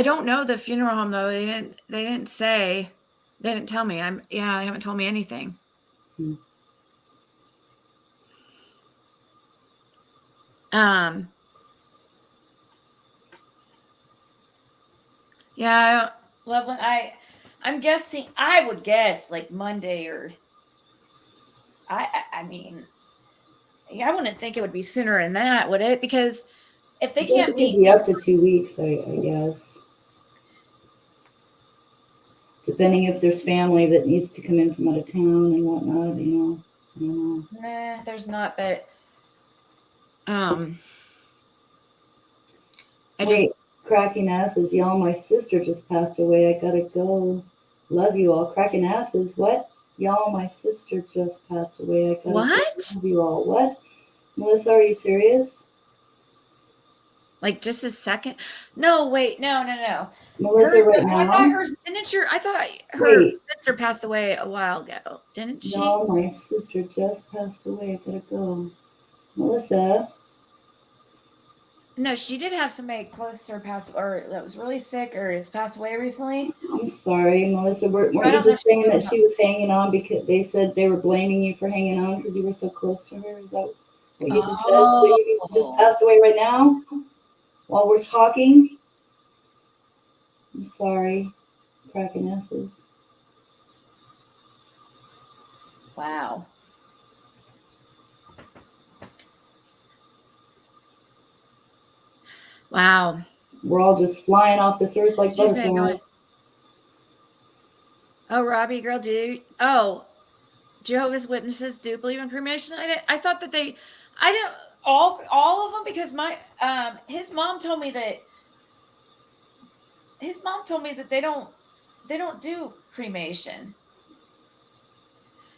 don't know the funeral home though. They didn't say. They didn't tell me. They haven't told me anything. Yeah, Loveland. I'm guessing. I would guess like Monday or. I wouldn't think it would be sooner than that, would it? Because if they can't meet,
it could be up to 2 weeks, I guess. Depending if there's family that needs to come in from out of town and whatnot, I don't know.
Nah, there's not. But
Cracking asses, y'all. My sister just passed away. I gotta go. Love you all. Cracking asses. What? Y'all, my sister just passed away. I gotta
what?
go. Love you all. What? Melissa, are you serious?
Like just a second? No, wait, no.
Melissa, right now?
I thought her sister passed away a while ago, didn't she?
No, my sister just passed away. I gotta go. Melissa.
No, she did have somebody close to her pass, or that was really sick, or has passed away recently.
I'm sorry, Melissa. Weren't you just saying that she was hanging on because they said they were blaming you for hanging on because you were so close to her? Is that what you just said? So you just passed away right now while we're talking? I'm sorry. Cracking asses.
Wow. Wow.
We're all just flying off this earth like butterflies.
Oh, Robbie, girl, Jehovah's Witnesses do believe in cremation? I thought that I don't, all of them, because his mom told me that they don't do cremation.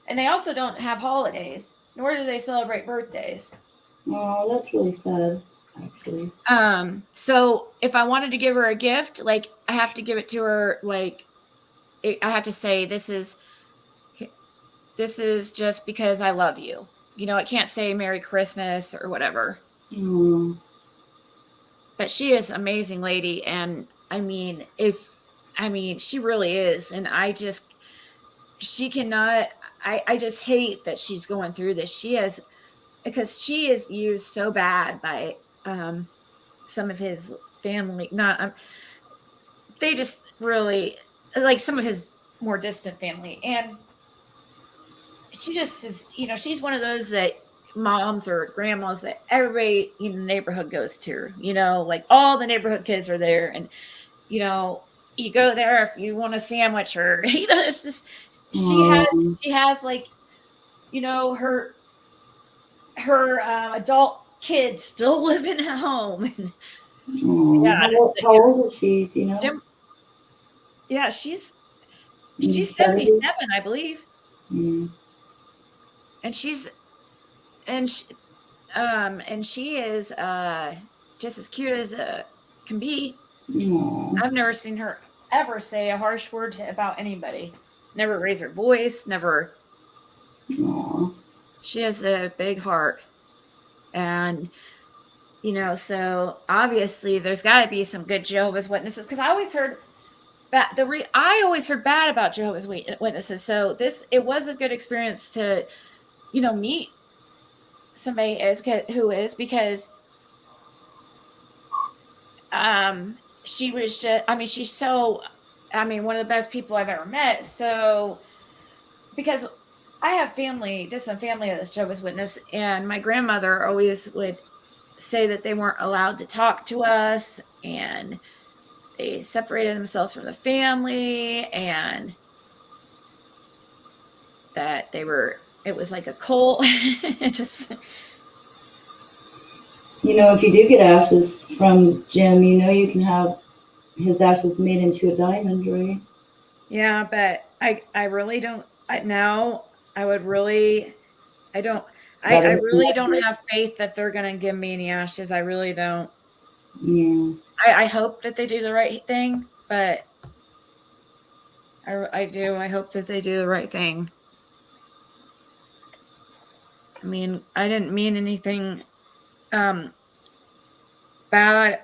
And they also don't have holidays, nor do they celebrate birthdays.
Oh, that's really sad, actually.
So if I wanted to give her a gift, like I have to give it to her like I have to say this is just because I love you. You know, I can't say Merry Christmas or whatever.
Mm.
But she is an amazing lady, and I mean, she really is, and she cannot. I just hate that she's going through this. Because she is used so bad by some of his family. Not they just really like some of his more distant family, and she just is, she's one of those that moms or grandmas that everybody in the neighborhood goes to, like all the neighborhood kids are there. And, you go there if you want a sandwich or, it's just, she has like, her adult kids still living at home. And, yeah,
How old is she? Do you know?
Jim, yeah, she's
In the
77,
70s?
I believe.
Mm.
And she is just as cute as can be.
Aw.
I've never seen her ever say a harsh word about anybody. Never raise her voice. Never.
Aw.
She has a big heart, and so obviously there's got to be some good Jehovah's Witnesses, because I always heard that I always heard bad about Jehovah's Witnesses. So it was a good experience to meet somebody who is, because she was just, she's so, one of the best people I've ever met. So, because I have distant family that's Jehovah's Witness, and my grandmother always would say that they weren't allowed to talk to us, and they separated themselves from the family, and that it was like a cult. Just,
if you do get ashes from Jim, you can have his ashes made into a diamond, right?
yeah, but I really don't. Now I would really, I don't. I really don't have faith that they're going to give me any ashes. I really don't.
Yeah.
I hope that they do the right thing, but I do. I hope that they do the right thing. I didn't mean anything bad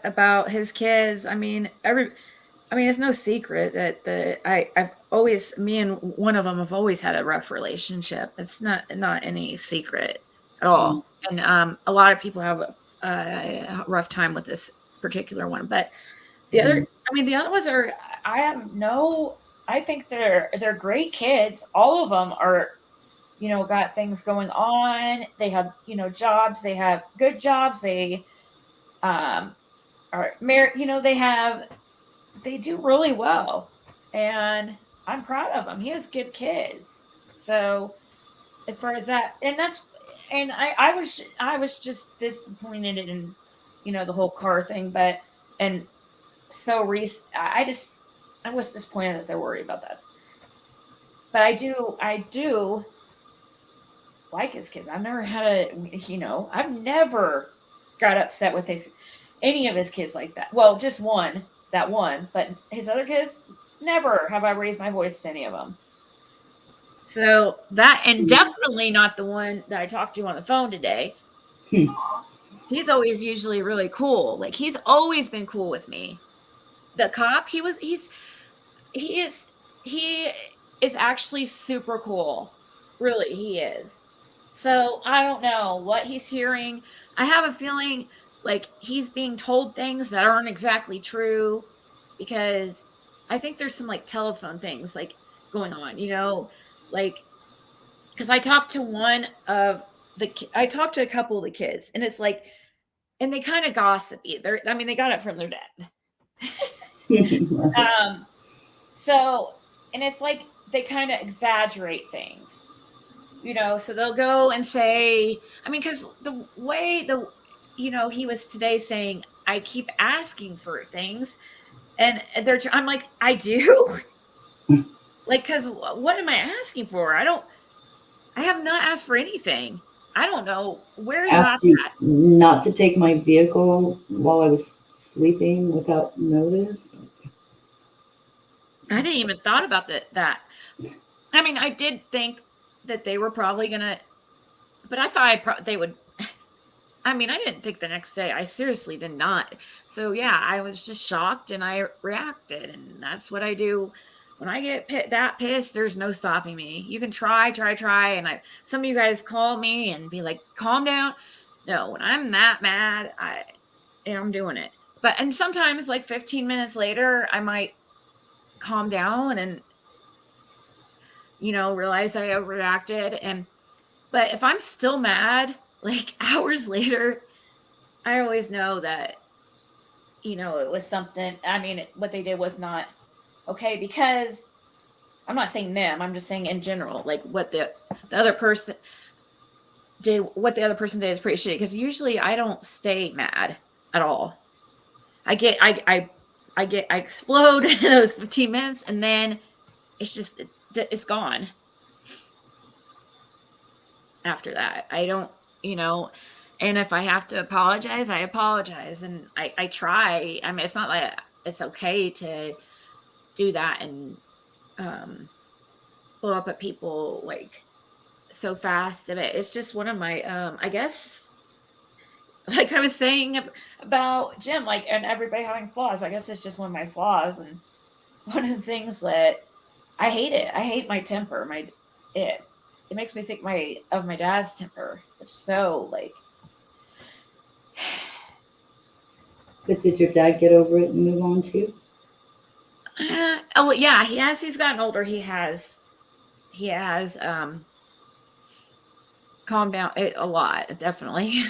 about his kids. It's no secret that I've always, me and one of them have always had a rough relationship. It's not any secret at all. And a lot of people have a rough time with this particular one. But the other ones are, I think they're great kids. All of them are, got things going on. They have, jobs. They have good jobs. They are married. They do really well, and I'm proud of him. He has good kids. So as far as that, I was just disappointed in, the whole car thing, and so I was disappointed that they're worried about that. But I do like his kids. I've never had I've never got upset with any of his kids like that. Well, just that one, but his other kids, never have I raised my voice to any of them. So that, and definitely not the one that I talked to on the phone today. He's always usually really cool. Like, he's always been cool with me. The cop, he is actually super cool. Really, he is. So I don't know what he's hearing. I have a feeling like he's being told things that aren't exactly true, because I think there's some like telephone things like going on, like, because I talked to I talked to a couple of the kids, and it's like, and they kind of gossipy. They got it from their dad. So, and it's like they kind of exaggerate things, so they'll go and say, because the way he was today saying, I keep asking for things, and I'm like, I do? Like, because what am I asking for? I have not asked for anything. I don't know where you got that.
Not to take my vehicle while I was sleeping without notice.
I didn't even thought about that. I mean, I did think that they were probably gonna, but I thought they would. I mean, I didn't think the next day. I seriously did not. So yeah, I was just shocked and I reacted, and that's what I do when I get that pissed. There's no stopping me. You can try, and some of you guys call me and be like, "Calm down." No, when I'm that mad, I'm doing it. And sometimes like 15 minutes later, I might calm down and realize I overreacted. But if I'm still mad, like hours later, I always know that, it was something. I mean, what they did was not okay, because I'm not saying them, I'm just saying in general, like what the other person did, is pretty shitty. Because usually I don't stay mad at all. I explode in those 15 minutes, and then it's gone. After that, I don't, and if I have to apologize, I apologize, and I try. I mean, it's not like it's okay to do that and blow up at people like so fast. It's just one of my I guess, like I was saying about Jim, like, and everybody having flaws. I guess it's just one of my flaws, and one of the things that I hate it. I hate my temper. It makes me think of my dad's temper. It's so like.
But did your dad get over it and move on too?
Oh yeah, he's gotten older. He has calmed down a lot, definitely.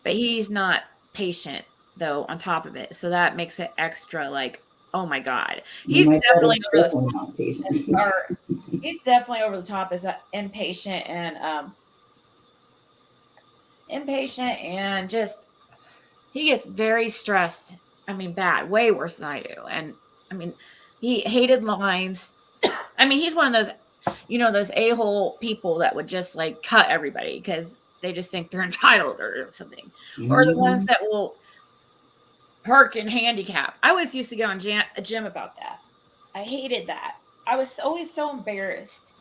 But he's not patient though, on top of it. So that makes it extra like, oh my God. He's
My dad is
definitely over
definitely not patient.
he's definitely over the top as impatient and just he gets very stressed. I mean, bad, way worse than I do. And I mean, he hated lines. I mean, he's one of those, those a-hole people that would just like cut everybody because they just think they're entitled or something. Or the ones that will park in handicap. I always used to get on Jim about that. I hated that. I was always so embarrassed.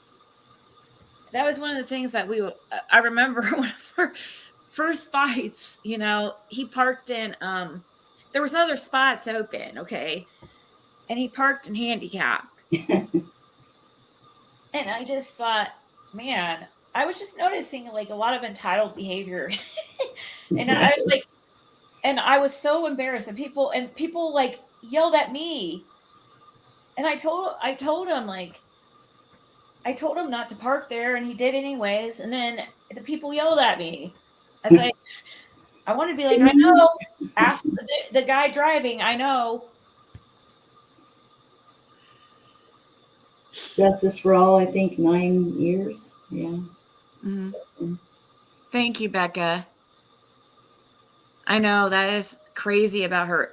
That was one of the things that I remember one of our first fights, he parked in, there was other spots open, okay, and he parked in handicap. And I just thought, man, I was just noticing like a lot of entitled behavior. And I was like, and I was so embarrassed, and people like yelled at me. And I told him like, I told him not to park there, and he did anyways. And then the people yelled at me. I was like, I want to be like, I know. Ask the guy driving. I know.
Justice for all, I think 9 years. Yeah.
Mm-hmm. Thank you, Becca. I know that is crazy about her.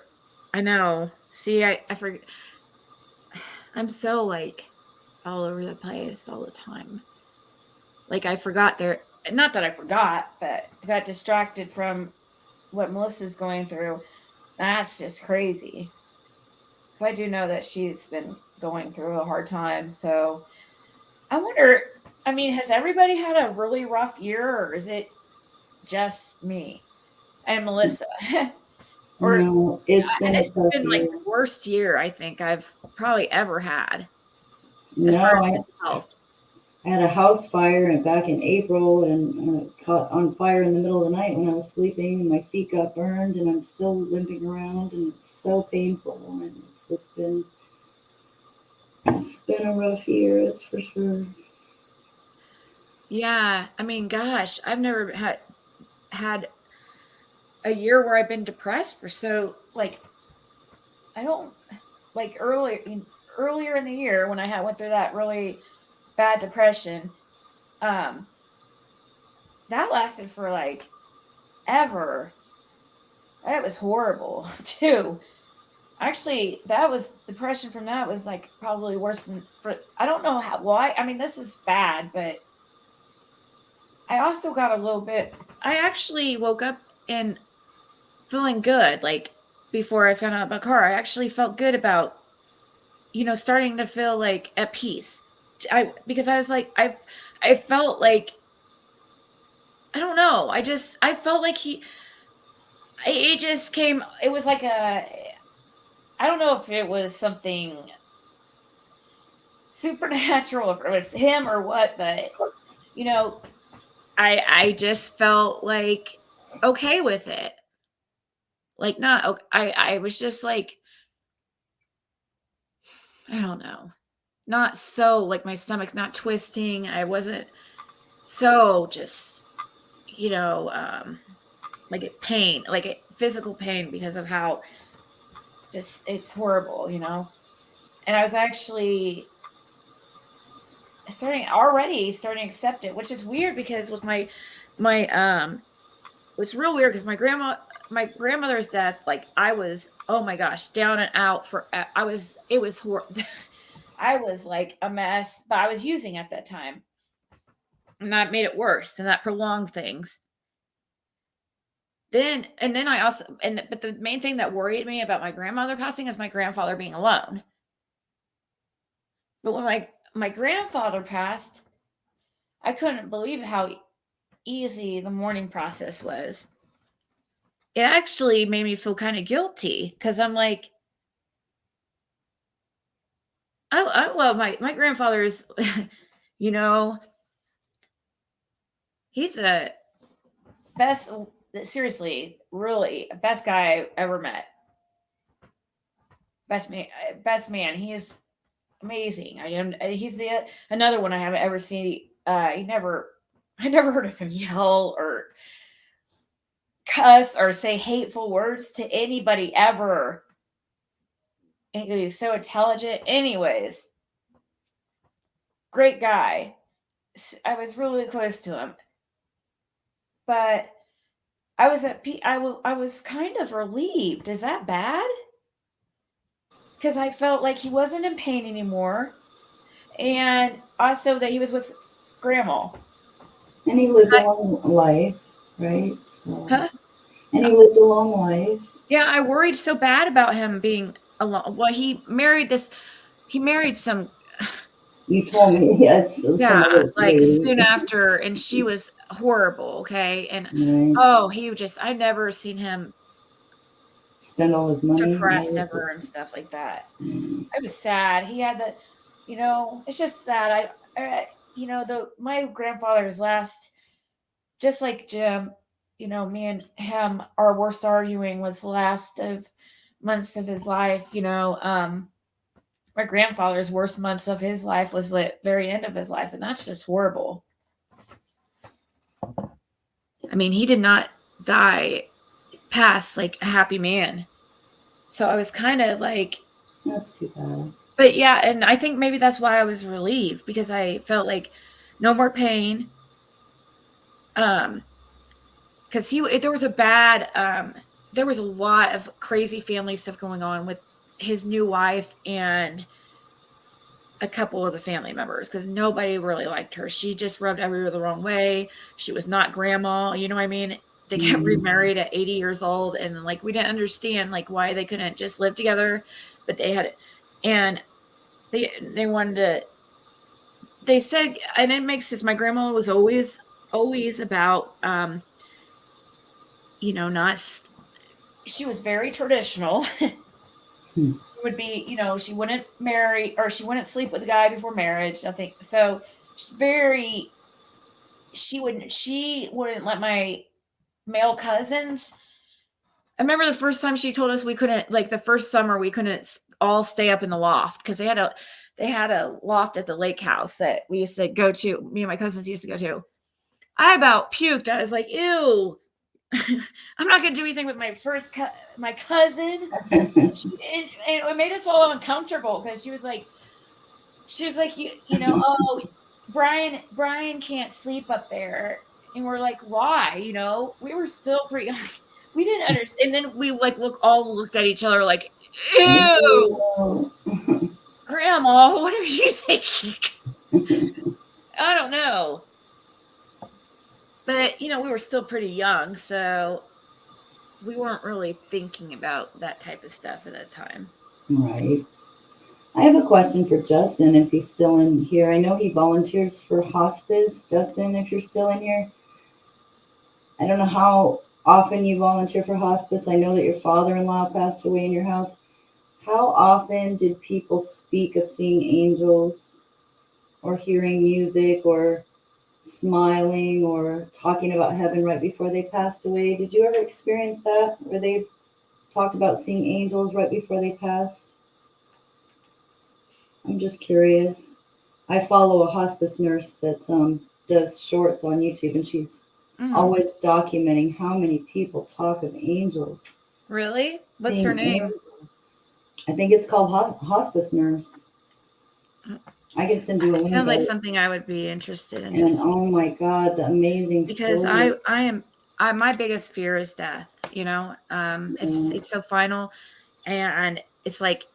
I know. See, I forget. I'm so like all over the place all the time. Like I forgot there. Not that I forgot, but I got distracted from what Melissa's going through. That's just crazy. So I do know that she's been going through a hard time. So I wonder, I mean, has everybody had a really rough year, or is it just me and Melissa? Or
no, it's been a tough
been like
year.
the worst year I think I've probably ever had. As
No,
far as mental health.
I had a house fire back in April, and caught on fire in the middle of the night when I was sleeping, and my feet got burned, and I'm still limping around, and it's so painful, and it's been a rough year, that's for sure.
Yeah, I mean, gosh, I've never had a year where I've been depressed for so like I don't like earlier in the year when I went through that really bad depression. That lasted for like ever. That was horrible too. Actually, that was depression from that was like probably worse than for I don't know why. I mean, this is bad, but I also got a little bit. I actually woke up and feeling good. Like before I found out about car, I actually felt good about starting to feel like at peace. Because I was like, I felt like, I don't know. I felt like it just came, it was like I don't know if it was something supernatural, if it was him or what, but, I just felt like okay with it. Like, not, I was just like, I don't know, not so, like, my stomach's not twisting. I wasn't so just, like pain, like physical pain because of how just it's horrible, And I was actually starting to accept it, which is weird because with my it's real weird because my grandmother's death, like I was, oh my gosh, down and out for, it was horrible. I was like a mess, but I was using at that time. And that made it worse and that prolonged things. Then I also, but the main thing that worried me about my grandmother passing is my grandfather being alone. But when my grandfather passed, I couldn't believe how easy the mourning process was. It actually made me feel kind of guilty because I'm like, I love my grandfather's, you know, he's a best, seriously, really best guy I ever met. Best man. He is amazing. He's another one I haven't ever seen. I never heard of him yell or cuss or say hateful words to anybody ever. And he's so intelligent. Anyways, great guy. I was really close to him, but I was I was kind of relieved. Is that bad? Because I felt like he wasn't in pain anymore, and also that he was with grandma.
And he lived a long life, right? So,
Huh?
and he lived a long life.
Yeah, I worried so bad about him being alone. Well, he married some,
You told me, yes,
yeah,
some of it,
like
right?
soon after, and she was horrible. Okay. And
Right.
oh, I've never seen him
Spend all his money and
depressed
everything.
ever and stuff like that.
Mm.
I was sad. He had it's just sad. My grandfather's last, just like Jim, me and him, our worst arguing was the last of months of his life. My grandfather's worst months of his life was the very end of his life, and that's just horrible. I mean, he did not pass like a happy man. So I was kind of like,
That's too bad.
but yeah, and I think maybe that's why I was relieved, because I felt like no more pain. Because there was there was a lot of crazy family stuff going on with his new wife and a couple of the family members, because nobody really liked her. She just rubbed everyone the wrong way. She was not grandma, you know what I mean? They got remarried at 80 years old, and like we didn't understand like why they couldn't just live together, but they had, and they wanted to. They said, and it makes sense. My grandma was always about, not. She was very traditional. She would be, she wouldn't marry, or she wouldn't sleep with a guy before marriage. Nothing. So she wouldn't let my male cousins. I remember the first time she told us we couldn't, like the first summer, we couldn't all stay up in the loft because they had a loft at the lake house that we used to go to. Me and my cousins used to go to. I about puked. I was like, ew. I'm not gonna do anything with my cousin. It made us all uncomfortable because she was like, oh, Brian can't sleep up there, and we're like, why? We were still pretty young. We didn't understand. And then we all looked at each other like, ew, Grandma, what are you thinking? I don't know. But, we were still pretty young, so we weren't really thinking about that type of stuff at that time.
Right. I have a question for Justin if he's still in here. I know he volunteers for hospice. Justin, if you're still in here, I don't know how often you volunteer for hospice. I know that your father-in-law passed away in your house. How often did people speak of seeing angels or hearing music or smiling or talking about heaven right before they passed away? Did you ever experience that where they talked about seeing angels right before they passed? I'm just curious. I follow a hospice nurse that does shorts on YouTube, and she's always documenting how many people talk of angels.
Really? What's
Seeing
her name?
angels. I think it's called hospice nurse. I can send you a
It
link.
sounds like something I would be interested in.
And
Just
oh my God, the amazing
because
story.
my biggest fear is death. It's so final, and it's like,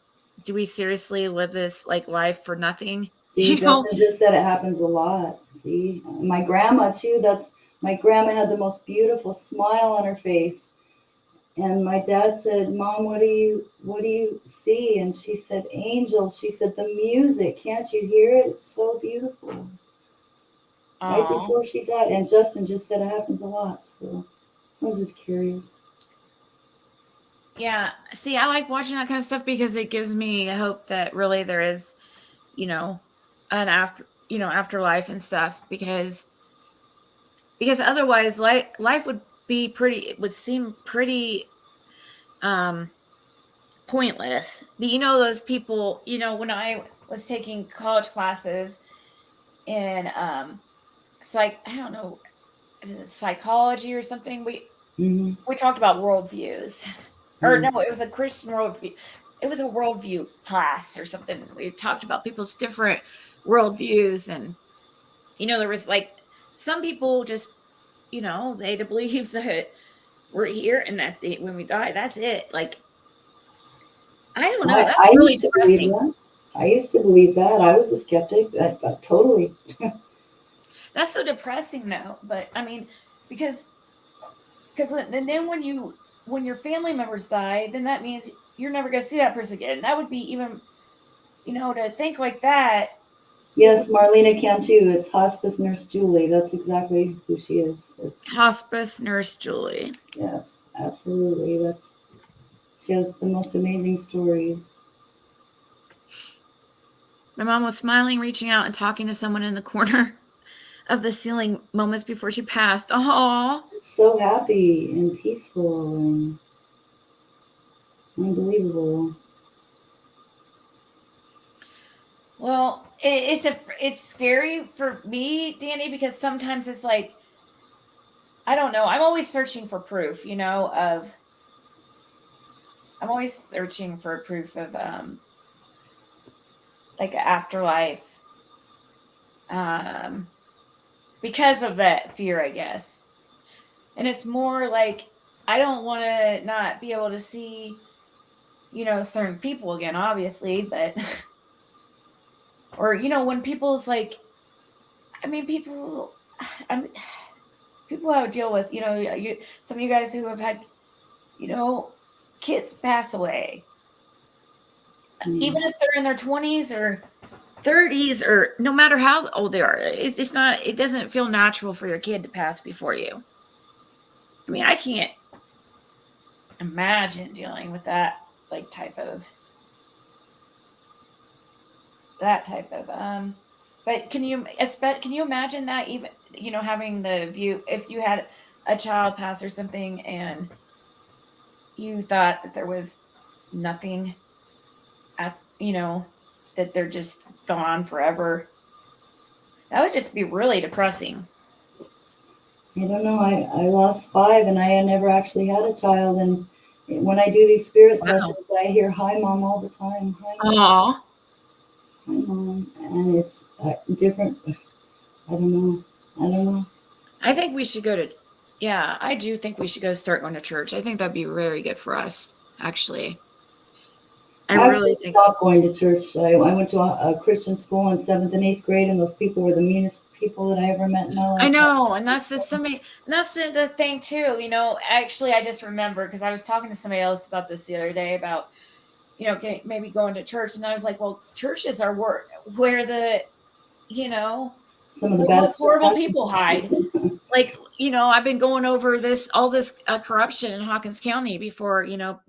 do we seriously live this like life for nothing?
See, Justin just said it happens a lot. See, my grandma too. My grandma had the most beautiful smile on her face. And my dad said, "Mom, what do you see?" And she said, "Angels." She said, "The music, can't you hear it? It's so beautiful." Right before she died. And Justin just said it happens a lot. So I was just curious.
Yeah. See, I like watching that kind of stuff because it gives me hope that really there is, an afterlife and stuff, because otherwise life would be it would seem pretty pointless. But those people, when I was taking college classes in I don't know, is it psychology or something? We talked about worldviews. Or no, it was a Christian worldview. It was a worldview class or something. We talked about people's different worldviews, and there was like some people just, they believe that we're here and that when we die, that's it. Like, I don't know. That's
I
really
used to believe
depressing.
that. I used to believe that. I was a skeptic. Totally.
That's so depressing, though. But I mean, because and then when your family members die, then that means you're never going to see that person again. That would be even, to think like that.
Yes, Marlena can too. It's hospice nurse Julie. That's exactly who she is.
Hospice nurse Julie.
Yes, absolutely. She has the most amazing stories.
My mom was smiling, reaching out, and talking to someone in the corner of the ceiling moments before she passed. Oh,
so happy and peaceful and unbelievable.
Well, it's scary for me, Danny, because sometimes it's like, I don't know. I'm always searching for proof, I'm always searching for proof of like afterlife, because of that fear, I guess. And it's more like, I don't want to not be able to see, certain people again, obviously, but or when people's like, I mean, people have to deal with, some of you guys who have had, kids pass away, even if they're in their 20s or 30s, or no matter how old they are, it doesn't feel natural for your kid to pass before you. I mean, I can't imagine dealing with that type of but can you imagine that, even having the view, if you had a child pass or something and you thought that there was nothing that they're just gone forever? That would just be really depressing.
I don't know. I lost 5 and I never actually had a child. And when I do these spirit sessions, I hear "Hi, Mom" all the time. Hi, Mom.
Aww.
Hi, Mom. And it's different. I don't know.
I think we should go to, yeah, I do think we should go start going to church. I think that'd be very good for us, actually. I really think.
Stopped going to church. I went to a Christian school in 7th and 8th grade, and those people were the meanest people that I ever met in my life.
I know, and that's the thing too. Actually, I just remember because I was talking to somebody else about this the other day, about you know, maybe going to church. And I was like, well, churches are where the, you know,
Some of the
the
bad
most
stuff
horrible
happens.
people hide. Like, you know, I've been going over all this corruption in Hawkins County before, you know,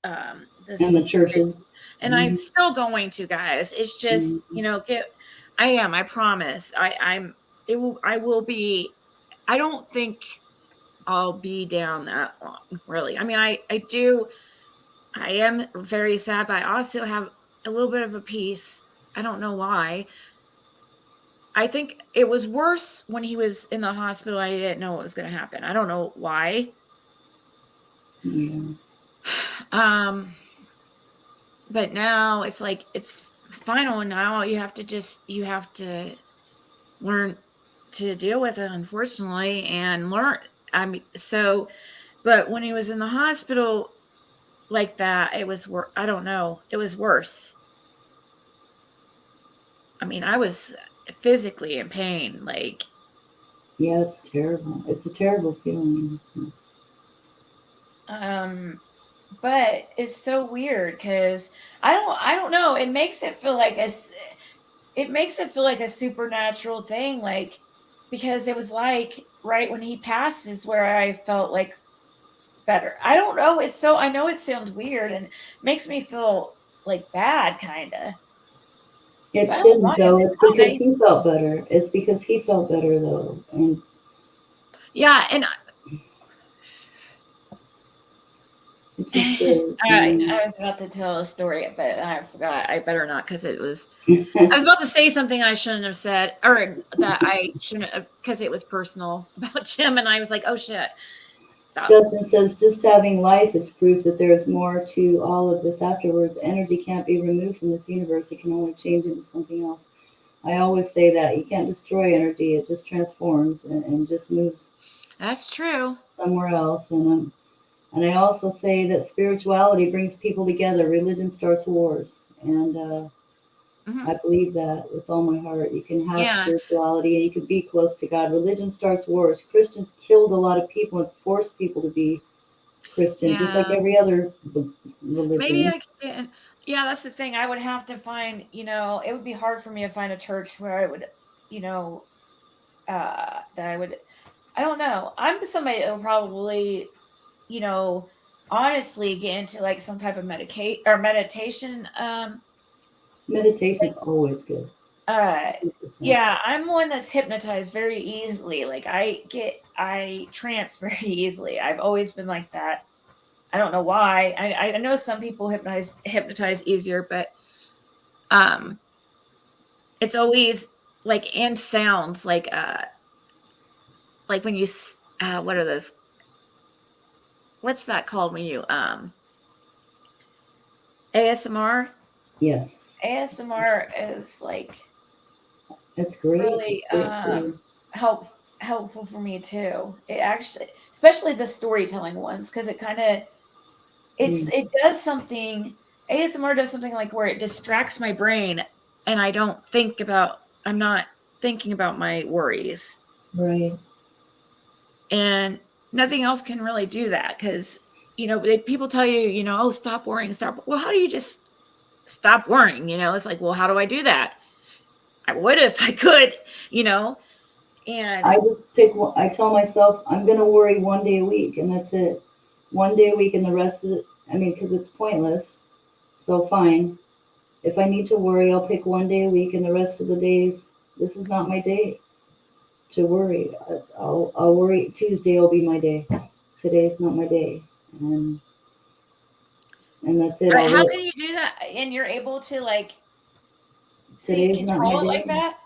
And the
this,
churches.
and I'm still going to, guys. It's just,
Mhm.
you know, I promise. I will be, I don't think I'll be down that long, really. I mean, I am very sad, but I also have a little bit of a peace. I don't know why. I think it was worse when he was in the hospital. I didn't know what was going to happen. I don't know why.
Yeah.
But now it's like it's final. Now you have to learn to deal with it, unfortunately, and learn. I mean, so, but when he was in the hospital like that, it was worse. I don't know. It was worse. I mean, I was physically in pain. Like,
Yeah, it's terrible. It's a terrible feeling.
but it's so weird because I don't know. It makes it feel like it makes it feel like a supernatural thing, like because it was like right when he passes where I felt like better. I don't know. It's so I know it sounds weird and makes me feel like bad, kind of.
It
So I don't know why.
shouldn't though. It's because
I,
he felt better. It's because he felt better though. And
yeah, and
it just is, you
I was about to tell a story, but I forgot. I better not because it was. I
know.
was about to say something I shouldn't have said, or that I shouldn't have, because it was personal about Jim, and I was like, "Oh shit, stop."
Justin says, just having life is proof that there is more to all of this afterwards. Energy can't be removed from this universe. It can only change into something else. I always say that. You can't destroy energy. It just transforms and just moves
That's true.
somewhere else. And I also say that spirituality brings people together. Religion starts wars. And
Hmm.
I believe that with all my heart. You can have
Yeah,
spirituality and you can be close to God. Religion starts wars. Christians killed a lot of people and forced people to be Christian, just like
yeah.
every other
Maybe
religion.
I can. Yeah, that's the thing. I would have to find. You know, it would be hard for me to find a church where I would, you know, that I would. I don't know. I'm somebody that will probably, you know, honestly get into like some type of meditation.
Meditation's always good.
Uh
100%.
yeah, I'm one that's hypnotized very easily. Like I trance very easily. I've always been like that. I don't know why. I know some people hypnotize easier, but um it's always like, and sounds like when what are those, what's that called when you ASMR.
Yes,
ASMR is like
that's great.
really
That's great for you.
helpful for me too. It actually, especially the storytelling ones, because it kind of
Mm,
it does something. ASMR does something like where it distracts my brain, and I'm not thinking about my worries,
right.
and nothing else can really do that because people tell you, oh, stop worrying, stop. Well, how do you just stop worrying? It's like, well, how do I do that? I would if I could, you know and
I just pick one, I tell myself I'm going to worry one day a week and that's it. One day a week and the rest of it, I mean, because it's pointless. So fine. If I need to worry, I'll pick one day a week and the rest of the days, this is not my day to worry. I'll worry. Tuesday will be my day. Today's not my day. And, and that's it.
Right,
I'll
how
let,
can you do that and you're able to like see
today's not my
control it like
day.
that?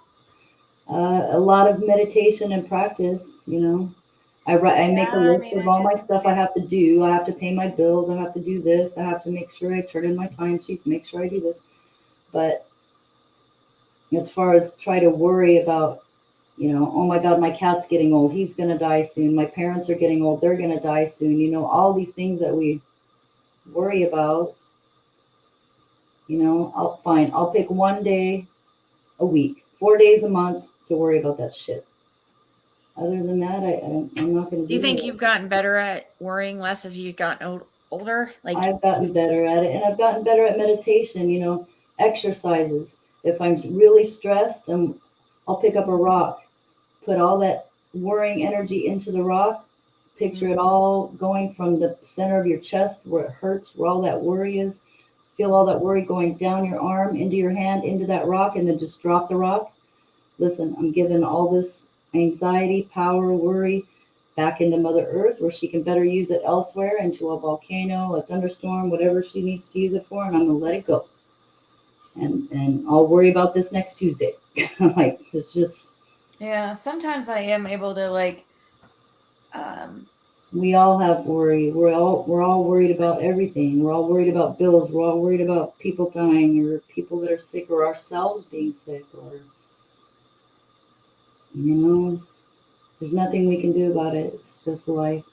A lot of meditation and practice, you know. I make a
Yeah, I
list
mean,
of
I
all my
guess
stuff I have to do. I have to pay my bills. I have to do this. I have to make sure I turn in my timesheets, make sure I do this. But as far as try to worry about, oh my God, my cat's getting old. He's going to die soon. My parents are getting old. They're going to die soon. All these things that we worry about, I'll pick one day a week, 4 days a month to worry about that shit. Other than that, I'm not going to
do you
deal
think
with
you've
it.
gotten better at worrying less as you've gotten older? Like,
I've gotten better at it, and I've gotten better at meditation, exercises. If I'm really stressed, I'll pick up a rock, put all that worrying energy into the rock, picture it all going from the center of your chest where it hurts, where all that worry is. Feel all that worry going down your arm, into your hand, into that rock, and then just drop the rock. Listen, I'm giving all this anxiety, power, worry back into Mother Earth where she can better use it elsewhere, into a volcano, a thunderstorm, whatever she needs to use it for, and I'm going to let it go. And I'll worry about this next Tuesday. Like, it's just...
Yeah, sometimes I am able to, like,
we all have worry. We're all worried about everything. We're all worried about bills. We're all worried about people dying, or people that are sick, or ourselves being sick, or, there's nothing we can do about it. It's just life,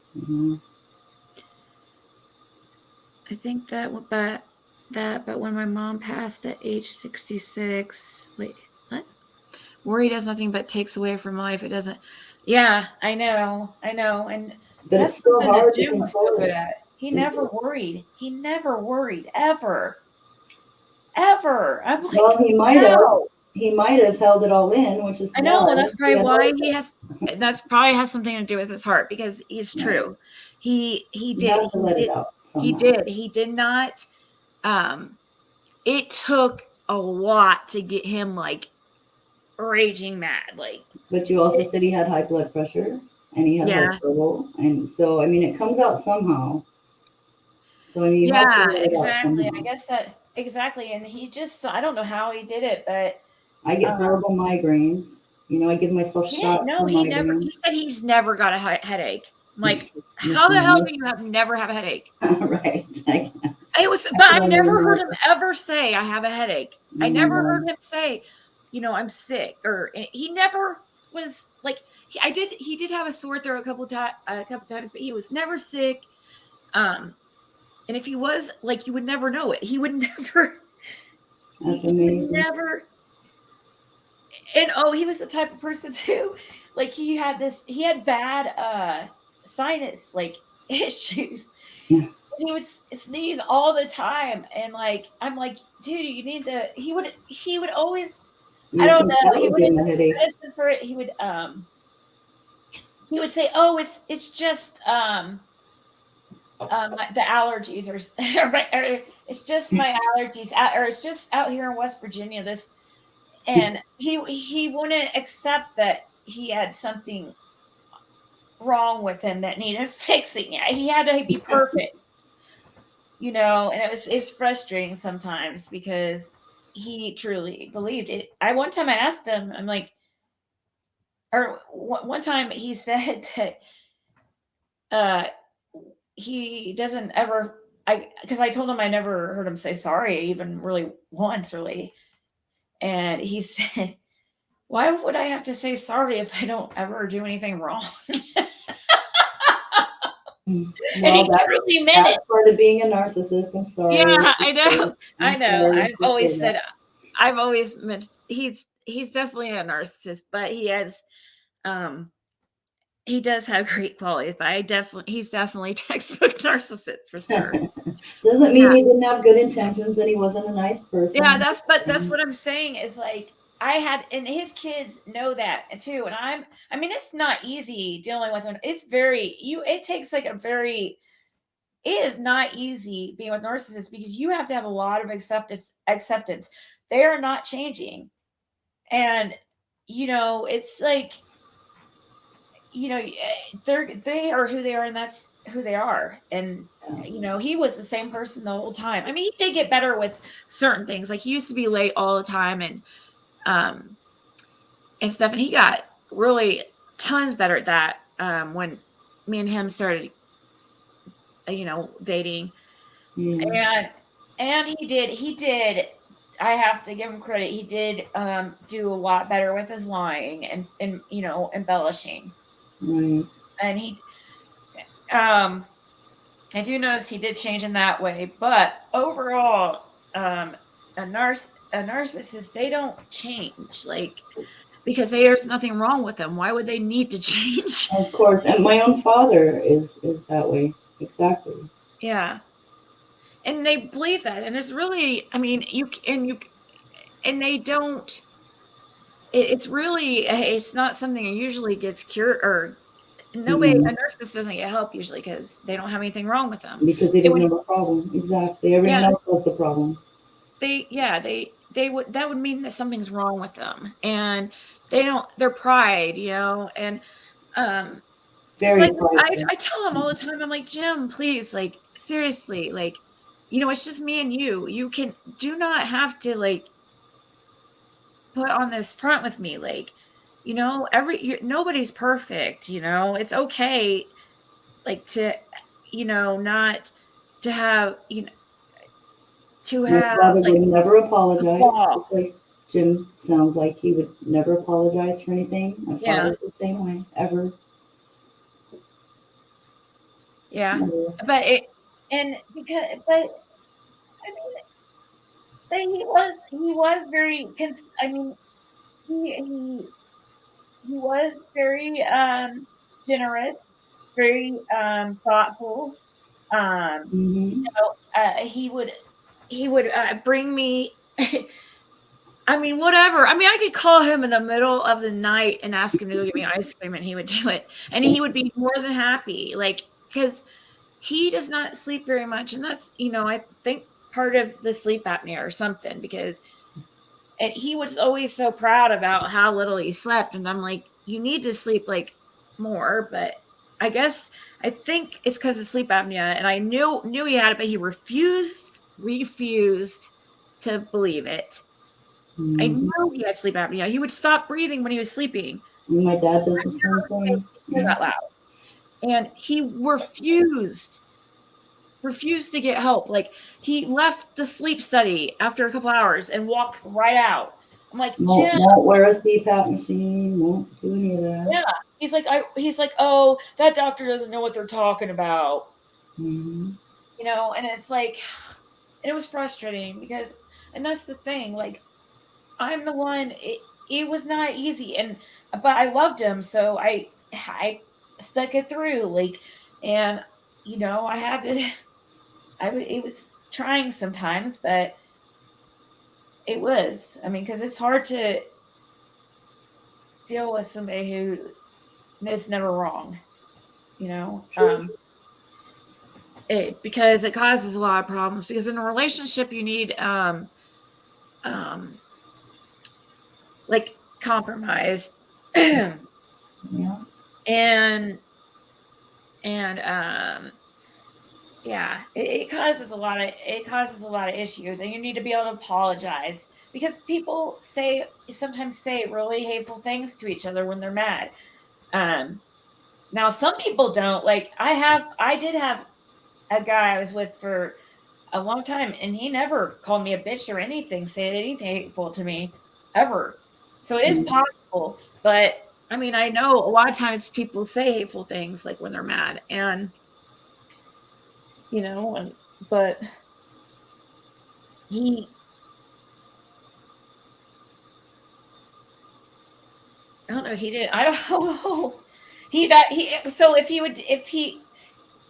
I think but when my mom passed at age 66, wait, what? Worry does nothing but takes away from life. It doesn't. Yeah, I know. And
but
that's
it's still
something
hard
that
to
Jim was so
control
good
it.
at. He never worried. He never worried, ever. Ever. I'm like,
Well, he might have.
wow.
He might have held it all in, which is
I know,
why
and that's probably
he had
why
heart
he
attack.
has. That's probably has something to do with his heart, because he's
Right.
true. He
You
did.
have to let it out
He
somehow.
did. He did not. It took a lot to get him like raging mad. Like,
But you also said he had high blood pressure and he had
yeah,
heart trouble, and so it comes out somehow. So you have to
yeah,
let it out
exactly.
somehow.
I guess that exactly. And he just, I don't know how he did it, but
I get horrible migraines. I give myself
he didn't
shots for
know. He never.
migraines.
He said he's never got a headache. I'm like, how the hell
Listen,
do you never have a headache?
right.
It was,
I
but I
don't
never
even
heard
know.
him ever say I have a headache.
Oh
I
my
never heard
God.
him say, I'm sick, or he never was like, he did have a sore throat a couple times, but he was never sick. And if he was, like, you would never know it. He would never,
That's
he would
amazing.
never. And he was the type of person too. Like, he had bad sinus like issues.
Yeah.
He would sneeze all the time, and like, I'm like, dude, you need to. He would always. I
You
don't
can
know.
tell
He
it
wouldn't
gave him a headache.
medicine for it. He would say, "Oh, it's just the allergies, or it's just my allergies, or it's just out here in West Virginia." And he wouldn't accept that he had something wrong with him that needed fixing. He had to be perfect, and it's frustrating sometimes, because he truly believed it. One time I asked him, I'm like, or one time he said that uh he doesn't ever, because I told him I never heard him say sorry, even really once, really. And he said, why would I have to say sorry if I don't ever do anything wrong? And
Well,
he truly meant it.
that's part of being a narcissist. I'm sorry.
Yeah, I know. I
I'm
know.
sorry
I've
to
always
say
said, I've always meant he's definitely a narcissist, but he does have great qualities. But he's definitely textbook narcissist for sure.
that. Doesn't mean
Yeah.
he didn't have good intentions and he wasn't a nice person.
Yeah, that's what I'm saying, is like, and his kids know that too. And I mean, it's not easy dealing with him. It takes like it is not easy being with narcissists, because you have to have a lot of acceptance. They are not changing. And it's like, they are who they are, and that's who they are. And he was the same person the whole time. I mean, he did get better with certain things. Like, he used to be late all the time, and stuff, and he got really tons better at that when me and him started dating.
Yeah.
And he did, I have to give him credit, he did do a lot better with his lying and embellishing.
Right.
And I do notice he did change in that way, but overall, a narcissist, they don't change, like, because there's nothing wrong with them. Why would they need to change?
Of course. And my own father is that way. Exactly.
Yeah. and they believe that, and it's really, I mean, and they don't. It's really, it's not something that usually gets cured, or nobody,
Mm-mm.
a narcissist doesn't get help usually because they don't have anything wrong with them.
Because they
They
doesn't
would,
have a problem. Exactly. Everyone
yeah,
else has the problem.
they would, that would mean that something's wrong with them, and they don't, their pride, and um, it's
Very
like
prideful.
I tell him all the time, I'm like, Jim, please, like, seriously, like, it's just me and you. You can do not have to like put on this front with me, like, nobody's perfect, it's okay, like, to, not to have, to
Most
have
fathers
like
would never
a
apologize,
flaw.
just like Jim sounds like he would never apologize for anything. My
Yeah,
father's the same way, ever.
yeah,
Never.
but it, and because, but I mean, but he was very, I mean, he he was very generous, very thoughtful.
Hmm.
He would bring me. I mean, whatever. I mean, I could call him in the middle of the night and ask him to go get me ice cream, and he would do it, and he would be more than happy. Like, because he does not sleep very much, and that's, I think part of the sleep apnea or something, because he was always so proud about how little he slept, and I'm like, you need to sleep like more, but I guess I think it's because of sleep apnea, and I knew he had it, but he refused to believe it. I
Hmm.
knew he had sleep apnea. He would stop breathing when he was sleeping.
My dad does
I
the
never
same
heard him
thing.
swear
Yeah.
that loud, and he refused to get help. Like, he left the sleep study after a couple hours and walked right out. I'm like,
Won't
Jim.
won't wear a CPAP machine. Won't do any of that.
Yeah. He's like, oh, that doctor doesn't know what they're talking about.
Hmm.
And it's like, and it was frustrating because, and that's the thing, like, I'm the one, it was not easy, but I loved him, so I stuck it through, like, and, I had to, it was trying sometimes, but I mean, because it's hard to deal with somebody who is never wrong, you know?
True.
Because it causes a lot of problems, because in a relationship you need um like compromise.
Yeah.
and and yeah, it causes a lot of issues, and you need to be able to apologize, because people sometimes say really hateful things to each other when they're mad. um Now some people don't, like, I did have a guy I was with for a long time, and he never called me a bitch or anything, said anything hateful to me, ever. So it is
Mm.
possible, but I mean, I know a lot of times people say hateful things, like, when they're mad, and and but he I don't know, he did I don't know. So if he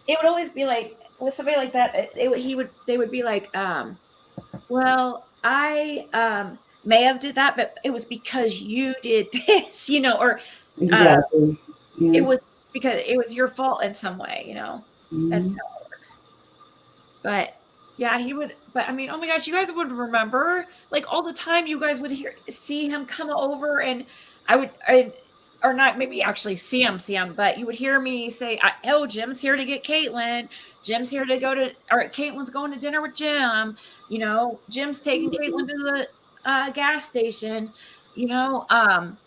it would always be like, with somebody like that, they would be like, well, I may have did that, but it was because you did this, or uh,
Exactly.
it
Yeah.
was because it was your fault in some way, That's
Hmm.
how it works. But yeah, he would. But I mean, oh my gosh, you guys would remember, like, all the time. You guys would see him come over, and or not, maybe actually see him, but you would hear me say, "Oh, Jim's here to get Caitlin. Jim's here to go to, or Caitlin's going to dinner with Jim. Jim's taking Caitlin to the gas station." You know, um,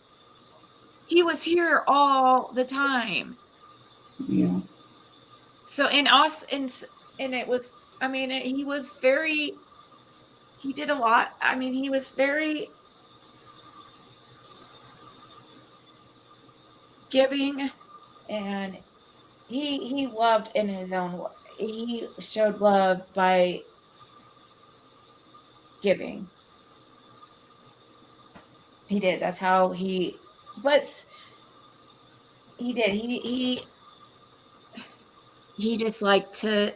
he was here all the time.
Yeah.
So, and us, and it was. I mean, he was very. He did a lot. I mean, he was very giving, and he loved in his own way. He showed love by giving. He did. That's how but he did. He he just liked to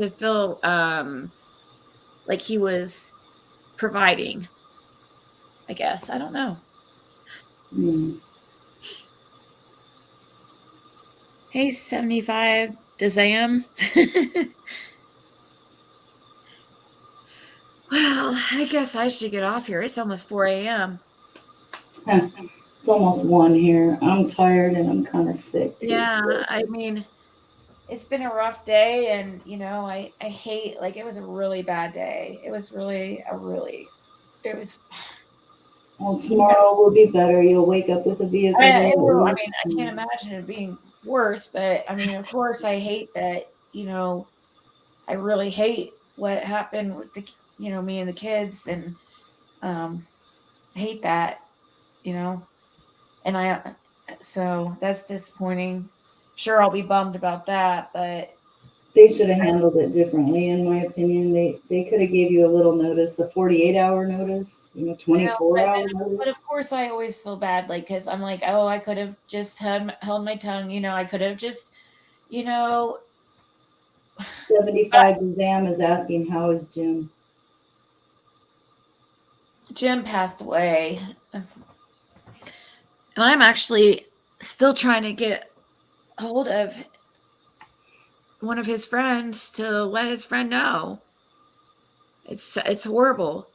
feel like he was providing, I guess. I don't know.
Mm.
Hey, 75 Dazam. Well, I guess I should get off here. It's almost 4 a.m.
It's almost 1 here. I'm tired and I'm kind of sick too.
Yeah,
So.
I mean, it's been a rough day, and I hate, like, it was a really bad day. It was really it was.
Well, tomorrow will be better. You'll wake up with a vehicle.
It will. I mean, I can't imagine it being worse, but I mean, of course, I hate that. I really hate what happened with me and the kids, and I hate that, and so that's disappointing. Sure, I'll be bummed about that, but
They should have handled it differently, in my opinion. They could have gave you a little notice, a 48-hour notice, 24-hour
but
notice.
of course, I always feel bad, like, because I'm like, oh, I could have just held my tongue, I could have just, you know,
75 Zam is asking, how is Jim?
Jim passed away, and I'm actually still trying to get hold of one of his friends to let his friend know. It's horrible.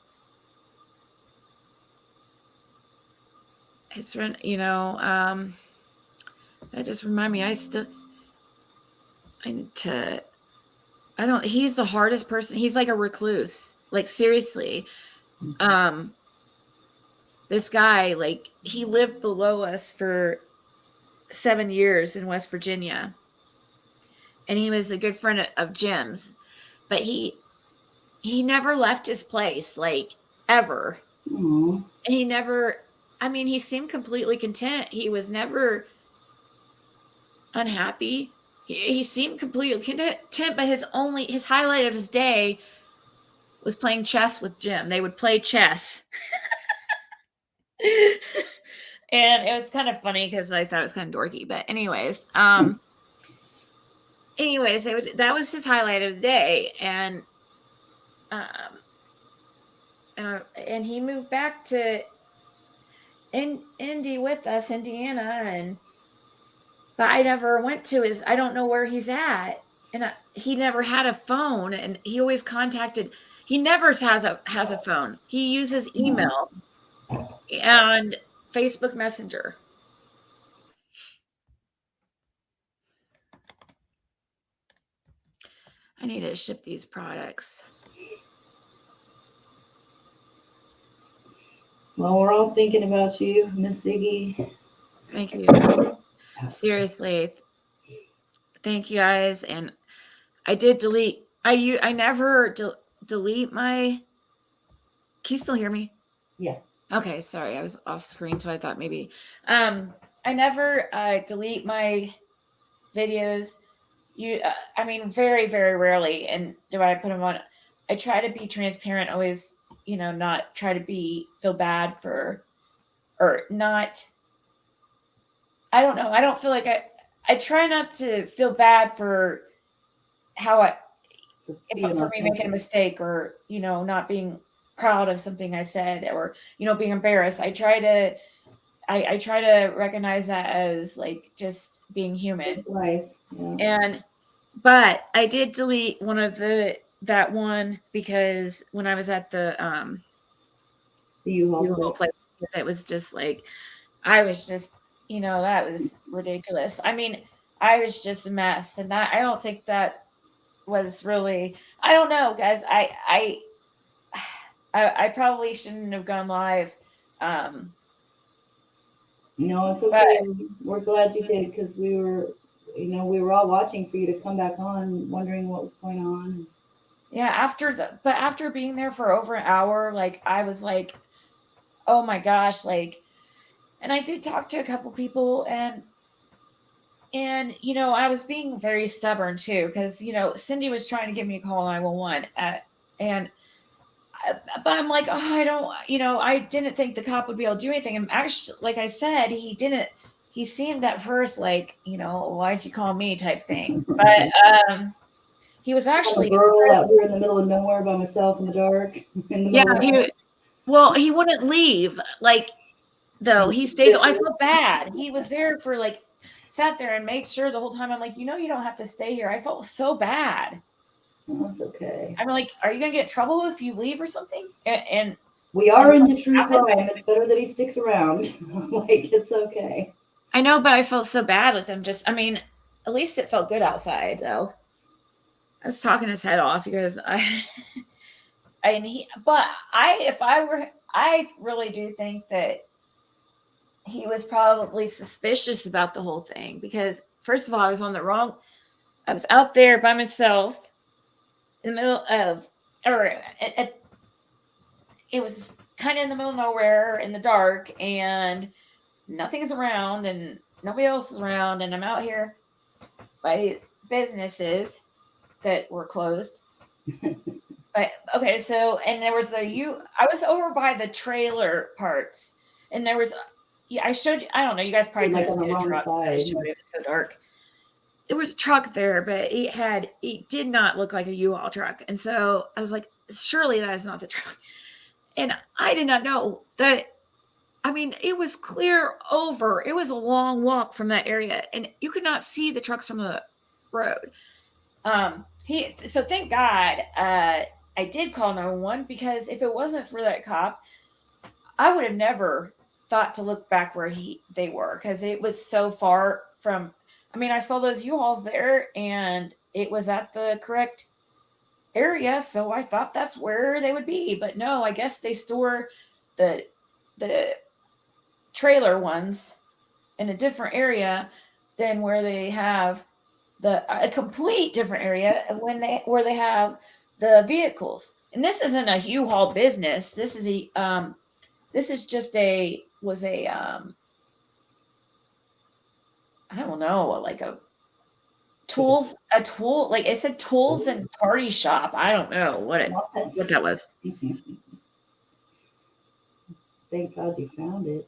His friend, that just remind me, I need to, he's the hardest person. He's like a recluse. Like, seriously. This guy, like, he lived below us for 7 years in West Virginia. And he was a good friend of Jim's. But he never left his place, like, ever.
Aww.
And he never, I mean, he seemed completely content. He was never unhappy. He seemed completely content, but his highlight of his day was playing chess with Jim. They would play chess. And it was kind of funny because I thought it was kind of dorky. But anyways, that was his highlight of the day. And and he moved back to Indy with us, Indiana, but I never went to I don't know where he's at. And he never had a phone, and he always he never has a phone. He uses email and Facebook Messenger. I need to ship these products.
Well, we're all thinking about you, Miss Ziggy.
Thank you. Seriously. Thank you, guys. And I did delete. I never delete my. Can you still hear me?
Yeah.
Okay, sorry, I was off screen, so I thought maybe. I never delete my videos. I mean, very, very rarely. And do I put them on? I try to be transparent, always, not try to feel bad for, or not. I don't know. I don't feel like I try not to feel bad for for me making a mistake, or, not being proud of something I said, or, being embarrassed. I try to recognize that as, like, just being human.
Life. Yeah.
But I did delete that one because when I was at the U-Haul place, it was just like, I was just, that was ridiculous. I mean, I was just a mess, and I don't think that was really, I don't know, guys. I probably shouldn't have gone live.
No, it's okay. We're glad you did, because we were all watching for you to come back on, wondering what was going on.
Yeah, after being there for over an hour, like, I was like, oh my gosh, like, and I did talk to a couple people, and I was being very stubborn too, because Cindy was trying to give me a call 911, but I'm like, oh, I don't, I didn't think the cop would be able to do anything. And actually, like I said, he he seemed at first like, why'd you call me type thing. But he was
I'm a
actually,
girl out here in the middle of nowhere by myself in the dark. In the
yeah,
middle of the night.
he wouldn't leave. Like, though he stayed, I felt bad. He was there for like, sat there and made sure the whole time. I'm like, you don't have to stay here. I felt so bad.
Oh, that's okay.
I'm like, are you gonna get in trouble if you leave or something? And
We are
and
into true
happens.
crime. It's better that he sticks around. Like, it's okay.
I know, but I felt so bad with him. Just, at least it felt good outside, though. I was talking his head off because I really do think that he was probably suspicious about the whole thing because, first of all, I was out there by myself in the middle of, it was kind of in the middle of nowhere in the dark, and nothing is around and nobody else is around, and I'm out here by these businesses that were closed. But okay, so and there was I was over by the trailer parts, and there was I showed you, I don't know, you guys probably
Like
couldn't
on the
see the
wrong
truck. I
side.
showed it was so dark. There was a truck there, but it did not look like a U-Haul truck. And so I was like, surely that is not the truck. And I did not know that. It was clear over. It was a long walk from that area, and you could not see the trucks from the road. So thank God, I did call 911 because if it wasn't for that cop, I would have never thought to look back where they were, because it was so far from. I saw those U-Hauls there, and it was at the correct area, so I thought that's where they would be. But no, I guess they store the trailer ones in a different area than where they have a complete different area of where they have the vehicles. And this isn't a U-Haul business. This is just I don't know, like a tool, like it said tools and party shop. I don't know what that was.
Thank God you found it.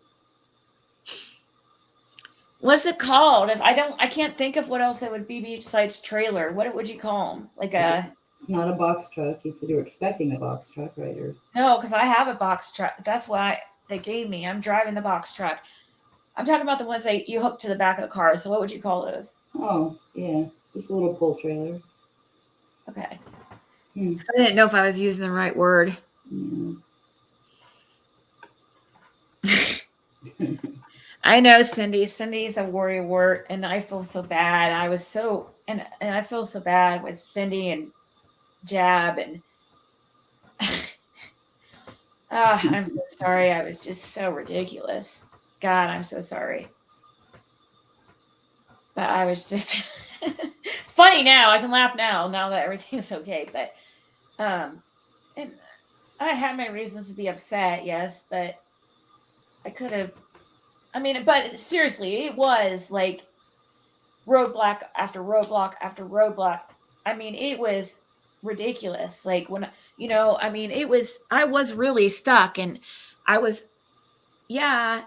What's it called? I can't think of what else it would be besides trailer. What would you call them? Like
It's not a box truck. You said you were expecting a box truck, right? Or
no, because I have a box truck. That's why they gave me. I'm driving the box truck. I'm talking about the ones that you hook to the back of the car. So what would you call those?
oh yeah, just a little pull trailer.
Okay.
Hmm.
I didn't know if I was using the right word.
Yeah.
I know Cindy. Cindy's a worrywart, and I feel so bad. And I feel so bad with Cindy and Jab, and I'm so sorry. I was just so ridiculous. God, I'm so sorry. But I was just it's funny now. I can laugh now that everything's okay. But and I had my reasons to be upset, yes, but I could have but seriously, it was like roadblock after roadblock after roadblock. It was ridiculous. Like when I was really stuck, and I was, yeah.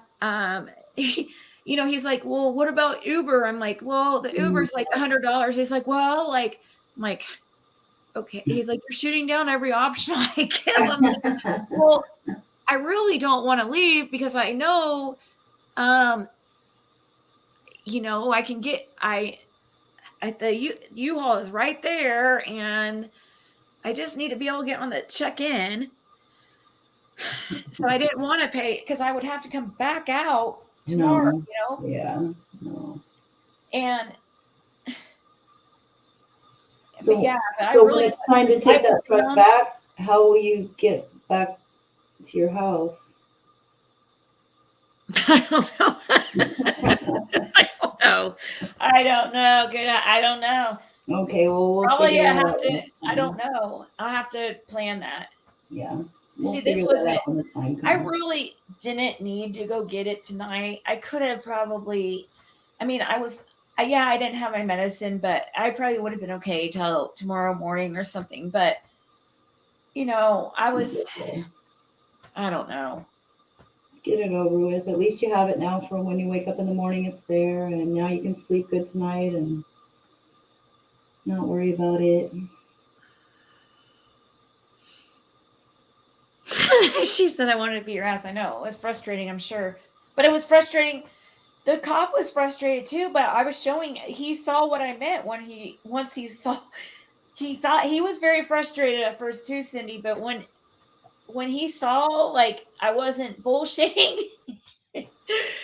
He's like, well, what about Uber? I'm like, well, the Uber's like $100. He's like, well, like, I'm like, okay. He's like, you're shooting down every option I give. I'm like, well, I really don't want to leave because I know, I can get, the U-Haul is right there, and I just need to be able to get on the check-in. So I didn't want to pay because I would have to come back out tomorrow,
No. Yeah. No.
And
so,
but yeah, but I
so
really,
when it's time to take that truck back, how will you get back to your house?
I don't know. I don't know. Good. I don't know.
Okay. Well, we'll
Probably
figure
I
that
have
out
to.
next time.
I don't know. I'll have to plan that.
Yeah.
See, this was it.
When the time comes.
I really didn't need to go get it tonight. I could have probably. I didn't have my medicine, but I probably would have been okay till tomorrow morning or something. But I was.
Okay.
I don't know.
Get it over with. At least you have it now for when you wake up in the morning, it's there, and now you can sleep good tonight and not worry about it.
She said, I wanted to beat your ass. I know. It was frustrating, I'm sure. But it was frustrating. The cop was frustrated too, but I was showing, he saw what I meant once he saw, he thought, he was very frustrated at first too, Cindy, but when he saw, like, I wasn't bullshitting,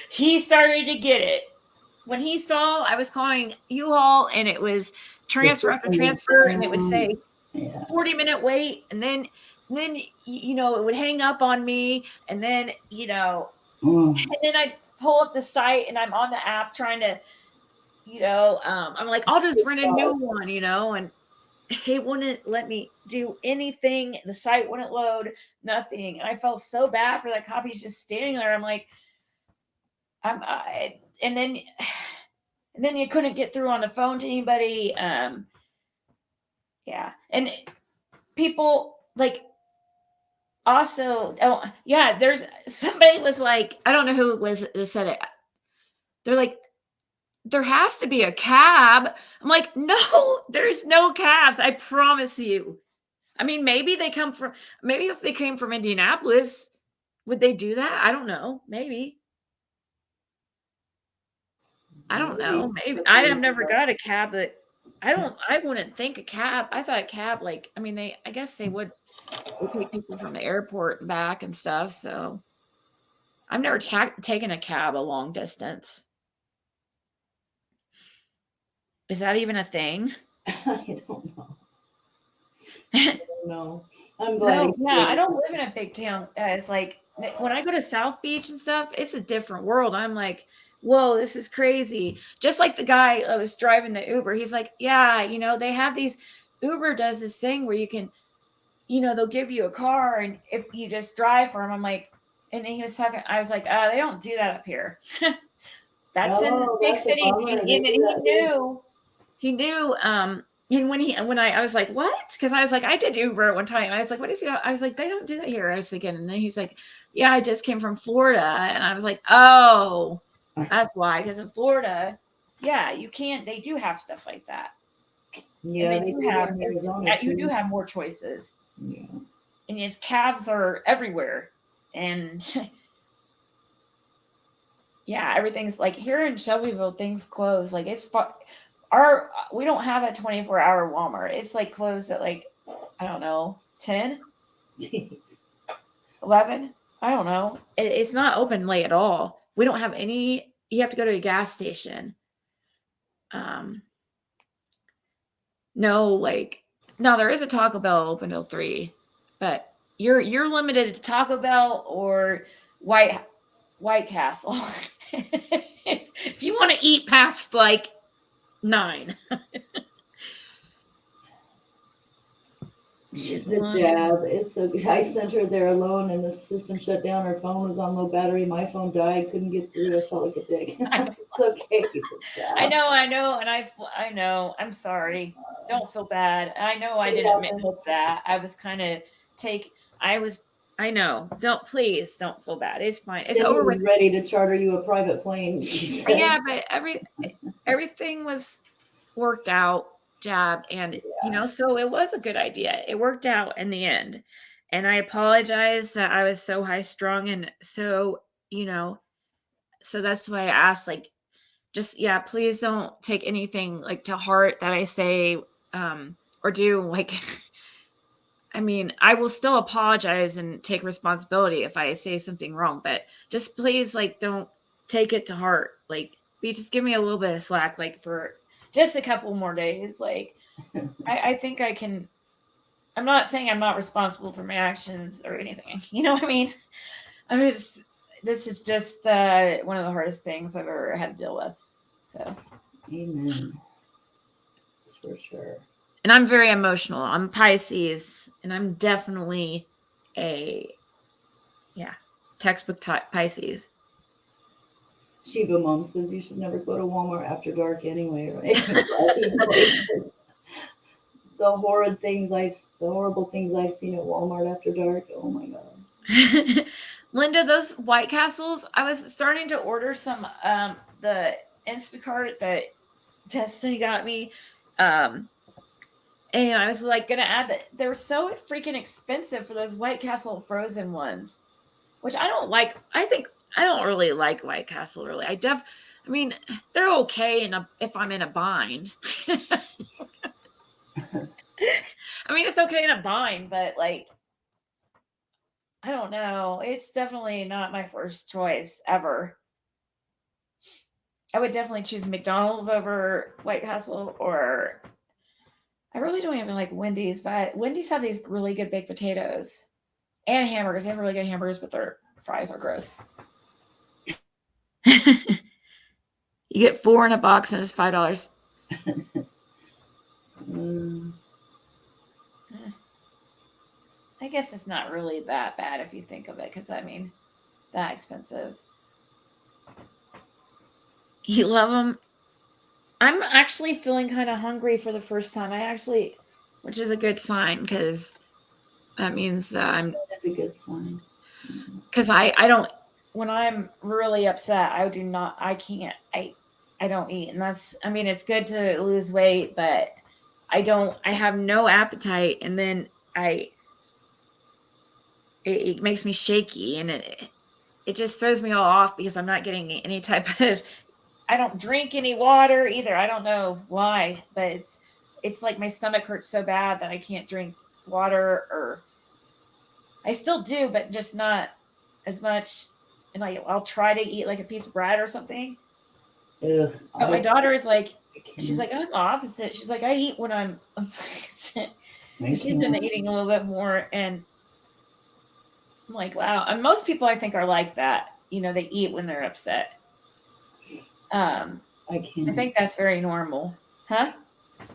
he started to get it. When he saw I was calling U-Haul and it was transfer after transfer and it would say 40-minute wait, and then you know, it would hang up on me, and then, you know, and then I'd pull up the site and I'm on the app trying to, you know, I'm like, I'll just rent a new one, you know, and it wouldn't let me do anything. The site wouldn't load, nothing. And I felt so bad for that cop. He's just standing there. I'm like, and then you couldn't get through on the phone to anybody. Yeah. And people like, also, oh yeah, there's somebody was like, I don't know who it was that said it. They're like, there has to be a cab. I'm like, no, there's no cabs. I promise you. I mean, maybe if they came from Indianapolis, would they do that? I don't know. Maybe. I don't know. Maybe. I have never got a cab that I wouldn't think a cab. I thought a cab, like, I mean, I guess they would take people from the airport and back and stuff. So I've never taken a cab a long distance. Is that even a thing?
I don't know. I don't know. I'm glad.
No, yeah, I don't live in a big town. It's like when I go to South Beach and stuff, it's a different world. I'm like, whoa, this is crazy. Just like the guy I was driving the Uber, he's like, yeah, you know, they have these, Uber does this thing where you can, you know, they'll give you a car and if you just drive for them, I'm like, and he was talking, I was like, they don't do that up here. That's in big cities. He knew, and when I was like, what? Because I was like, I did Uber at one time. And I was like, what is it? I was like, they don't do that here. I was thinking, and then he's like, yeah, I just came from Florida. And I was like, oh, that's why. Because in Florida, yeah, you can't, they do have stuff like that.
Yeah,
and you do have more choices.
Yeah.
And his cabs are everywhere. And yeah, everything's like here in Shelbyville, things close. Like it's we don't have a 24-hour Walmart. It's like closed at like, I don't know, 10, 11. I don't know. It's not open late at all. We don't have any, you have to go to a gas station. No, there is a Taco Bell open till 3, but you're limited to Taco Bell or White Castle. If you want to eat past like 9.
It's the jab. I sent her there alone and the system shut down. Her phone was on low battery. My phone died. Couldn't get through. I felt like a dick. It's okay.
I know. And I know. I'm sorry. Don't feel bad. I know I didn't mean that. I was kind of I know. Please don't feel bad. It's fine. It's over with.
Ready to charter you a private plane. She said.
Yeah, but everything was worked out, Jab, and you know, so it was a good idea. It worked out in the end, and I apologize that I was so high strung and so, you know, so that's why I asked, like, just please don't take anything like to heart that I say or do. Like, I mean, I will still apologize and take responsibility if I say something wrong, but just please, like, don't take it to heart. Like, just give me a little bit of slack, like, for just a couple more days. Like, I think I can. I'm not saying I'm not responsible for my actions or anything. You know what I mean? This is just one of the hardest things I've ever had to deal with. So,
amen. That's for sure.
And I'm very emotional. I'm Pisces, and I'm definitely a textbook Pisces.
Shiva Mom says you should never go to Walmart after dark anyway, right? The horrible things I've seen at Walmart after dark. Oh my God.
Linda, those White Castles, I was starting to order some the Instacart that Destiny got me. Um and I was like gonna add that they were so freaking expensive for those White Castle frozen ones, which I don't like. I think I don't really like White Castle really. I mean, they're okay if I'm in a bind. I mean, it's okay in a bind, but like I don't know. It's definitely not my first choice ever. I would definitely choose McDonald's over White Castle, or I really don't even like Wendy's, but Wendy's have these really good baked potatoes and hamburgers. They have really good hamburgers, but their fries are gross. You get 4 in a box and it's $5. I guess it's not really that bad if you think of it, because I mean, that expensive. You love them. I'm actually feeling kind of hungry for the first time. Which is a good sign, because that means I'm.
That's a good sign.
Because I don't, when I'm really upset, I do not, I can't, I don't eat. And I mean, it's good to lose weight, but I have no appetite. And then it makes me shaky, and it just throws me all off because I'm not getting any type of, I don't drink any water either. I don't know why, but it's like my stomach hurts so bad that I can't drink water, or I still do, but just not as much. And I'll try to eat like a piece of bread or something.
Ugh,
But my daughter is like, she's
can't.
like, I'm opposite. She's like, I eat when I'm upset.
I
She's been
can't.
eating a little bit more, and I'm like, wow. And most people I think are like that. You know, they eat when they're upset.
I
I
can't.
think that's very normal, huh?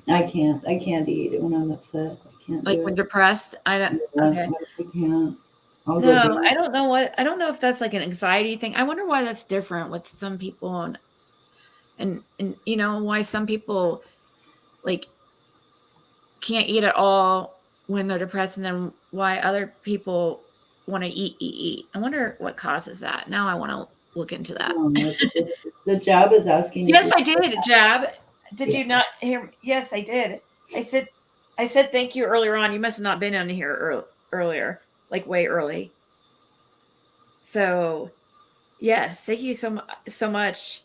I can't. I can't eat when I'm upset. I can't
Like
do
when
it.
depressed. I don't.
Yeah,
Okay.
I can't. I'll go
No,
down.
I don't know I don't know if that's like an anxiety thing. I wonder why that's different with some people, and you know why some people like can't eat at all when they're depressed, and then why other people want to eat. I wonder what causes that. Now I want to look into that.
The job is asking if
Yes,
you.
I did, Jab. Did
Yeah.
you not hear? Yes, I did. I said thank you earlier on. You must have not been on here earlier, like way early. So yes, thank you so much.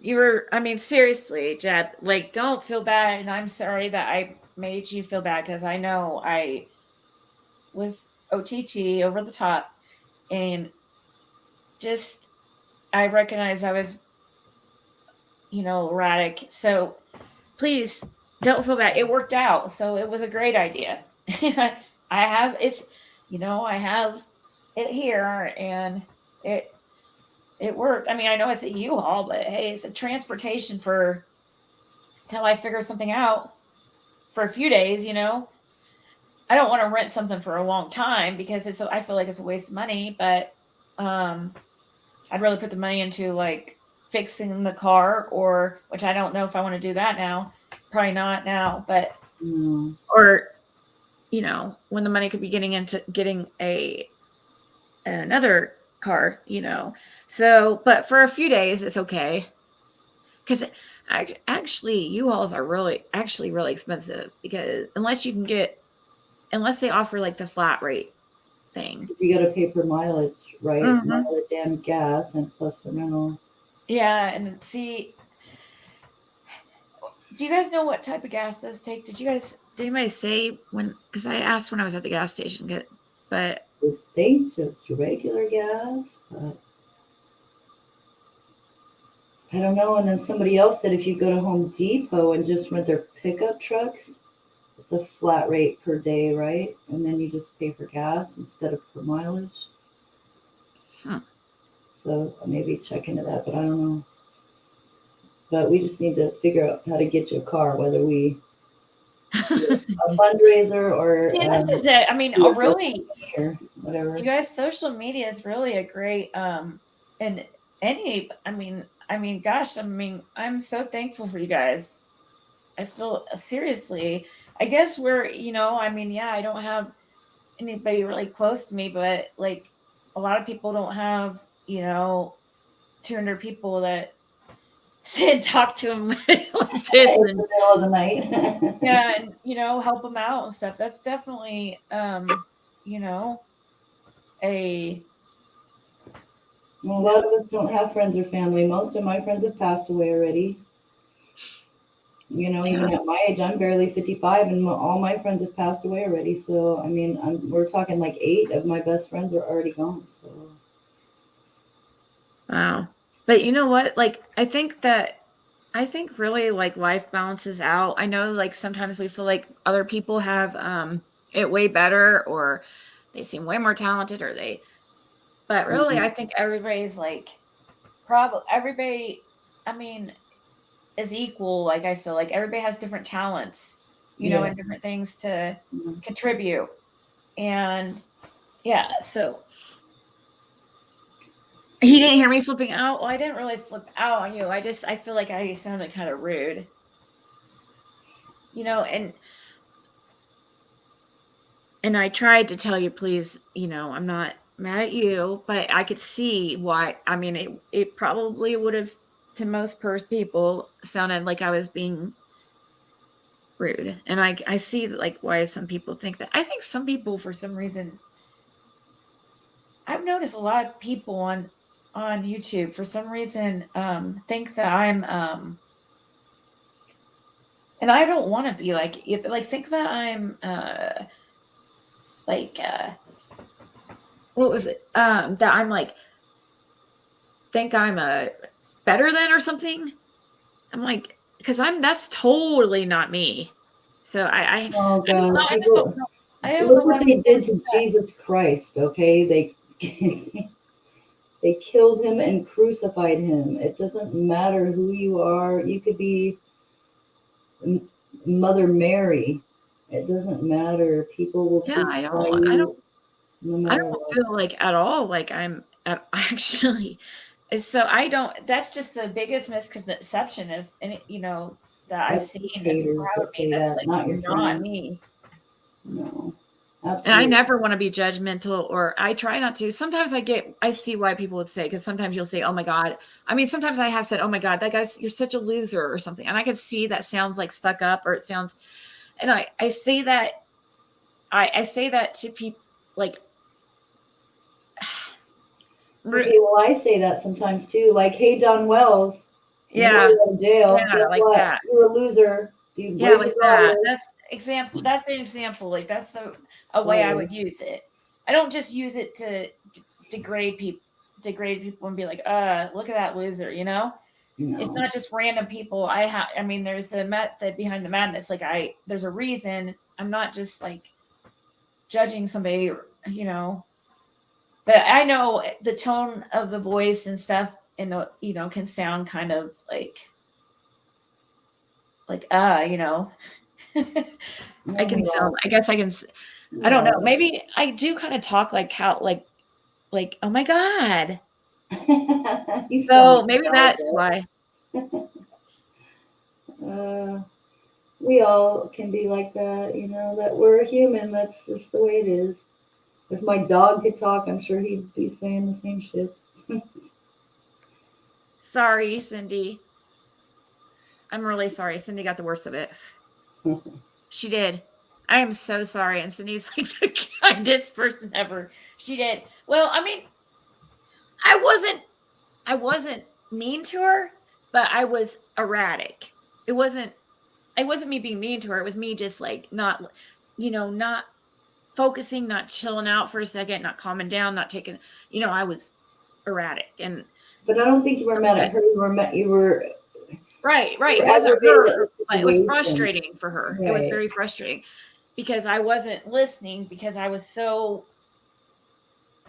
You were, I mean, seriously, Jeb, like, don't feel bad. And I'm sorry that I made you feel bad, because I know I was OTT over the top, and just, I recognize I was, erratic. So please don't feel bad. It worked out. So it was a great idea. I have, I have it here, and it, it worked. I mean, I know it's a U-Haul, but hey, it's a transportation for till I figure something out for a few days. I don't want to rent something for a long time, because I feel like it's a waste of money, but um I'd rather put the money into like fixing the car, or which I don't know if I want to do that now. Probably not now, but
No.
or when the money could be getting into getting another car. So, but for a few days it's okay, because actually U-Hauls are really expensive, because unless they offer like the flat rate thing.
You got to pay per mileage, right?
Mhm.
Mileage and gas, and plus the rental.
Yeah, and see, do you guys know what type of gas does take? Did anybody say when? Because I asked when I was at the gas station, but
I think it's regular gas, but I don't know. And then somebody else said if you go to Home Depot and just rent their pickup trucks, it's a flat rate per day, right? And then you just pay for gas instead of per mileage.
Huh.
So maybe check into that, but I don't know. But we just need to figure out how to get you a car, whether we do a fundraiser or
See, this is it. I mean,
do a
really,
or whatever.
you guys, social media is really a great and I mean, gosh, I mean, I'm so thankful for you guys. I feel seriously, I guess we're, I mean, yeah, I don't have anybody really close to me, but like a lot of people don't have, 200 people that sit and talk to them like this,
In the
and
middle of the night.
yeah, and help them out and stuff. That's definitely, you know, a
Well, a lot of us don't have friends or family. Most of my friends have passed away already.
yeah.
Even at my age, I'm barely 55, and all my friends have passed away already. So, I mean, we're talking like 8 of my best friends are already gone. So,
Wow. But you know what? Like, I think really like life balances out. I know like sometimes we feel like other people have it way better, or they seem way more talented, but really I think everybody's like probably everybody, I mean, is equal. Like I feel like everybody has different talents,
yeah.
and different things to
Mhm.
contribute. And yeah, so he didn't hear me flipping out. Well, I didn't really flip out on you. I feel like I sounded kind of rude. And I tried to tell you, please, I'm not mad at you, but I could see why. I mean, it probably would have, to most people, sounded like I was being rude. And I see like why some people think that. I think some people, for some reason, I've noticed a lot of people on YouTube, for some reason, think that I'm, and I don't want to be like, think that I'm, like, what was it? That I'm like, think I'm a better than or something. I'm like, because that's totally not me. So
Oh
I don't know.
God,
I just don't
people,
know. I don't know
look what
why
they
people
did
do
to
that.
Jesus Christ. Okay, they they killed him and crucified him. It doesn't matter who you are. You could be Mother Mary. It doesn't matter. People will
Yeah,
crucify you no
I
matter
don't
what.
feel like at all like I'm actually. So I don't. That's just the biggest misconception of, and that I've
That's
seen
the
that people
haters
have of
that
me.
say
That's
that,
like
not your
not
friends.
me.
No,
And I
absolutely.
never want to be judgmental, or I try not to. Sometimes I see why people would say, because sometimes you'll say, oh my God. I mean, sometimes I have said, oh my God, that guy's, you're such a loser or something. And I can see that sounds like stuck up, or it sounds, and I say that, I say that to people like,
Okay, well, I say that sometimes too. Like, hey, Don Wells, you know
yeah,
you're in jail.
yeah,
Guess
like
what?
that.
You're a loser, dude.
Yeah,
Where's
like
your
that.
dollar?
That's an example. Like that's a way I
Right.
would use it. I don't just use it to degrade people and be like, look at that loser, It's
No.
not just random people. I mean, there's a method behind the madness. Like there's a reason. I'm not just like judging somebody, you know. But I know the tone of the voice and stuff, and can sound kind of like I
No,
can
we
sound.
all,
I guess I
we
don't know.
all.
Maybe I do kind of talk like how oh my God.
You sound
So
like
maybe
that.
that's why.
We all can be like that, that we're human. That's just the way it is. If my dog could talk, I'm sure he'd be saying the same shit.
Sorry, Cindy. I'm really sorry. Cindy got the worst of it. She did. I am so sorry. And Cindy's like the kindest person ever. She did. Well, I mean, I wasn't I wasn't mean to her, but I was erratic. It wasn't me being mean to her. It was me just like not focusing, not chilling out for a second, not calming down, not taking, I was erratic and
But I don't think you were mad at
upset.
her.
Right.
You
It
were
wasn't
aggravated at
her,
the
but it was
situation.
frustrating for her. It was
Right.
very frustrating because I wasn't listening, because I was so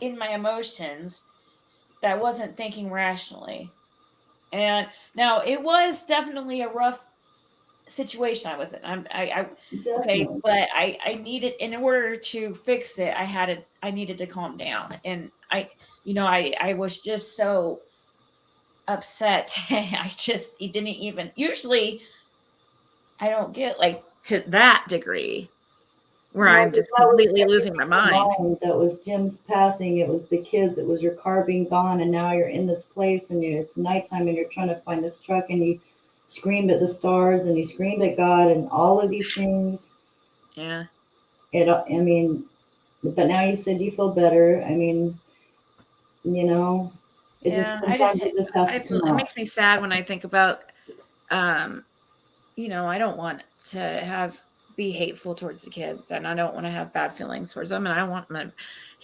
in my emotions that I wasn't thinking rationally. And now it was definitely a rough situation I was in. Okay,
Definitely.
but I needed, in order to fix it, I needed to calm down. And I was just so upset. It didn't even, usually I don't get like to that degree where
No,
I'm
but
just
that was
completely losing my
everything
mind.
combined. That was Jim's passing. It was the kids. It was your car being gone, and now you're in this place, and it's nighttime, and you're trying to find this truck, and you screamed at the stars, and you screamed at God, and all of these things.
Yeah.
I mean, but now you said you feel better. I mean, you know, it just
Yeah. I just,
sometimes it just has
I
to
feel,
come
it
out.
makes me sad when I think about, um, I don't want to be hateful towards the kids, and I don't want to have bad feelings towards them, and I don't want them to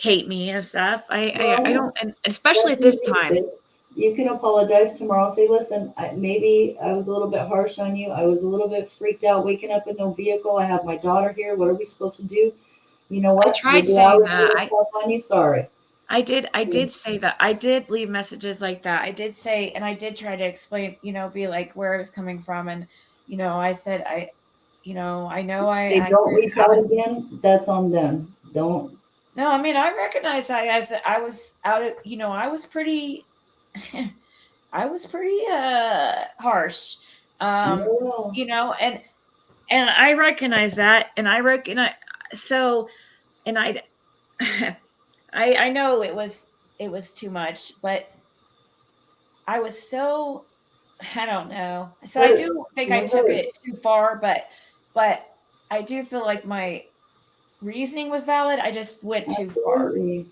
hate me and stuff. I
Well,
don't, and especially at
nothing
this
needs
time.
it. You can apologize tomorrow. Say, listen, maybe I was a little bit harsh on you. I was a little bit freaked out waking up in no vehicle. I have my daughter here. What are we supposed to do? You know
I
what?
tried
Maybe I
saying
was a
that.
little tough on you. Sorry.
I did say that. I did leave messages like that. I did say, and I did try to explain, be like where I was coming from. And, I said, I know
They
I
don't
could
reach
have
out
an,
again. That's on them. Don't.
no, I mean, I recognize I was out of, I was pretty, I was pretty, harsh. Um,
No.
you know, and, and I recognize that. And I recognize, so, and I know it was too much, but I was so I don't know. So I
Hurt.
do think
You
I
were
took
hurt.
it too far, but I do feel like my reasoning was valid. I just went too far.
Absolutely.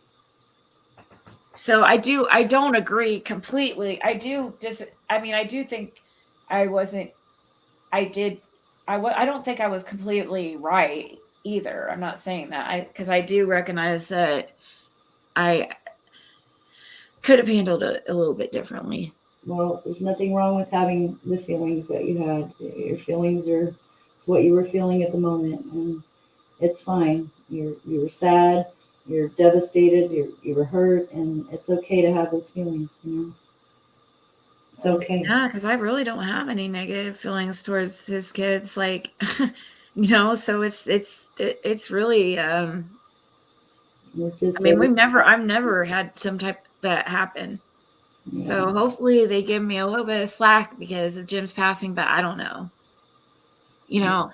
So I don't agree completely. I mean I do think I wasn't I did I don't think I was completely right either. I'm not saying that. Cuz I do recognize that I could have handled it a little bit differently.
Well, there's nothing wrong with having the feelings that you had. Your feelings are it's what you were feeling at the moment, and it's fine. You were sad, you're devastated, you were hurt, and it's okay to have those feelings. You know, it's okay.
Yeah, because I really don't have any negative feelings towards his kids, like, so it's really,
It's just
I mean,
every
I've never had some type that happen.
yeah.
So hopefully they give me a little bit of slack because of Jim's passing, but I don't know.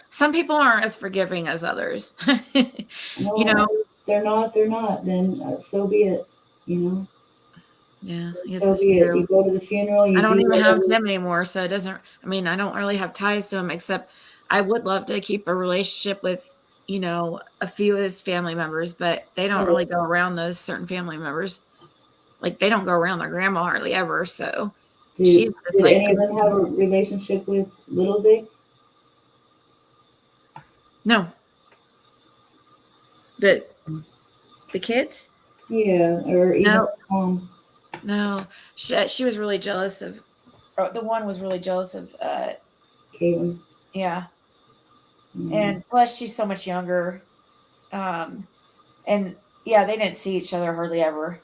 Some people aren't as forgiving as others. you
No,
know,
they're not. They're not. Then so be it. You know,
yeah, I guess
so
that's
be it.
true.
You go to the funeral.
I
You
don't
do
even have
whatever.
Jim anymore, so it doesn't. I mean, I don't really have ties to him except I would love to keep a relationship with, a few of his family members, but they don't
Right.
really go around those certain family members. Like they don't go around their grandma hardly ever. So she's just
Did
like,
any of them have a relationship with Little Zig?
no, the the kids,
Yeah, or even
no,
mom,
no. She was really jealous of. Or the one was really jealous of.
Caitlin.
Yeah,
Mm.
and plus she's so much younger. Um, and yeah, they didn't see each other hardly ever.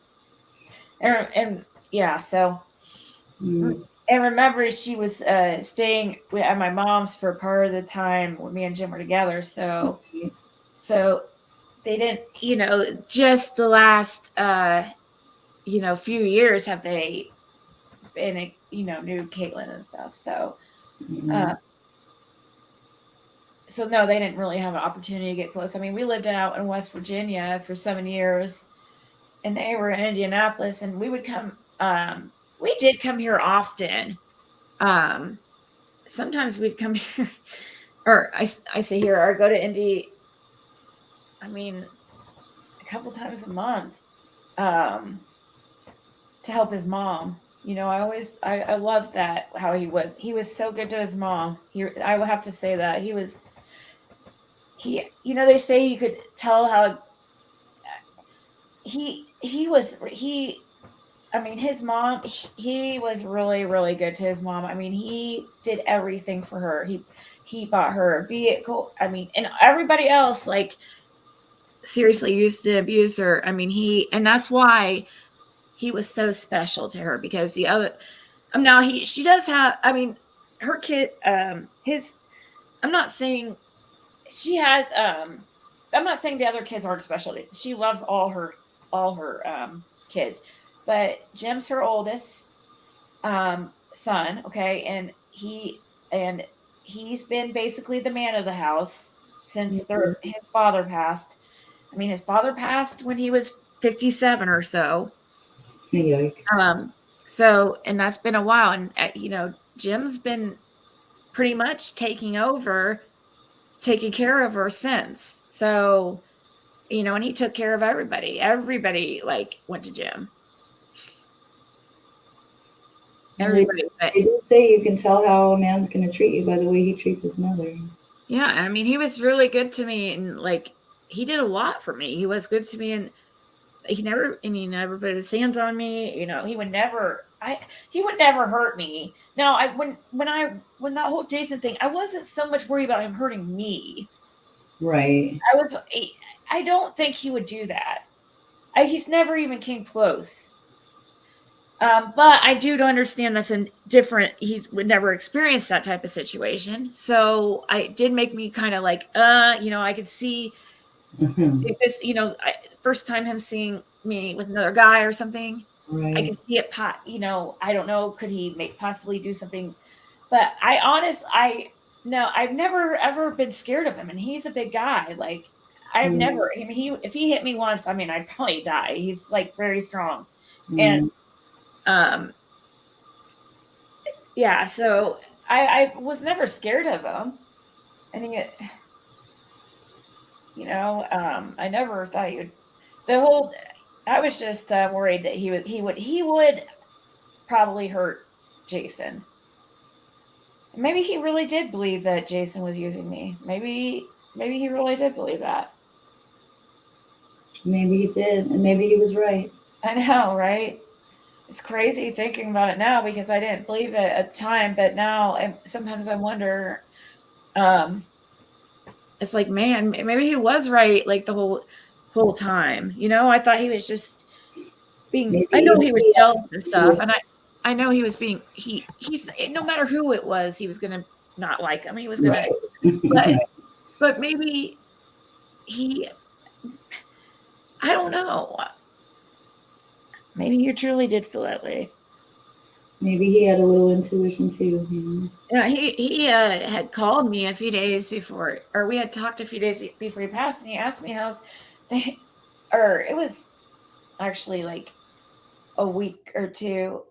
And yeah, so
Mm.
and remember she was staying at my mom's for part of the time when me and Jim were together. So they didn't, just the last few years have they been knew Caitlin and stuff. Uh
Mm.
so no, they didn't really have an opportunity to get close. I mean, we lived out in West Virginia for 7 years and they were in Indianapolis and we did come here often. Um Sometimes we'd come here or I say here or go to Indy, I mean, a couple times a month, um, to help his mom. I loved that how he was so good to his mom. I will have to say that they say you could tell how he was he I mean, his mom, he was really, really good to his mom. I mean, he did everything for her. He bought her a vehicle. I mean, and everybody else, like, seriously used to abuse her. I mean, and that's why he was so special to her because the other, now she does have, I mean, her kid, I'm not saying she has, I'm not saying the other kids aren't special. She loves all her, kids, but Jim's her oldest son, okay, and he's been basically the man of the house since
Mhm.
his father passed. I mean, his father passed when he was 57 or so.
Yikes.
So, and that's been a while. And, Jim's been pretty much taking care of her since. So, and he took care of everybody. Everybody like went to Jim.
And they
Everybody. But
did say you can tell how a man's going to treat you by the way he treats his mother.
yeah, I mean, he was really good to me, and like he did a lot for me. He was good to me, and he never put his hands on me. He would never. He would never hurt me. Now, when that whole Jason thing, I wasn't so much worried about him hurting me.
Right.
I don't think he would do that. He's never even came close. But I do understand that's a different. He would never experience that type of situation, so it did make me kind of like, I could see if this, first time him seeing me with another guy or something. I
Right.
could see it. I don't know. Could he possibly do something? But no, I've never ever been scared of him, and he's a big guy. Like I've never. I mean, if he hit me once, I mean, I'd probably die. He's like very strong, and
Mm.
um, yeah. So I was never scared of him. I think I never thought he would. The whole. I was just worried that he would probably hurt Jason. Maybe he really did believe that Jason was using me. Maybe he really did believe that.
Maybe he did, and maybe he was right.
I know, right? It's crazy thinking about it now because I didn't believe it at the time, but now sometimes I wonder. Um, it's like, man, maybe he was right, like the whole time. I thought he was just being.
Maybe
I know
even
he was
he
jealous
has
and stuff,
intuition.
and I know he was being. He's no matter who it was, he was gonna not like him. He was gonna,
Right.
but
Right.
but maybe he. I don't know. Maybe you truly did feel that way.
Maybe he had a little intuition too.
Yeah, he had called me a few days before, or we had talked a few days before he passed, and he asked me how's they, or it was actually like a week or two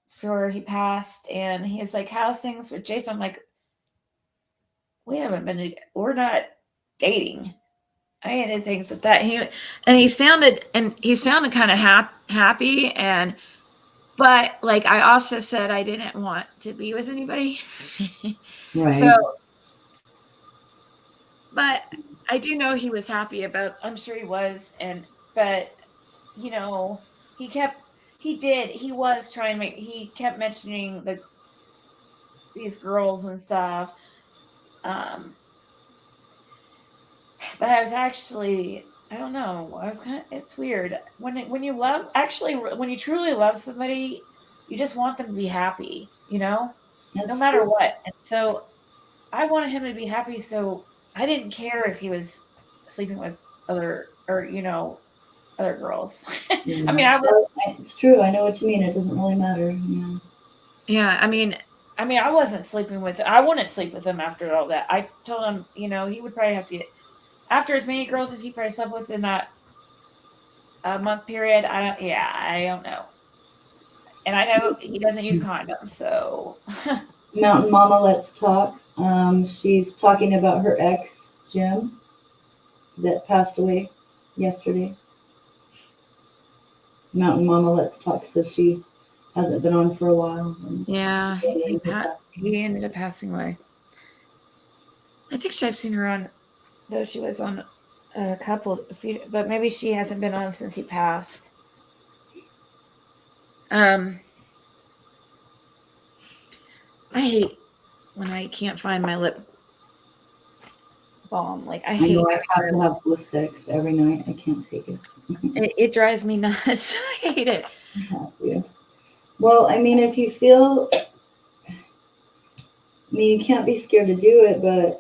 before he passed, and he was like, "How's things with Jason?" I'm like, we're not dating. I had things with that. He sounded kind of happy, but like I also said, I didn't want to be with anybody. So,
Right.
but I do know he was happy about. I'm sure he was, but he kept. He was trying to make. He kept mentioning these girls and stuff. Um, but I was actually. I don't know. I was kind of. It's weird when you love. Actually, when you truly love somebody, you just want them to be happy. No
That's
matter
true.
what. And so I wanted him to be happy, so I didn't care if he was sleeping with other girls. I
Yeah.
mean, I was,
Well, it's true. I know what you mean. It doesn't really matter. Yeah.
yeah, I mean, I wasn't sleeping with, I wouldn't sleep with him after all that. I told him, he would probably have to get, after as many girls as he probably slept with in that month period. I don't know. And I know he doesn't use condoms, so.
Mountain Mama, let's talk. She's talking about her ex, Jim, that passed away yesterday. Mountain Mama, let's talk. So she hasn't been on for a while. And
Yeah,
she's wondering who passed.
he ended up passing away. I think I've seen her on, though she was on a few, but maybe she hasn't been on since he passed. Um, I hate when I can't find my lip balm. Like I
I
hate
know I have to
that.
have Blistex every night. I can't take it.
It drives me nuts. I hate it.
I have to. Well, I mean, if you feel, I mean, you can't be scared to do it, but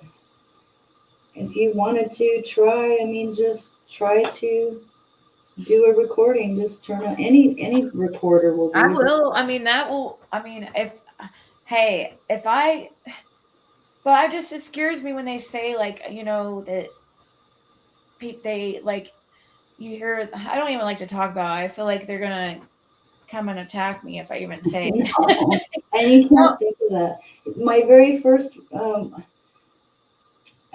if you wanted to try, I mean, just try to do a recording. Just turn on any recorder will
I
do.
will. I mean, that will. I mean, if hey, if I But it scares me when they say, like, you know, that they, like, you hear, I don't even like to talk about it. I feel like they're going to come and attack me if I even say it.
No, and you
No.
can't think of that. My very first,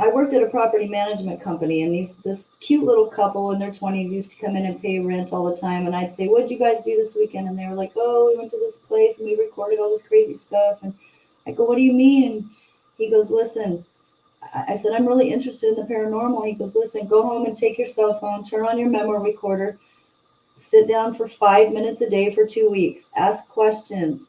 I worked at a property management company, and this cute little couple in their 20s used to come in and pay rent all the time. And I'd say, "What'd you guys do this weekend?" And they were like, "Oh, we went to this place and we recorded all this crazy stuff." And I go, "What do you mean?" And he goes, "Listen." I said, "I'm really interested in the paranormal." He goes, "Listen, go home and take your cell phone, turn on your memo recorder, sit down for 5 minutes a day for 2 weeks, ask questions,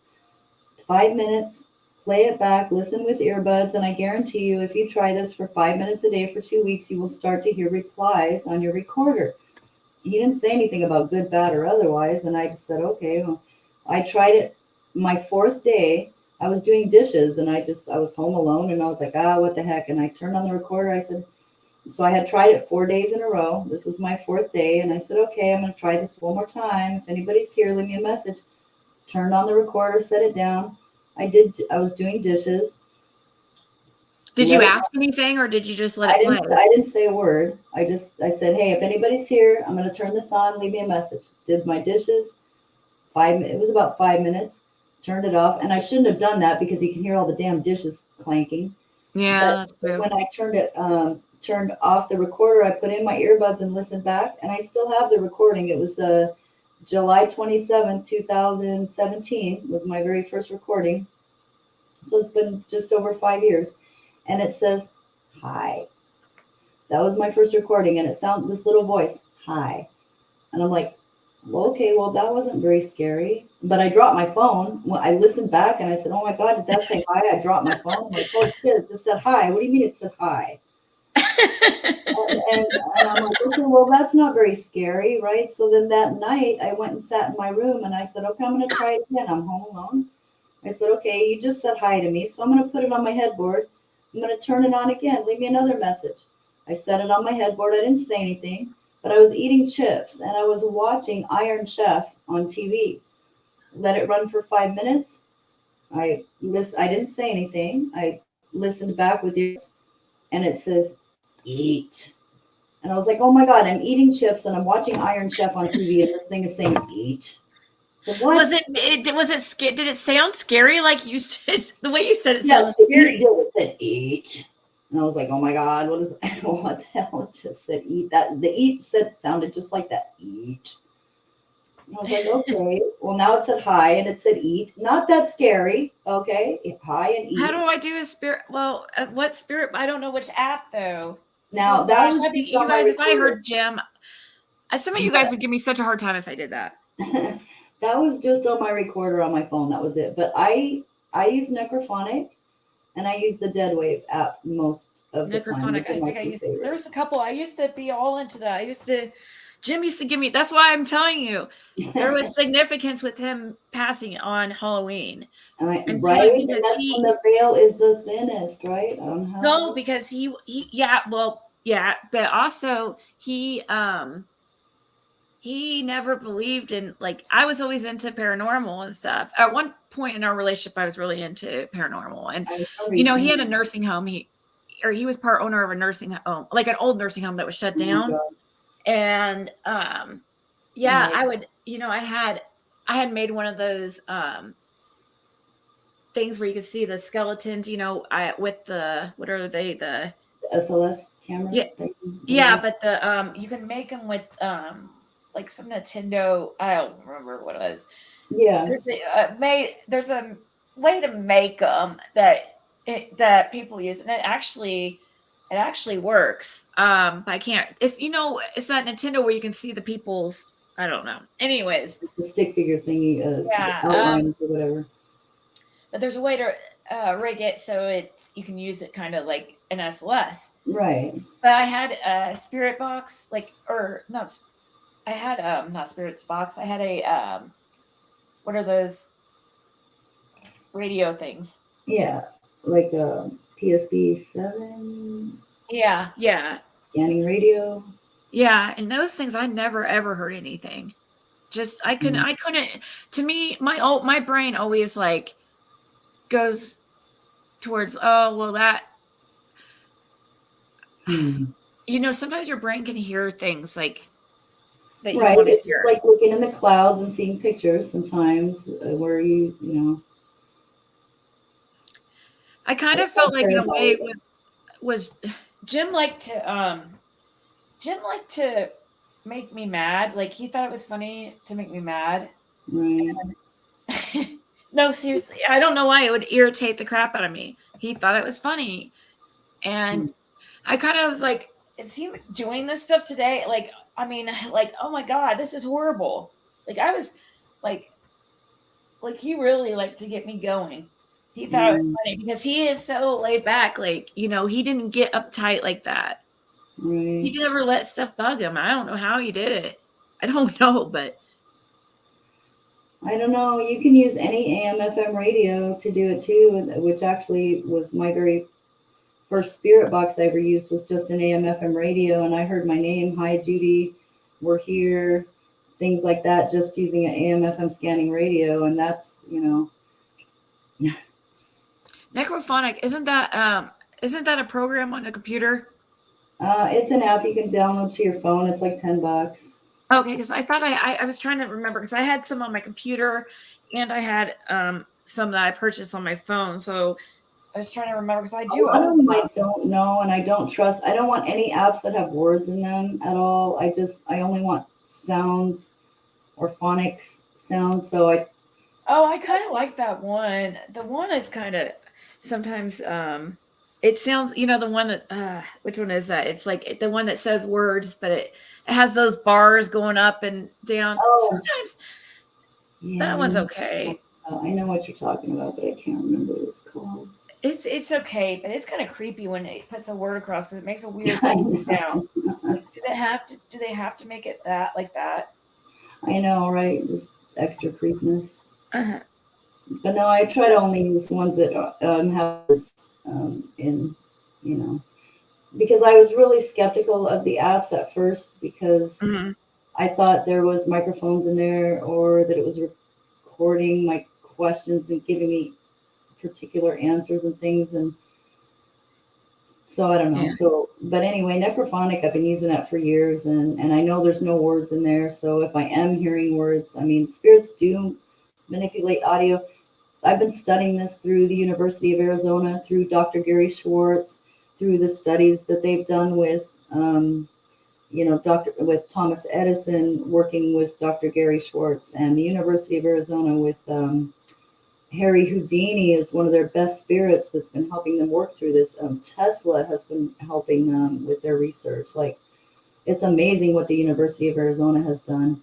5 minutes, play it back, listen with earbuds, and I guarantee you, if you try this for 5 minutes a day for 2 weeks, you will start to hear replies on your recorder." He didn't say anything about good, bad, or otherwise, and I just said, "Okay." Well, I tried it my fourth day. I was doing dishes, and I was home alone, and I was like, what the heck? And I turned on the recorder. I said, so I had tried it 4 days in a row. This was my fourth day, and I said, "Okay, I'm going to try this one more time. If anybody's here, leave me a message." Turned on the recorder, set it down. I was doing dishes.
Did you ask anything, or did you just let it play?
I didn't say a word. I said, "Hey, if anybody's here, I'm going to turn this on. Leave me a message." Did my dishes. It was about 5 minutes. Turned it off, and I shouldn't have done that because you can hear all the damn dishes clanking.
Yeah, that's true.
When I turned off the recorder, I put in my earbuds and listened back, and I still have the recording. It was July 27th, 2017 was my very first recording. So it's been just over 5 years. And it says, "Hi." That was my first recording, and it sounds this little voice, "Hi." And I'm like, well, okay, well, that wasn't very scary. But I dropped my phone. Well, I listened back, and I said, "Oh my God, did that say hi?" I dropped my phone. I'm like, "Oh shit, it just said hi." "What do you mean it said hi?" And I'm like, "Okay, well, that's not very scary, right?" So then that night, I went and sat in my room, and I said, "Okay, I'm going to try it again. I'm home alone." I said, "Okay, you just said hi to me, so I'm going to put it on my headboard. I'm going to turn it on again. Leave me another message." I set it on my headboard. I didn't say anything, but I was eating chips, and I was watching Iron Chef on TV. Let it run for 5 minutes. I didn't say anything. I listened back with you, and it says, "Eat." And I was like, "Oh my God, I'm eating chips and I'm watching Iron Chef on TV, and this thing is saying eat." So what?
Was it did it sound scary like you said? The way you said it
Yeah,
sounds scary.
it said eat. And I was like, "Oh my God, what the hell?" It just said eat. The eat sounded just like that. Eat. And I was like, "Okay." Well, now it said hi and it said eat. Not that scary. Okay. Hi and eat.
How do I do a spirit? Well, what spirit? I don't know which app though.
Now
Oh
that
gosh,
was
I'd be,
just
you
on my
guys. If I
recorder.
heard Jim, some of you guys would give me such a hard time if I did that.
That was just on my recorder on my phone. That was it. But I use Necrophonic, and I use the Dead Wave app most of the time.
Necrophonic.
Those
I
are my
think I
two
used.
favorites.
There's a couple. I used to be all into that. Jim used to give me. That's why I'm telling you, there was significance with him passing on Halloween.
Right,
I'm telling
right?
you,
And
because
that's when the veil is the thinnest, right? On
no,
Halloween.
because yeah, well, yeah, but also he never believed in, like, I was always into paranormal and stuff. At one point in our relationship, I was really into paranormal, and
I remember
he
saying,
had a nursing home. He was part owner of a nursing home, like an old nursing home that was shut
"Oh my
down.
God."
And yeah,
Right.
I would, I had made one of those things where you could see the skeletons, I with the what are they the
The SLS camera
yeah
thing.
yeah,
Whatever.
but the you can make them with like some Nintendo. I don't remember what it was.
Yeah.
There's a way to make them that people use, and it actually works. But I can't. It's that Nintendo where you can see the people's. I don't know. Anyways,
The stick figure thingy, the
yeah.
outlines or whatever.
But there's a way to rig it so you can use it kind of like an SLS.
Right.
But I had a spirit box, like, or not. I had not spirits box. I had a what are those radio things?
Yeah. Like PSB 7
Yeah, yeah,
scanning radio.
yeah. And those things, I never ever heard anything. Just I couldn't.
Mm.
I couldn't. To me, my brain always like goes towards, oh well, you know, sometimes your brain can hear things like that you
Right.
want to
It's just
hear.
like looking in the clouds and seeing pictures sometimes where you know.
I kind of
It's not
felt like in
fair
a
about
way
it.
it was Jim liked to make me mad. Like he thought it was funny to make me mad.
Right.
No, seriously, I don't know why it would irritate the crap out of me. He thought it was funny, and I kind of was like, "Is he doing this stuff today?" Like, I mean, like, oh my god, this is horrible. Like, I was like, he really liked to get me going. He thought it was
Mm,
funny because he is so laid back. Like, you know, he didn't get uptight like that. He
right.
never let stuff bug him. I don't know how he did it. I don't know, but
I don't know. You can use any AM FM radio to do it too, which actually was my very first spirit box I ever used was just an AM FM radio, and I heard my name, "Hi Judy, we're here," things like that, just using an AM FM scanning radio, and that's
necrophonic isn't that a program on a computer?
it's an app you can download to your phone. It's like $10.
Okay, because I thought I was trying to remember because I had some on my computer and I had some that I purchased on my phone. So I was trying to remember because I
A
do
lot
own
of them I
some.
don't know and I don't trust. I don't want any apps that have words in them at all. I only want sounds or phonics sounds. So
Oh, I kind of like that one. The one is kind of sometimes it sounds, you know, the one that which one is that? It's like the one that says words, but it has those bars going up and down.
oh
Sometimes
yeah,
that one's okay.
I know what you're talking about, but I can't remember what it's called.
It's okay, but it's kind of creepy when it puts a word across because it makes a weird
I
beeping
know.
sound. Like, do they have to make it that like that?
I know, right? Just extra creepiness.
Uh-huh.
But no, I try to only use ones that have words in, you know, because I was really skeptical of the apps at first because
Hmm.
I thought there was microphones in there or that it was recording my questions and giving me particular answers and things. And so I don't know.
Yeah.
So, but anyway, Necrophonic, I've been using that for years and I know there's no words in there. So if I am hearing words, I mean, spirits do manipulate audio. I've been studying this through the University of Arizona, through Dr. Gary Schwartz, through the studies that they've done with, with Thomas Edison, working with Dr. Gary Schwartz, and the University of Arizona with Harry Houdini is one of their best spirits that's been helping them work through this. Tesla has been helping them with their research. Like, it's amazing what the University of Arizona has done.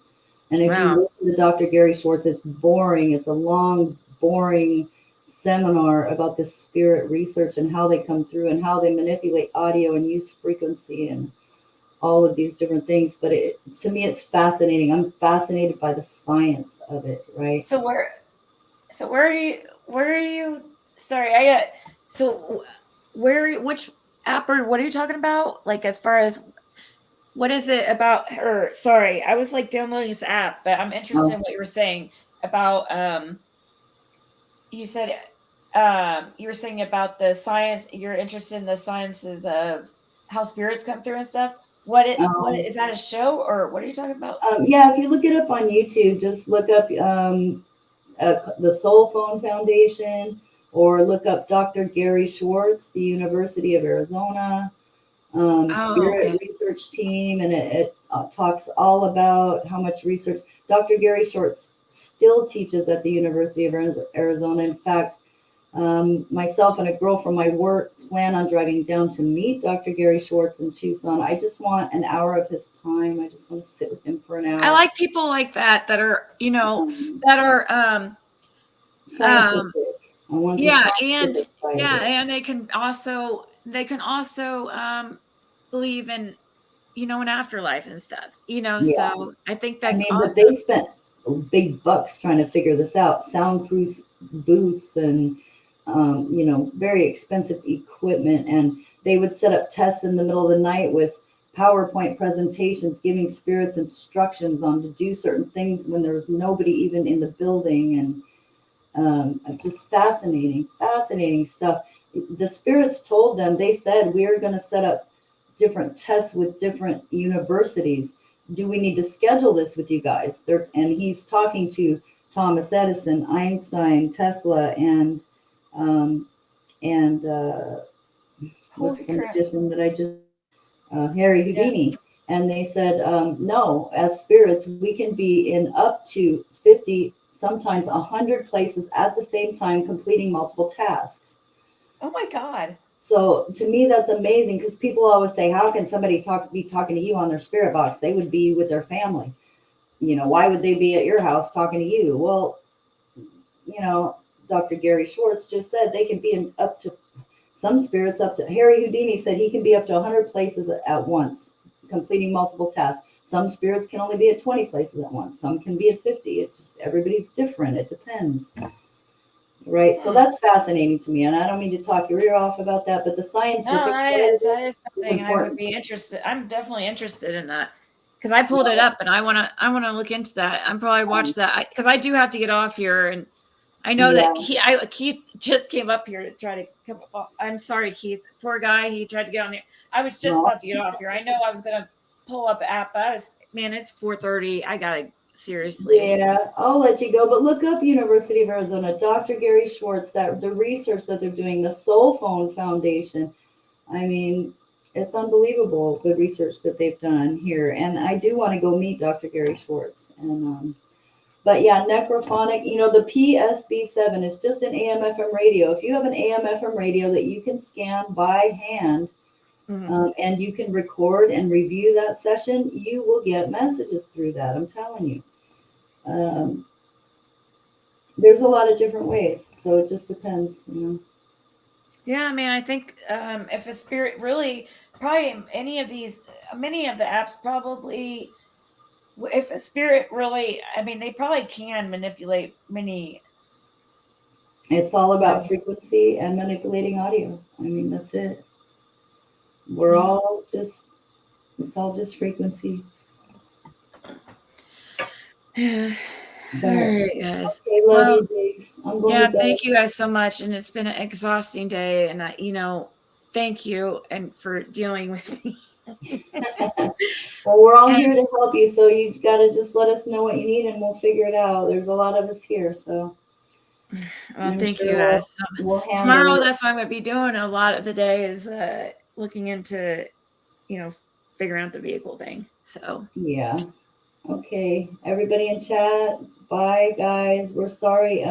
And if you
Wow.
listen to Dr. Gary Schwartz, it's boring. It's a long, boring seminar about the spirit research and how they come through and how they manipulate audio and use frequency and all of these different things. But to me, it's fascinating. I'm fascinated by the science of it, right?
So where are you sorry, I got so which app or what are you talking about? Like as far as what is it about her? Sorry, I was like downloading this app, but I'm interested in
Oh,
what you were saying about you said you were saying about the science, you're interested in the sciences of how spirits come through and stuff. What
um,
is that a show or what are you talking about?
yeah, if you look it up on YouTube, just look up the Soul Phone Foundation or look up Dr. Gary Schwartz, the University of Arizona
Oh,
Spirit
okay.
Research Team, and it talks all about how much research. Dr. Gary Schwartz still teaches at the University of Arizona. In fact, myself and a girl from my work plan on driving down to meet Dr. Gary Schwartz in Tucson. I just want an hour of his time. I just want to sit with him for an
I
hour.
like people like that that are, you know, that are
Scientific.
um
I want the
yeah, and
scientific side of
yeah,
it.
and they can also believe in, you know, an afterlife and stuff. You know,
Yeah.
so I think
I
that's
mean, but they
awesome.
spent big bucks trying to figure this out. Soundproof booths and, very expensive equipment. And they would set up tests in the middle of the night with PowerPoint presentations, giving spirits instructions on to do certain things when there was nobody even in the building. And just fascinating, fascinating stuff. The spirits told them, they said, we are going to set up different tests with different universities. Do we need to schedule this with you guys? And he's talking to Thomas Edison, Einstein, Tesla, and what's
Holy
the
crap.
magician that I just Harry Houdini. And they said, no, as spirits, we can be in up to 50, sometimes 100 places at the same time, completing multiple tasks.
Oh my God.
So to me, that's amazing, because people always say, how can somebody be talking to you on their spirit box? They would be with their family. Why would they be at your house talking to you? Well, Dr. Gary Schwartz just said they can be in up to, some spirits up to, Harry Houdini said he can be up to 100 places at once, completing multiple tasks. Some spirits can only be at 20 places at once. Some can be at 50. It's just, everybody's different. It depends. Right. So that's fascinating to me. And I don't mean to talk your ear off about that, but the scientific
No, that is something I would
important.
be interested. I'm definitely interested in that, because I pulled it up and I want to look into that. I'm probably watch that, because I do have to get off here, and I know that Keith just came up here to try to come up. I'm sorry, Keith. Poor guy. He tried to get on there. I was just about to get off here. I know I was going to pull up the app. Man, it's 4:30. I got to seriously.
Yeah, I'll let you go. But look up University of Arizona, Dr. Gary Schwartz, that the research that they're doing, the Soul Phone Foundation. I mean, it's unbelievable, the research that they've done here. And I do want to go meet Dr. Gary Schwartz. And but yeah, necrophonic, the PSB7 is just an AM/FM radio. If you have an AM/FM radio that you can scan by hand, and you can record and review that session, you will get messages through that. I'm telling you. There's a lot of different ways, so it just depends.
Yeah, I mean, I think if a spirit really, probably many of the apps probably, if a spirit really, I mean, they probably can manipulate many.
It's all about frequency and manipulating audio. I mean, that's it. We're all just, it's all just frequency.
Yeah. All right, guys.
Okay, love you, Diggs. I'm going to bed.
Thank you guys so much. And it's been an exhausting day. And thank you and for dealing with me.
Well, we're all here to help you. So you got to just let us know what you need and we'll figure it out. There's a lot of us here. So.
Well, thank you guys. Tomorrow, that's what I'm going to be doing. A lot of the day is looking into, figuring out the vehicle thing. So.
Yeah. Okay. Everybody in chat. Bye, guys. We're sorry.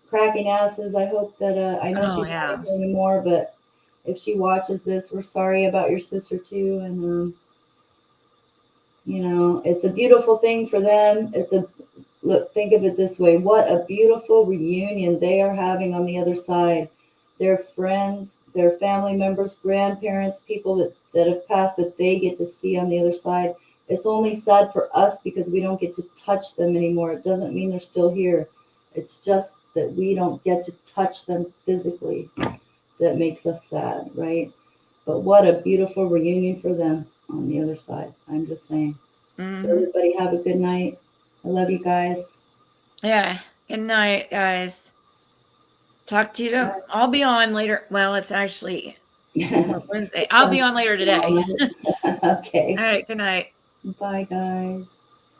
Cracking asses. I hope that I know she's not here anymore, but if she watches this, we're sorry about your sister too. And it's a beautiful thing for them. Look, think of it this way. What a beautiful reunion they are having on the other side. Their friends, their family members, grandparents, people that have passed that they get to see on the other side. It's only sad for us because we don't get to touch them anymore. It doesn't mean they're still here. It's just that we don't get to touch them physically. That makes us sad, right? But what a beautiful reunion for them on the other side. I'm just saying. So everybody have a good night. I love you guys.
Yeah. Good night, guys. Talk to you. I'll be on later. Well, it's actually Wednesday. I'll be on later today.
Okay.
All right. Good night.
Bye, guys.